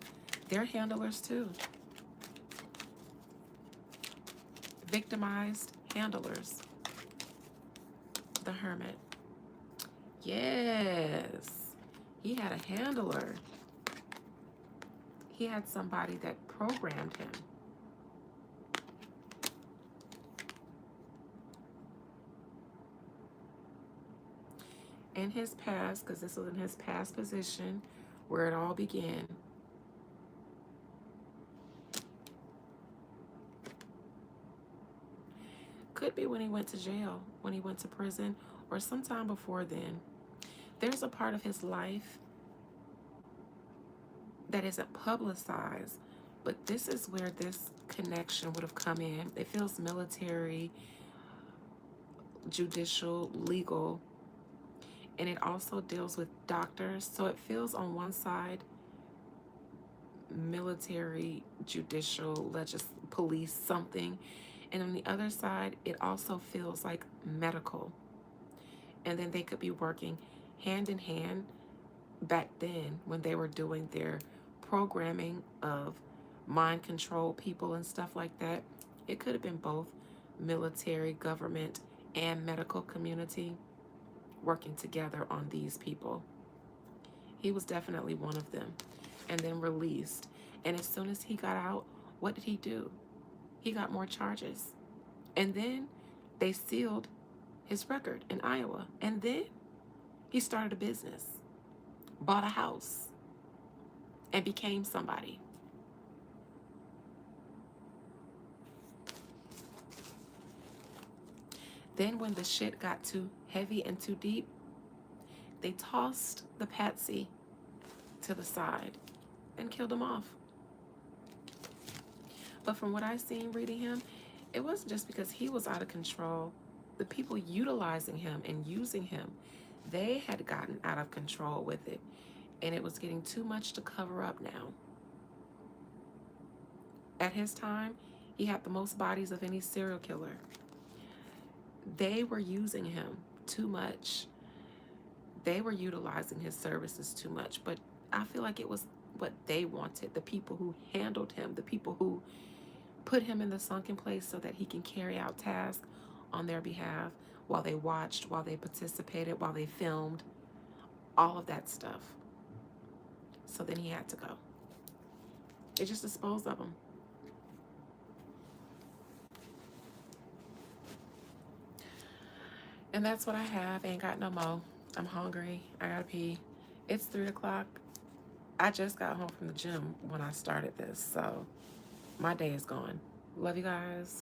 They're handlers too. Victimized handlers. The Hermit. Yes. He had a handler. He had somebody that programmed him. In his past, because this was in his past position where it all began. Could be when he went to jail, when he went to prison, or sometime before then. There's a part of his life that isn't publicized, But this is where this connection would have come in. It feels military, judicial, legal, and it also deals with doctors. So it feels on one side military, judicial, police, something. And on the other side, it also feels like medical. And then they could be working hand in hand back then when they were doing their programming of mind control people and stuff like that. It could have been both military, government, and medical community working together on these people. He was definitely one of them. And then released. And as soon as he got out, what did he do? He got more charges. And then they sealed his record in Iowa. And then he started a business, bought a house, and became somebody. Then, when the shit got too heavy and too deep, they tossed the patsy to the side and killed him off. But from what I seen reading him, it wasn't just because he was out of control. The people utilizing him and using him, they had gotten out of control with it. And it was getting too much to cover up now. At his time, he had the most bodies of any serial killer. They were using him too much. They were utilizing his services too much. But I feel like it was what they wanted. The people who handled him, the people who put him in the sunken place so that he can carry out tasks on their behalf while they watched, while they participated, while they filmed, all of that stuff. So then he had to go. They just disposed of him. And that's what I have. Ain't got no more. I'm hungry. I gotta pee. It's 3 o'clock. I just got home from the gym when I started this, so my day is gone. Love you guys.